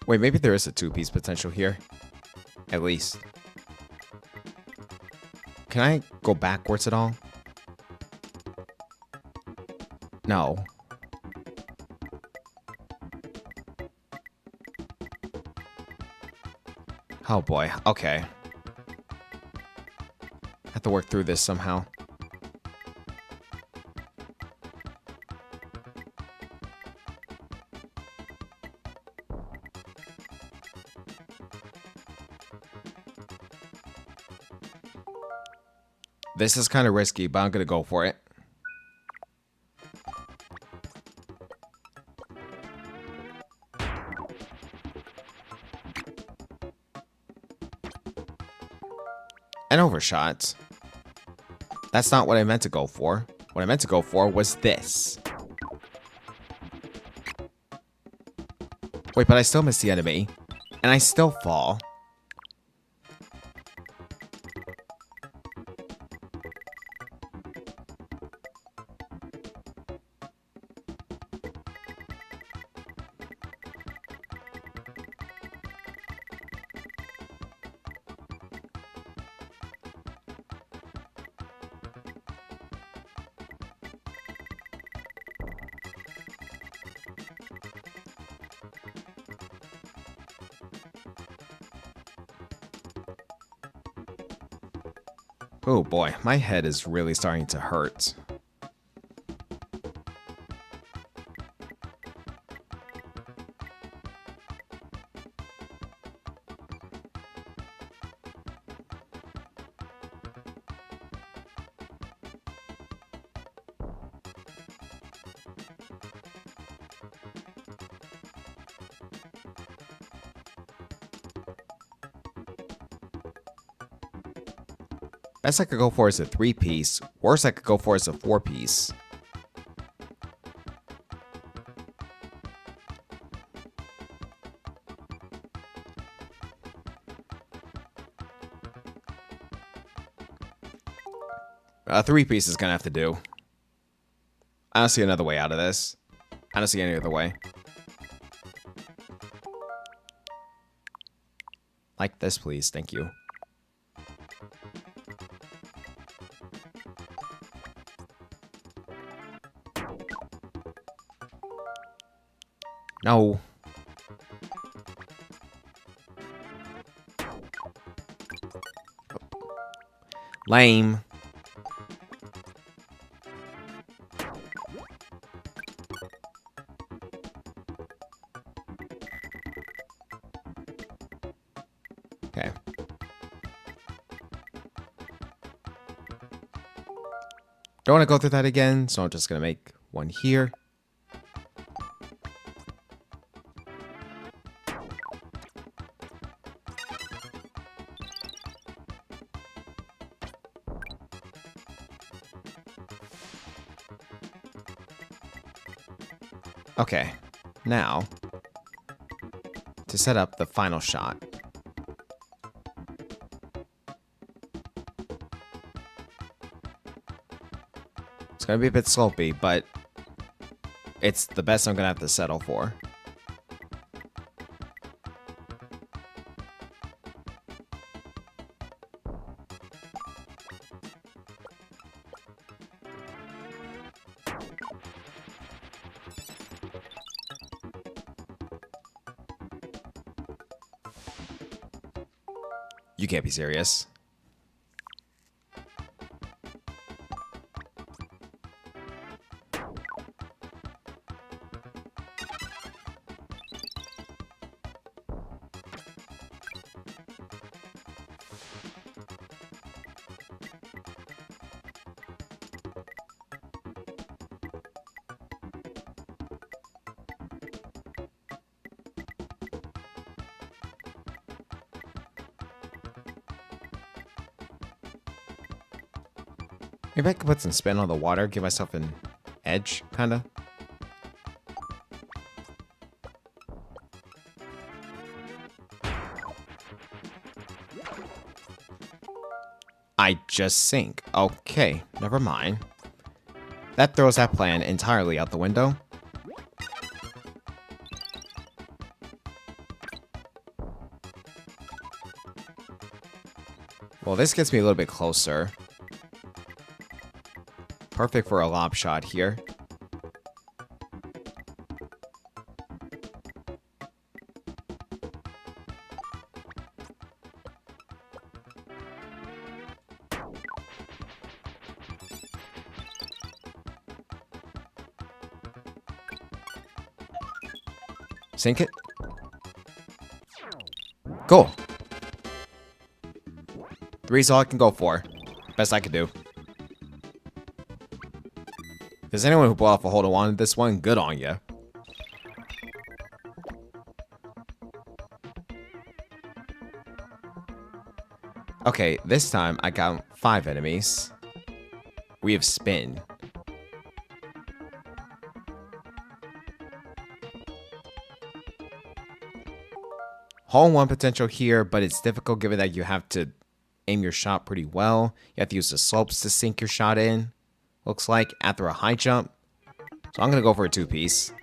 Wait, maybe there is a 2-piece potential here. At least. Can I go backwards at all? No. Oh boy, okay. Have to work through this somehow. This is kind of risky, but I'm going to go for it. An overshot. That's not what I meant to go for. What I meant to go for was this. Wait, but I still miss the enemy. And I still fall. Oh boy, my head is really starting to hurt. Best I could go for is a 3-piece. Worst I could go for is a 4-piece. A 3-piece is gonna have to do. I don't see another way out of this. I don't see any other way. Like this, please. Thank you. No. Lame. Okay. Don't want to go through that again, so I'm just going to make one here. Okay, now, to set up the final shot. It's going to be a bit slopey, but it's the best I'm going to have to settle for. You can't be serious. Maybe I could put some spin on the water, give myself an edge, kinda. I just sink. Okay, never mind. That throws that plan entirely out the window. Well, this gets me a little bit closer. Perfect for a lob shot here. Sink it. Cool. 3's all I can go for. Best I can do. there's anyone who pulled off a hold on in this one, good on you. Okay, this time I got 5 enemies. We have spin. Hole in one potential here, but it's difficult given that you have to aim your shot pretty well. You have to use the slopes to sink your shot in. Looks like after a high jump. So I'm gonna go for a 2-piece.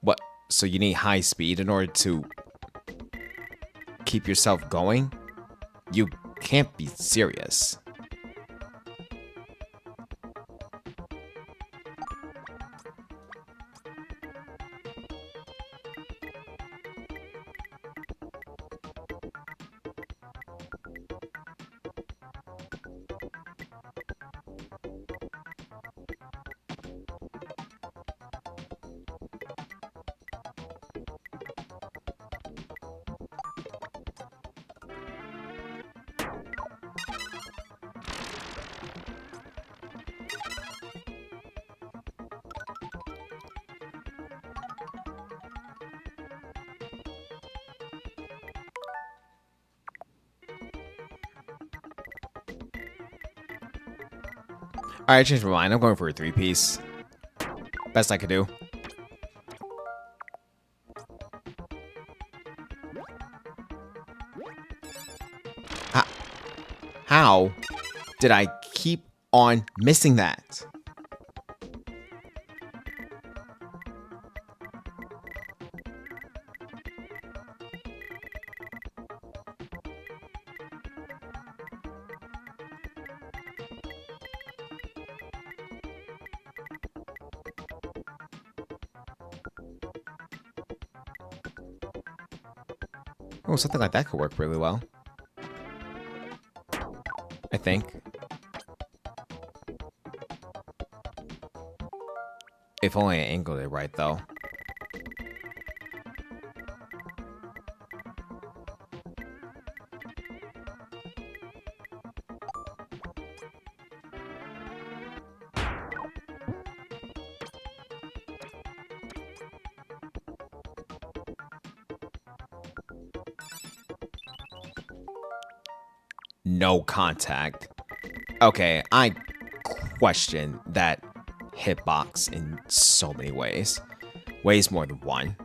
What? So you need high speed in order to keep yourself going? You can't be serious. Alright, I changed my mind. I'm going for a 3-piece. Best I could do. How did I keep on missing that? Oh, something like that could work really well. I think. If only I angled it right, though. No contact. Okay, I question that hitbox in so many ways. Ways more than one.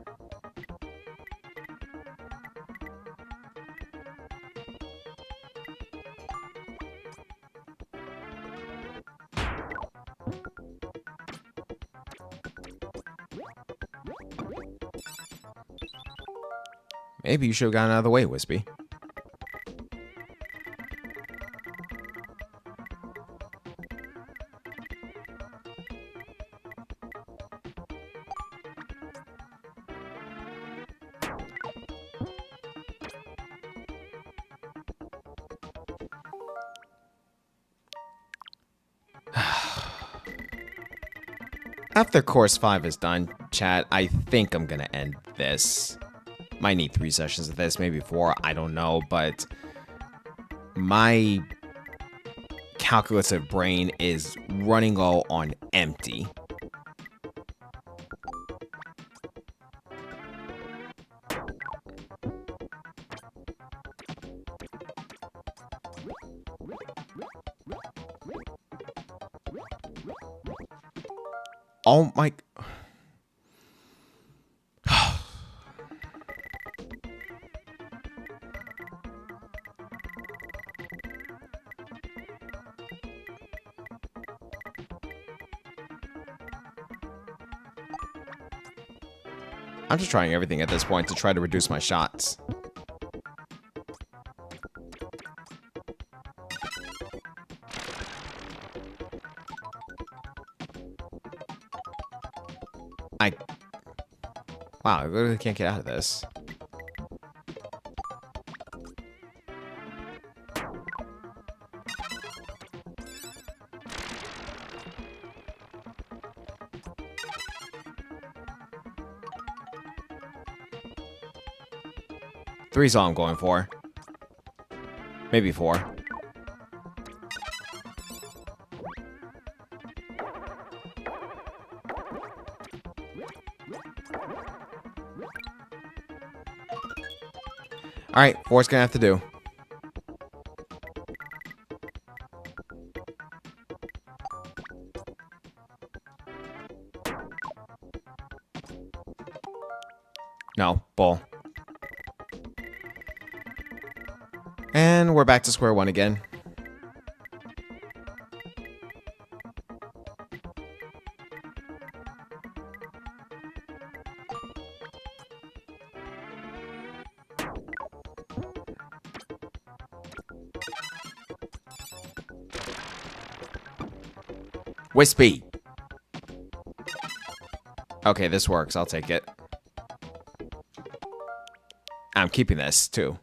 Maybe you should have gotten out of the way, Wispy. After course 5 is done, chat, I think I'm gonna end this. Might need 3 sessions of this, maybe 4, I don't know, but my calculative brain is running low on empty. Oh my... I'm just trying everything at this point to try to reduce my shots. Wow, I literally can't get out of this. 3's all I'm going for. Maybe 4. Alright, 4's gonna have to do. No, bull. And we're back to square one again. Wispy. Okay, this works. I'll take it. I'm keeping this, too.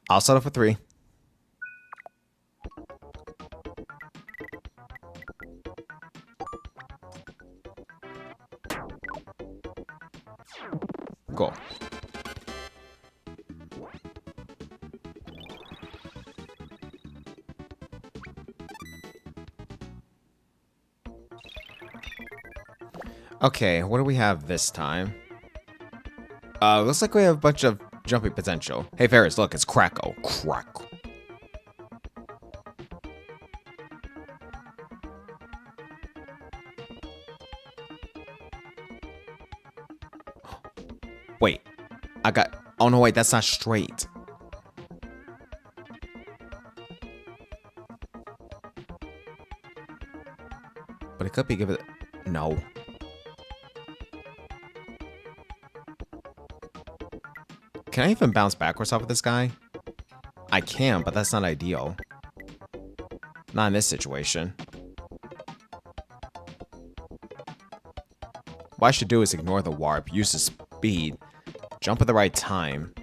I'll settle for 3. Cool. Okay, what do we have this time? Looks like we have a bunch of jumping potential. Hey, Ferris, look, it's Kracko. Kracko. Wait, I got... Oh, no, wait, that's not straight. But it could be given... No. Can I even bounce backwards off of this guy? I can, but that's not ideal. Not in this situation. What I should do is ignore the warp, use the speed, jump at the right time.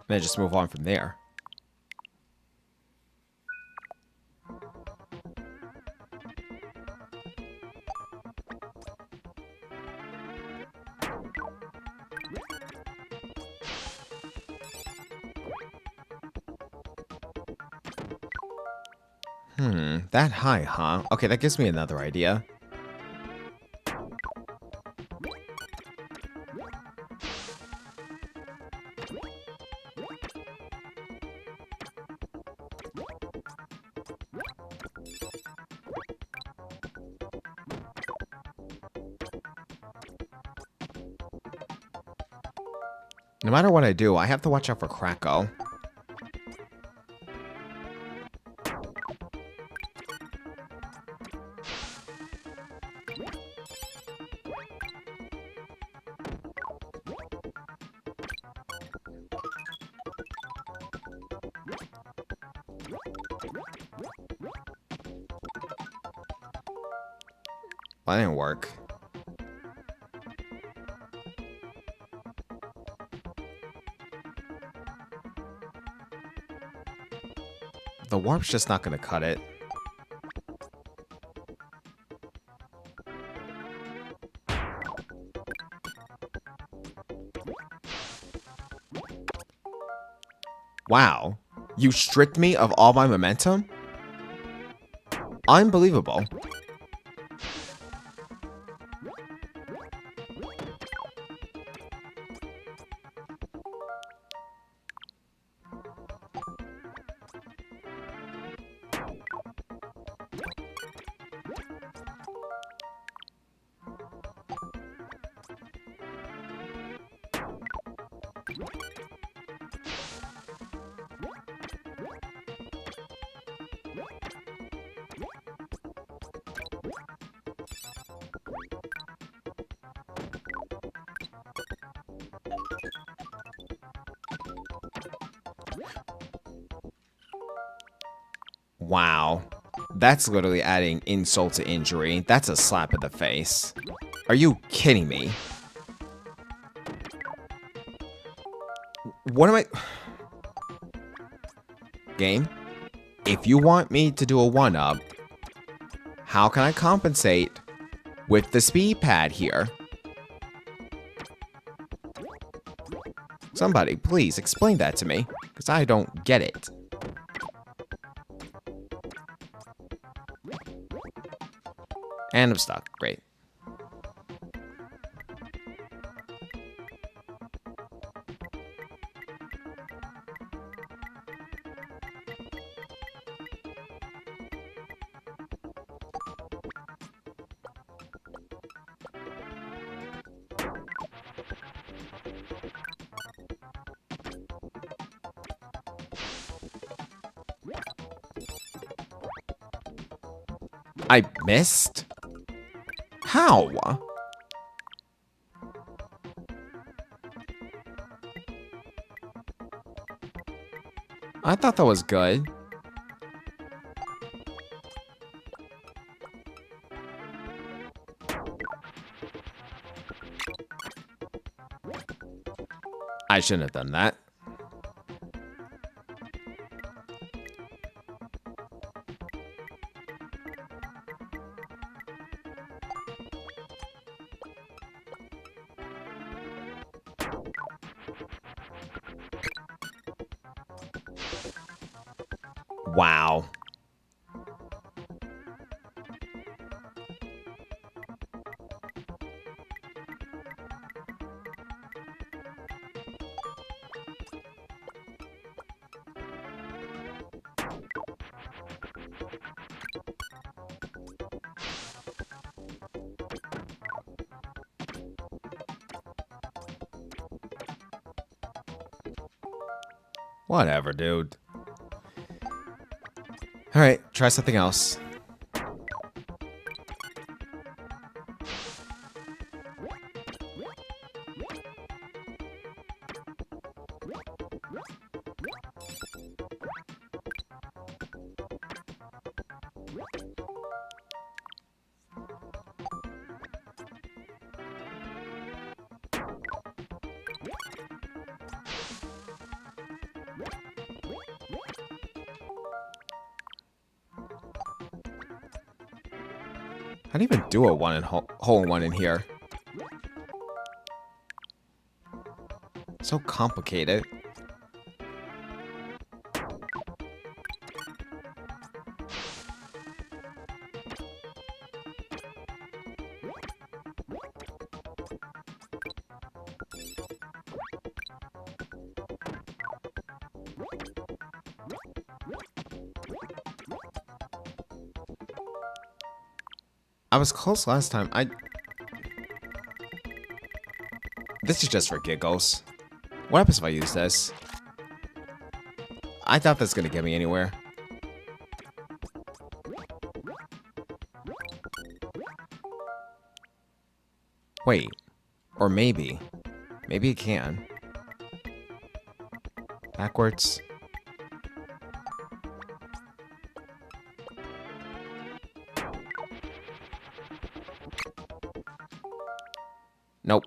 And then just move on from there. That high, huh? Okay, that gives me another idea. No matter what I do, I have to watch out for Kracko. Well, that didn't work. The warp's just not gonna cut it. Wow. You stripped me of all my momentum? Unbelievable. Wow. That's literally adding insult to injury. That's a slap in the face. Are you kidding me? What am I... Game? If you want me to do a 1-up, how can I compensate with the speed pad here? Somebody, please explain that to me, because I don't get it. And I'm stuck. Great. I missed? How? I thought that was good. I shouldn't have done that. Wow. Whatever, dude. Alright, try something else. How do you even do a hole-in-one in here? So complicated. I was close last time. This is just for giggles. What happens if I use this? I doubt that's gonna get me anywhere. Wait. Or maybe. Maybe it can. Backwards. Nope.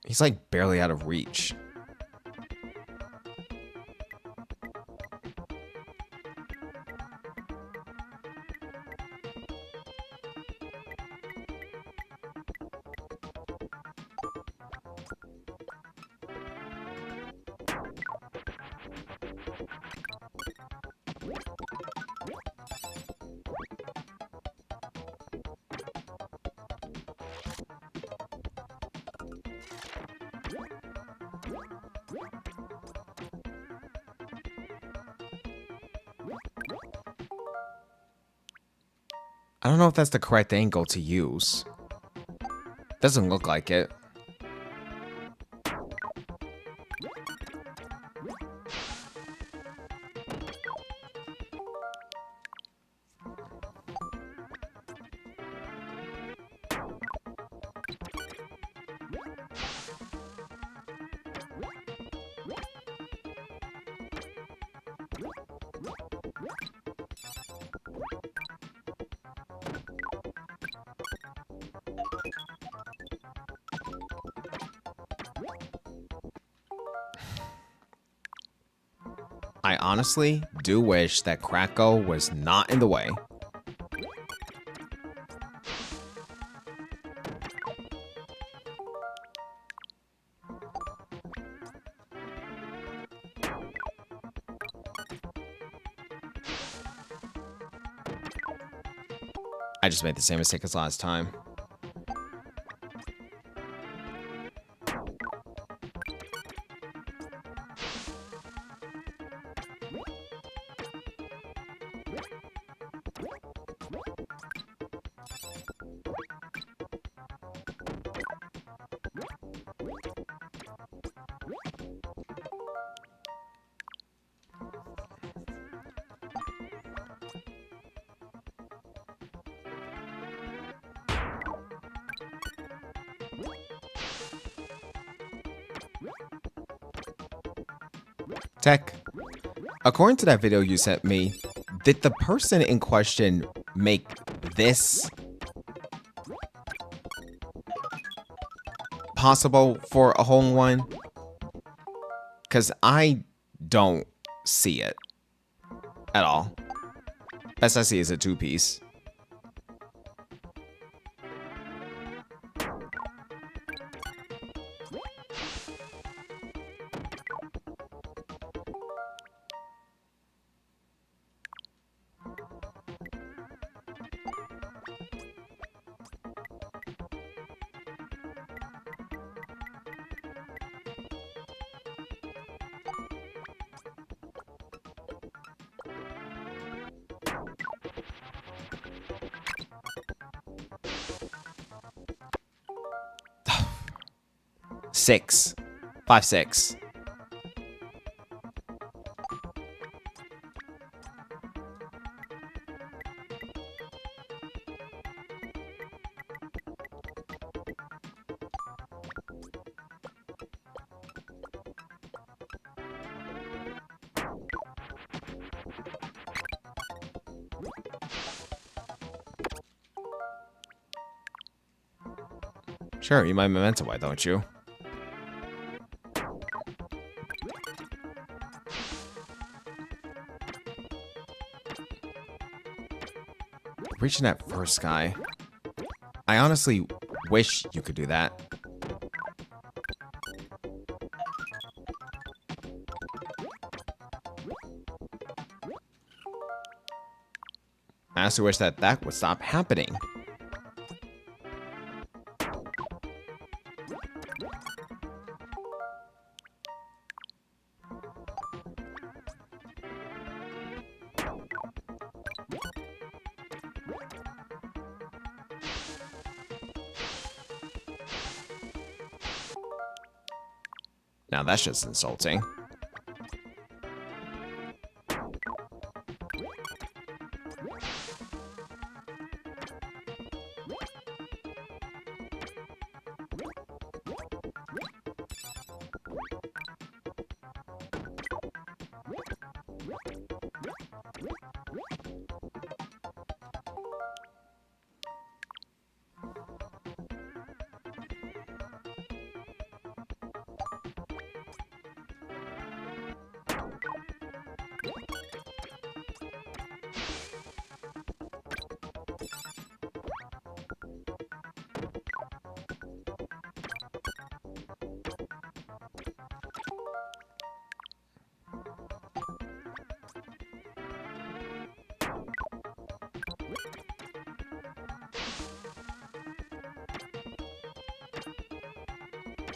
He's like barely out of reach. I don't know if that's the correct angle to use. Doesn't look like it. I honestly do wish that Kracko was not in the way. I just made the same mistake as last time. Tech, according to that video you sent me, did the person in question make this possible for a hole-in-one? Because I don't see it at all. Best I see is a two-piece. Six. 5, 6. Sure, you might memento why, don't you? Reaching that first guy. I honestly wish you could do that. I also wish that that would stop happening. Now that's just insulting.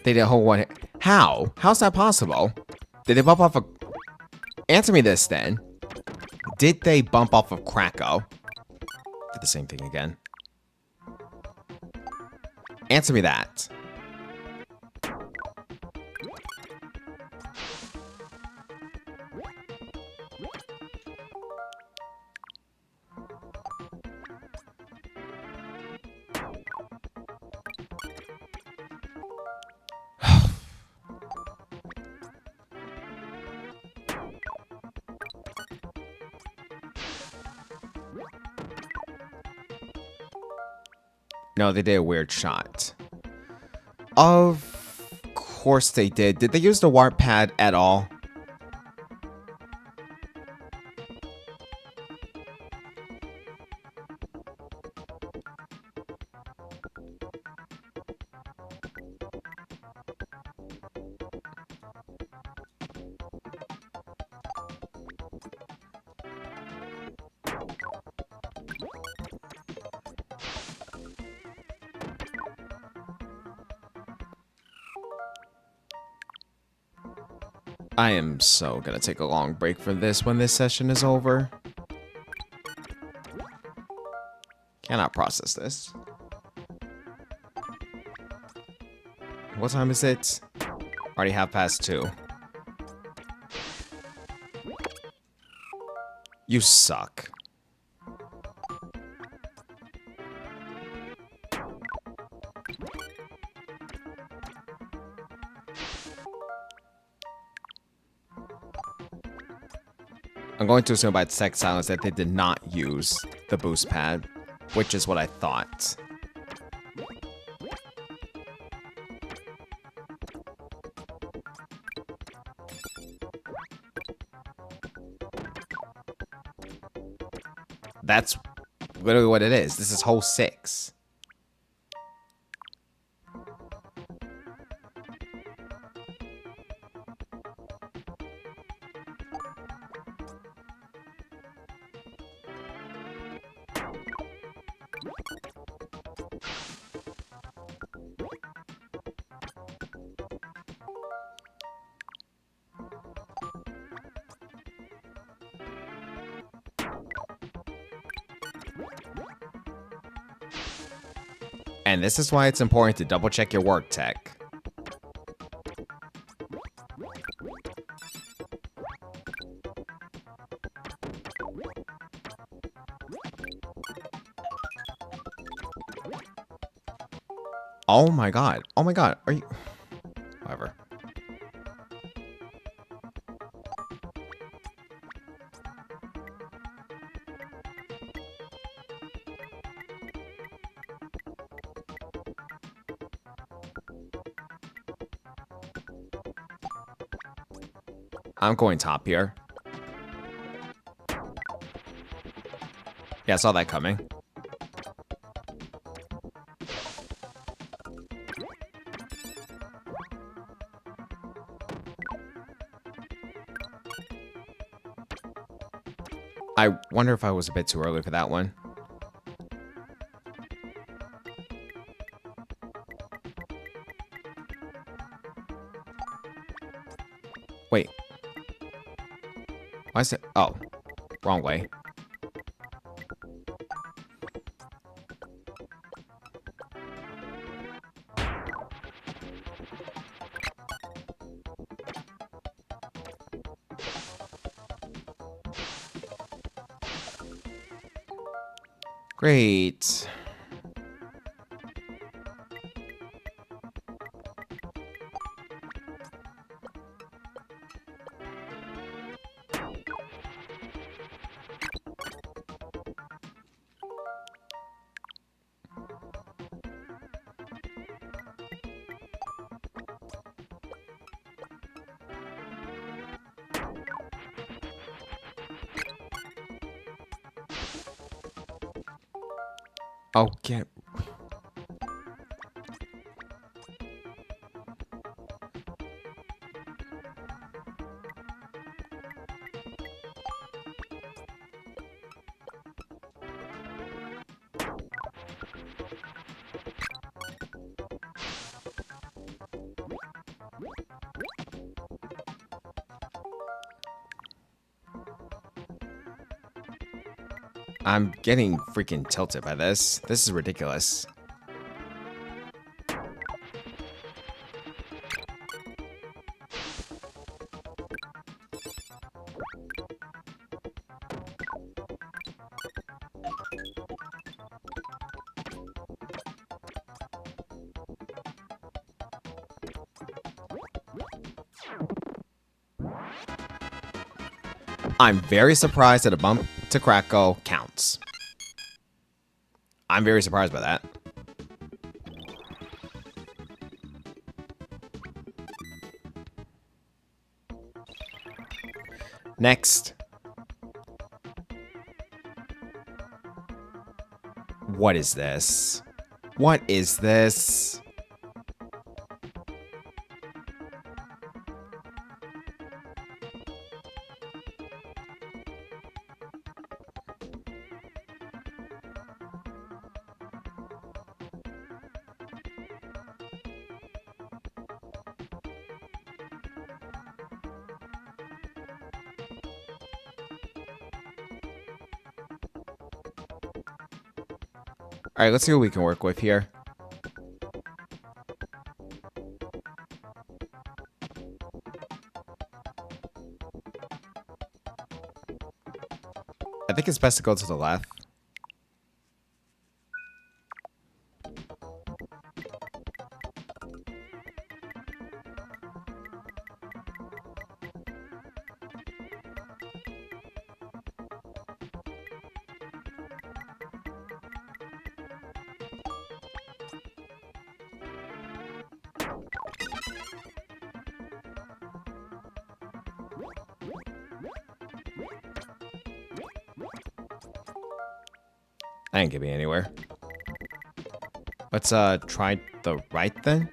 They did a whole one. How? How's that possible? Did they bump off of... Answer me this then. Did they bump off of Kracko? Did the same thing again. Answer me that. No, they did a weird shot. Of course they did. Did they use the warp pad at all? I am so gonna take a long break for this when this session is over. Cannot process this. What time is it? Already 2:30. You suck. I'm going to assume by text silence that they did not use the boost pad, which is what I thought. That's literally what it is. This is hole 6. And this is why it's important to double check your work tech. Oh my god. Oh my god. Are you... Whatever. I'm going top here. Yeah, I saw that coming. I wonder if I was a bit too early for that one. Wait. Why is it? Oh, wrong way. Great. Oh, get... I'm getting freaking tilted by this. This is ridiculous. I'm very surprised that a bump to Crackle counts. I'm very surprised by that. Next. What is this? What is this? Alright, let's see what we can work with here. I think it's best to go to the left. That ain't get me anywhere. Let's try the right then.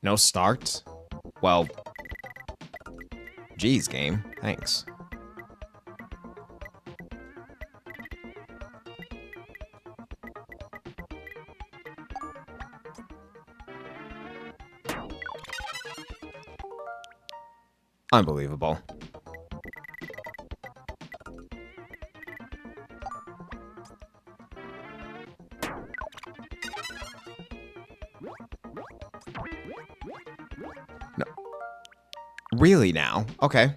No start? Well, geez, game. Thanks. Unbelievable. No. Really now? Okay.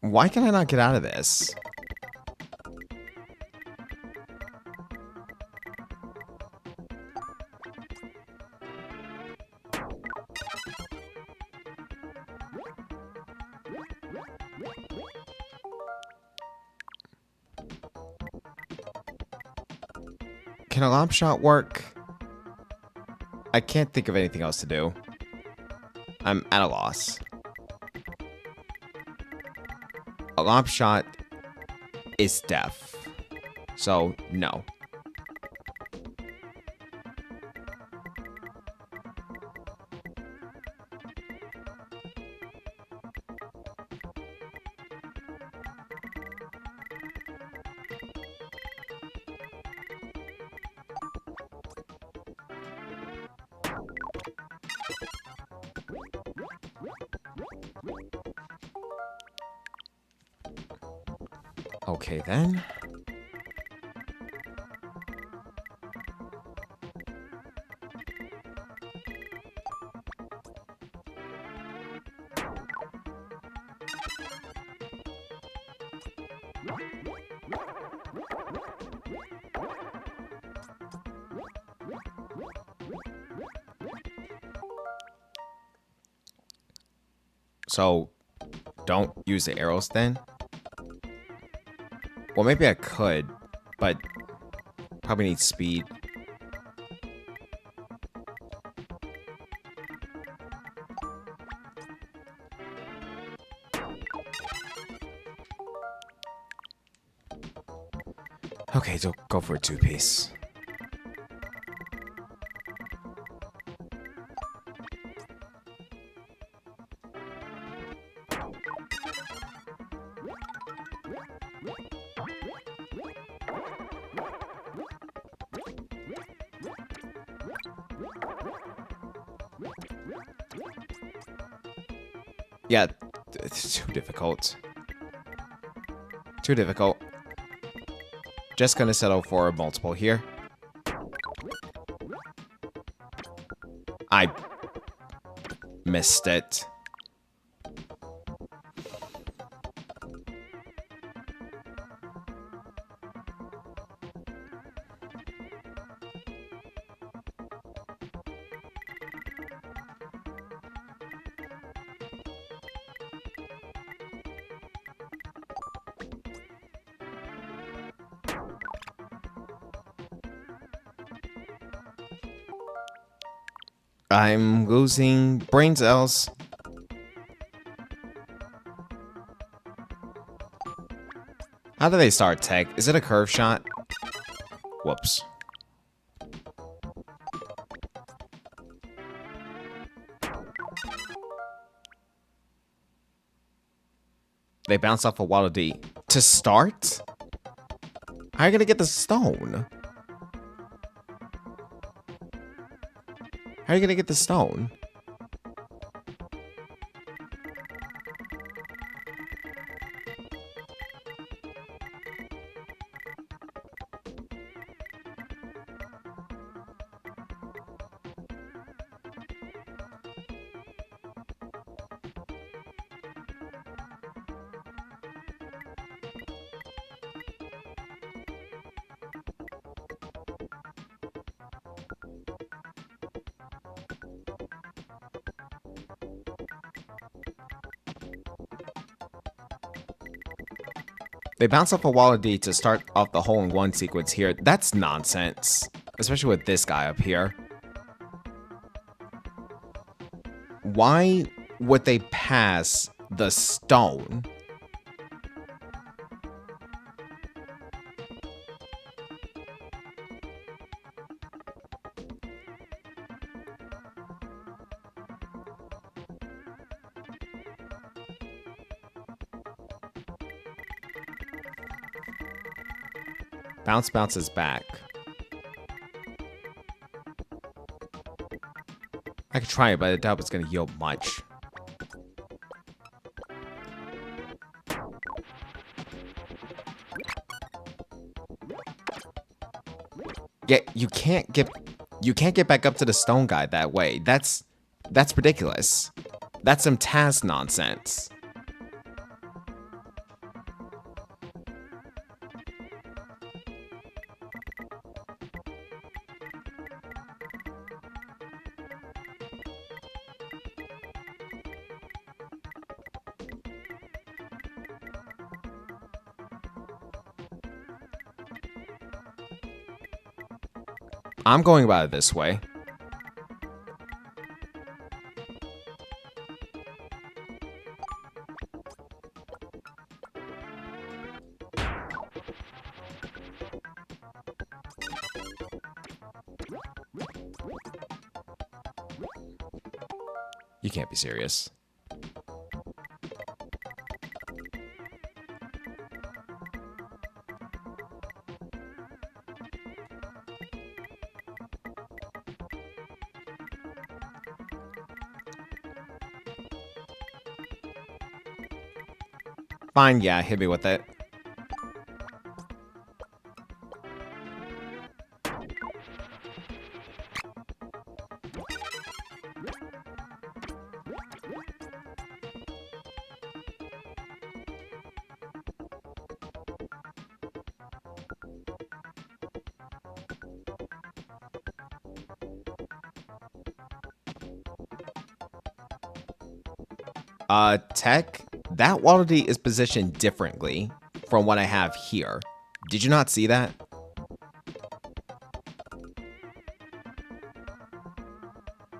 Why can I not get out of this? Can a lob shot work? I can't think of anything else to do. I'm at a loss. A lob shot is deaf. So, no. Okay, then. So, don't use the arrows then? Well, maybe I could, but Probably need speed. Okay, so go for a 2-piece. Yeah, it's too difficult. Too difficult. Just gonna settle for a multiple here. I missed it. I'm losing brain cells. How do they start tech? Is it a curve shot? Whoops. They bounce off a Waddle Dee. To start? How are you gonna get the stone? How are you gonna get the stone? They bounce off a Waddle Dee to start off the hole-in-one sequence here. That's nonsense. Especially with this guy up here. Why would they pass the stone? Bounce bounces back. I could try it, but I doubt it's going to yield much. Yeah, you can't get back up to the stone guy that way. That's ridiculous. That's some task nonsense. I'm going about it this way. You can't be serious. Fine, yeah, hit me with it. Tech, that Waddle Dee is positioned differently from what I have here. Did you not see that?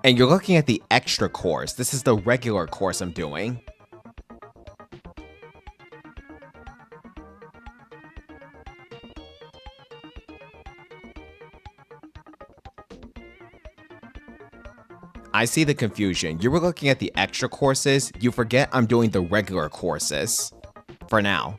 And you're looking at the extra course. This is the regular course I'm doing. I see the confusion. You were looking at the extra courses. You forget I'm doing the regular courses. For now.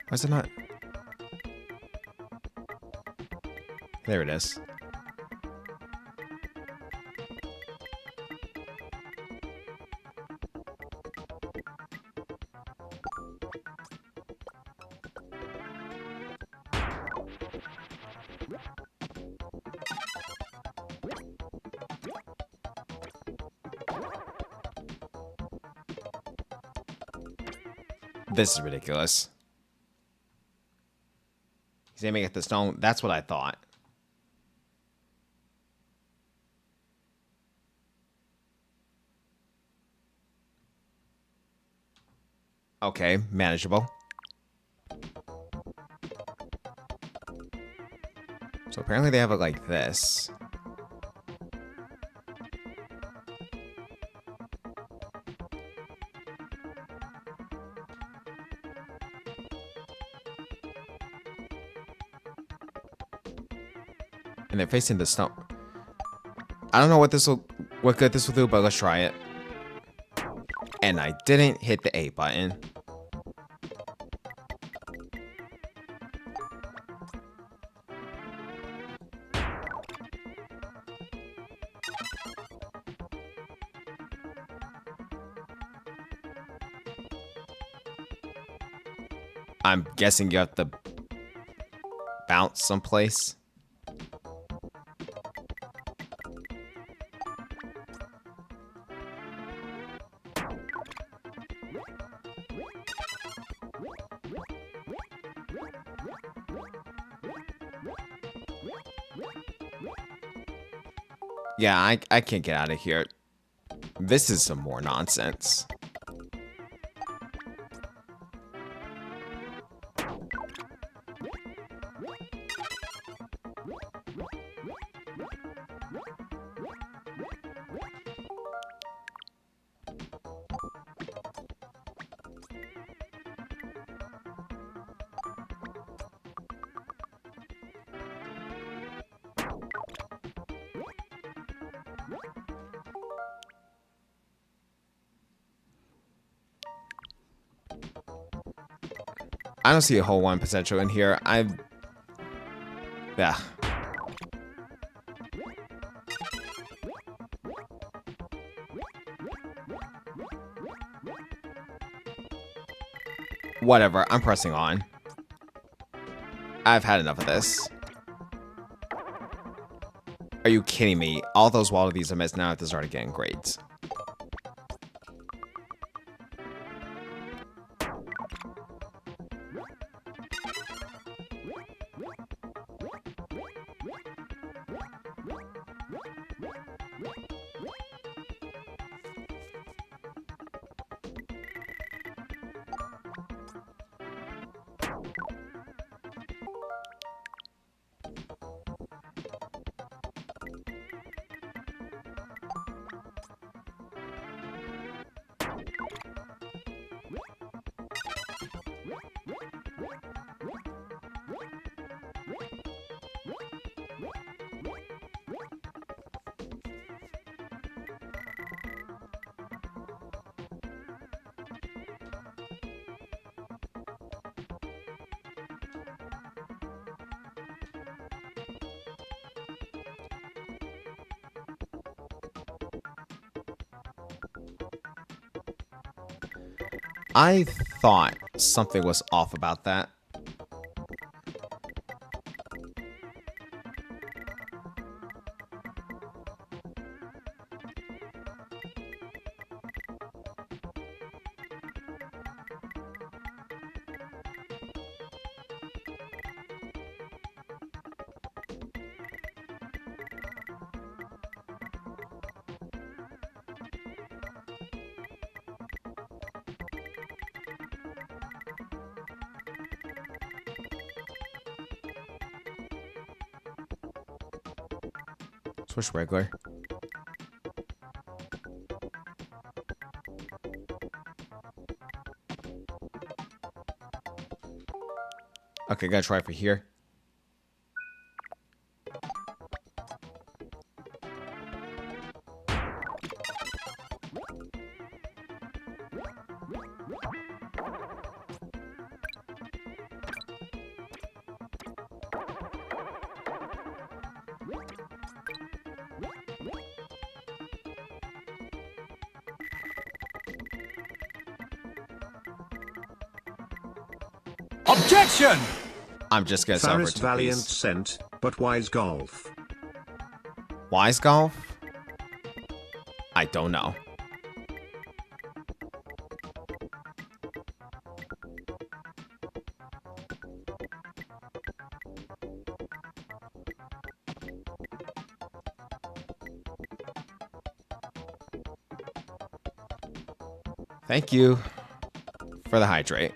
Why is it not? There it is. This is ridiculous. He's aiming at the stone. That's what I thought. Okay, manageable. So apparently they have it like this. And they're facing the stone. I don't know what good this will do, but let's try it. And I didn't hit the A button. I'm guessing you have to bounce someplace. Yeah, I can't get out of here. This is some more nonsense. I don't see a whole one potential in here. Yeah. Whatever, I'm pressing on. I've had enough of this. Are you kidding me? All those wallabies I missed now at the start of getting grades. I thought something was off about that. Switch regular. Okay, gotta try for here. Objection! I'm just gonna sell for Faris 2 Valiant piece. sent, but wise golf. Wise golf? I don't know. Thank you for the hydrate.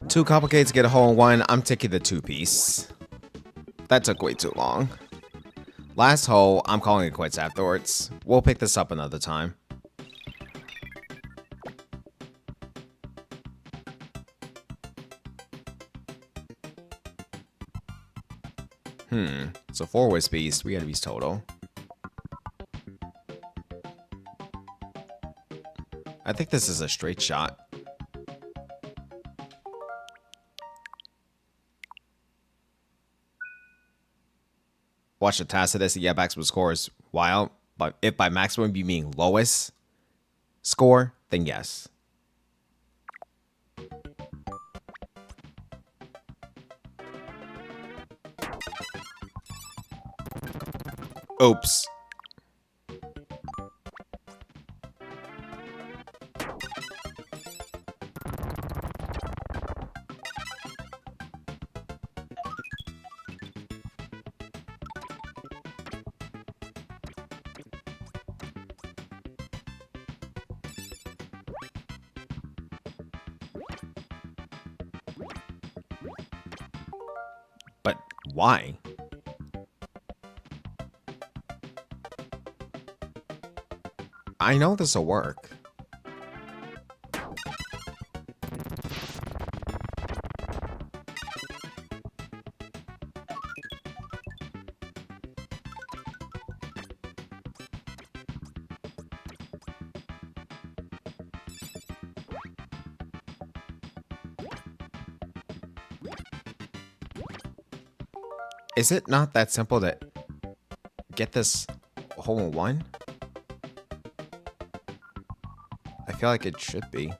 Too complicated to get a hole in one. I'm taking the 2-piece. That took way too long. Last hole, I'm calling it quits afterwards. We'll pick this up another time. So 4-way speeds, 3 enemies total. I think this is a straight shot. Watch the Tacitus, yeah, maximum score is wild. But if by maximum you mean lowest score, then yes. Oops. But why? I know this will work. Is it not that simple to get this hole in one? I feel like it should be.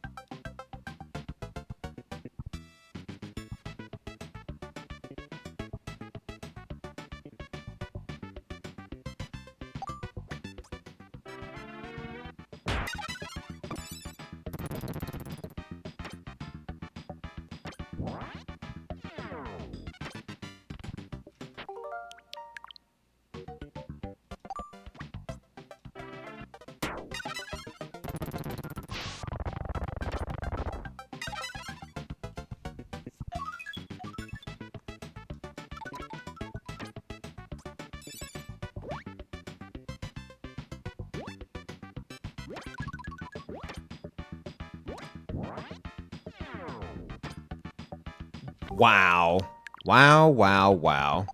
Wow. Wow, wow, wow.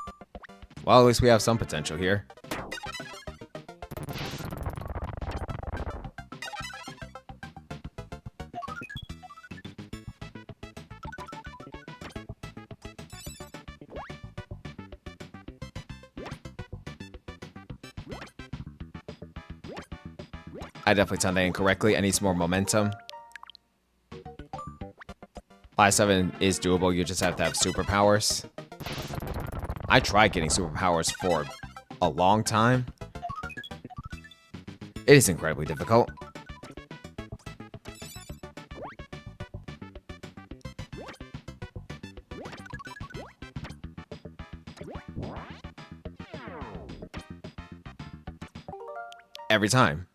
Well, at least we have some potential here. I definitely timed that incorrectly. I need some more momentum. 5-7 is doable. You just have to have superpowers. I tried getting superpowers for a long time. It is incredibly difficult. Every time.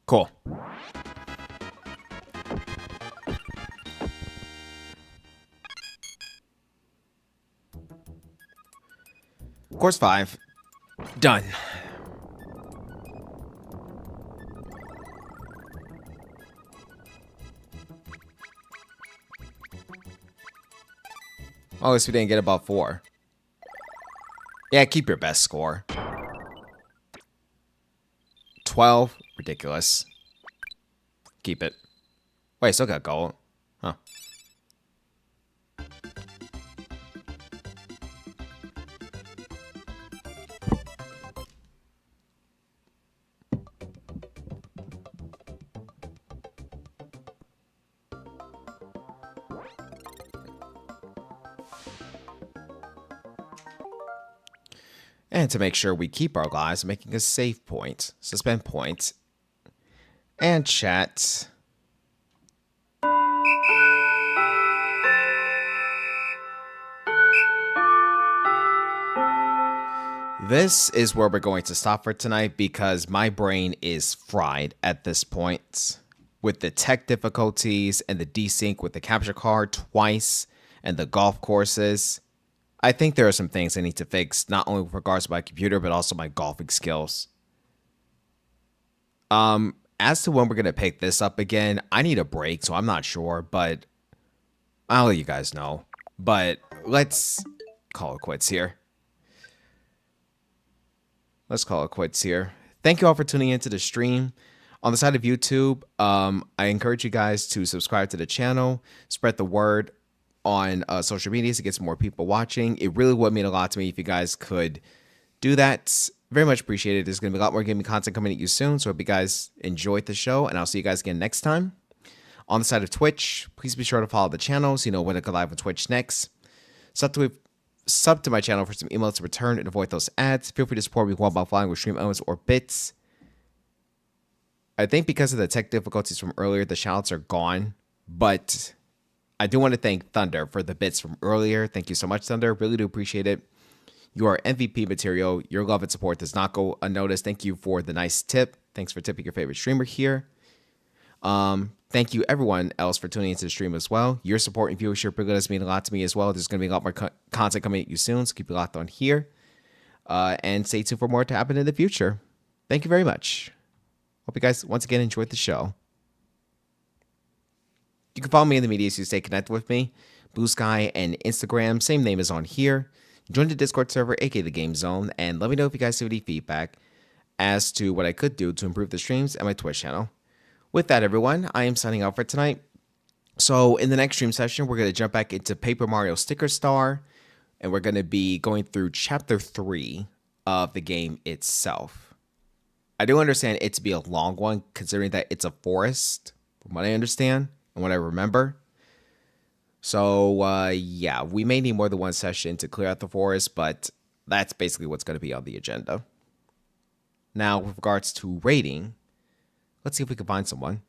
Cool. Course 5. Done. Oh, at least we didn't get above 4. Yeah, keep your best score. 12. Ridiculous. Keep it. Wait, still got gold. Huh. And to make sure we keep our lives, making a save point, suspend point, and chat. This is where we're going to stop for tonight because my brain is fried at this point. With the tech difficulties and the desync with the capture card twice and the golf courses, I think there are some things I need to fix, not only with regards to my computer, but also my golfing skills. As to when we're going to pick this up again, I need a break, so I'm not sure, but I'll let you guys know. But let's call it quits here. Let's call it quits here. Thank you all for tuning into the stream. On the side of YouTube, I encourage you guys to subscribe to the channel, spread the word on social media to get some more people watching. It really would mean a lot to me if you guys could do that. Very much appreciated. There's going to be a lot more gaming content coming at you soon, so I hope you guys enjoyed the show, and I'll see you guys again next time. On the side of Twitch, please be sure to follow the channel so you know when to go live on Twitch next. Sub to my channel for some emails to return and avoid those ads. Feel free to support me while by flying with stream elements or bits. I think because of the tech difficulties from earlier, the shoutouts are gone, but I do want to thank Thunder for the bits from earlier. Thank you so much, Thunder. Really do appreciate it. You are MVP material. Your love and support does not go unnoticed. Thank you for the nice tip. Thanks for tipping your favorite streamer here. Thank you everyone else for tuning into the stream as well. Your support and viewership really does mean a lot to me as well. There's going to be a lot more content coming at you soon, so keep it locked on here. And stay tuned for more to happen in the future. Thank you very much. Hope you guys once again enjoyed the show. You can follow me in the media so you stay connected with me. Blue Sky and Instagram, same name is on here. Join the Discord server, aka the Game Zone, and let me know if you guys have any feedback as to what I could do to improve the streams and my Twitch channel. With that, everyone, I am signing out for tonight. So in the next stream session, we're going to jump back into Paper Mario Sticker Star, and we're going to be going through Chapter 3 of the game itself. I do understand it to be a long one, considering that it's a forest, from what I understand and what I remember. So, yeah, we may need more than one session to clear out the forest, but that's basically what's going to be on the agenda. Now, with regards to rating, let's see if we can find someone.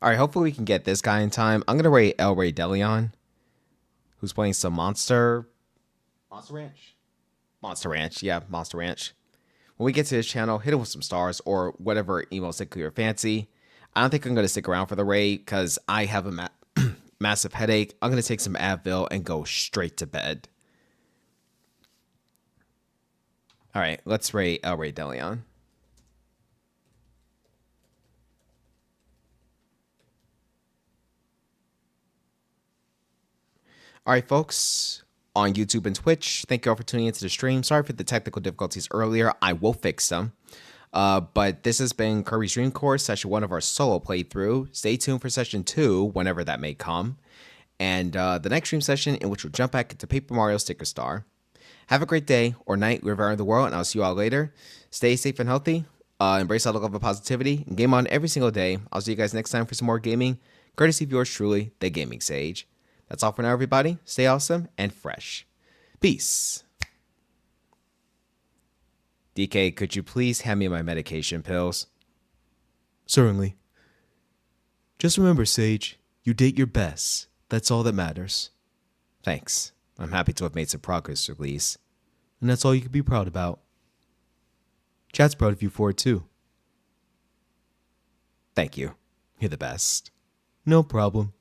All right, hopefully we can get this guy in time. I'm gonna rate El Rey Delion, who's playing some Monster Ranch. Monster Ranch, yeah, Monster Ranch. When we get to his channel, hit him with some stars or whatever emotes tickle your fancy. I don't think I'm gonna stick around for the raid because I have a massive headache. I'm gonna take some Advil and go straight to bed. All right, let's rate El Rey Delion. All right, folks, on YouTube and Twitch, thank you all for tuning into the stream. Sorry for the technical difficulties earlier. I will fix them. But this has been Kirby's Dream Course, session 1 of our solo playthrough. Stay tuned for session 2, whenever that may come. And the next stream session in which we'll jump back into Paper Mario Sticker Star. Have a great day or night wherever in the world, and I'll see you all later. Stay safe and healthy. Embrace all the love of positivity. And game on every single day. I'll see you guys next time for some more gaming. Courtesy of yours truly, the Gaming Sage. That's all for now, everybody. Stay awesome and fresh. Peace. DK, could you please hand me my medication pills? Certainly. Just remember, Sage, you date your best. That's all that matters. Thanks. I'm happy to have made some progress, Elise. And that's all you can be proud about. Chat's proud of you for it, too. Thank you. You're the best. No problem.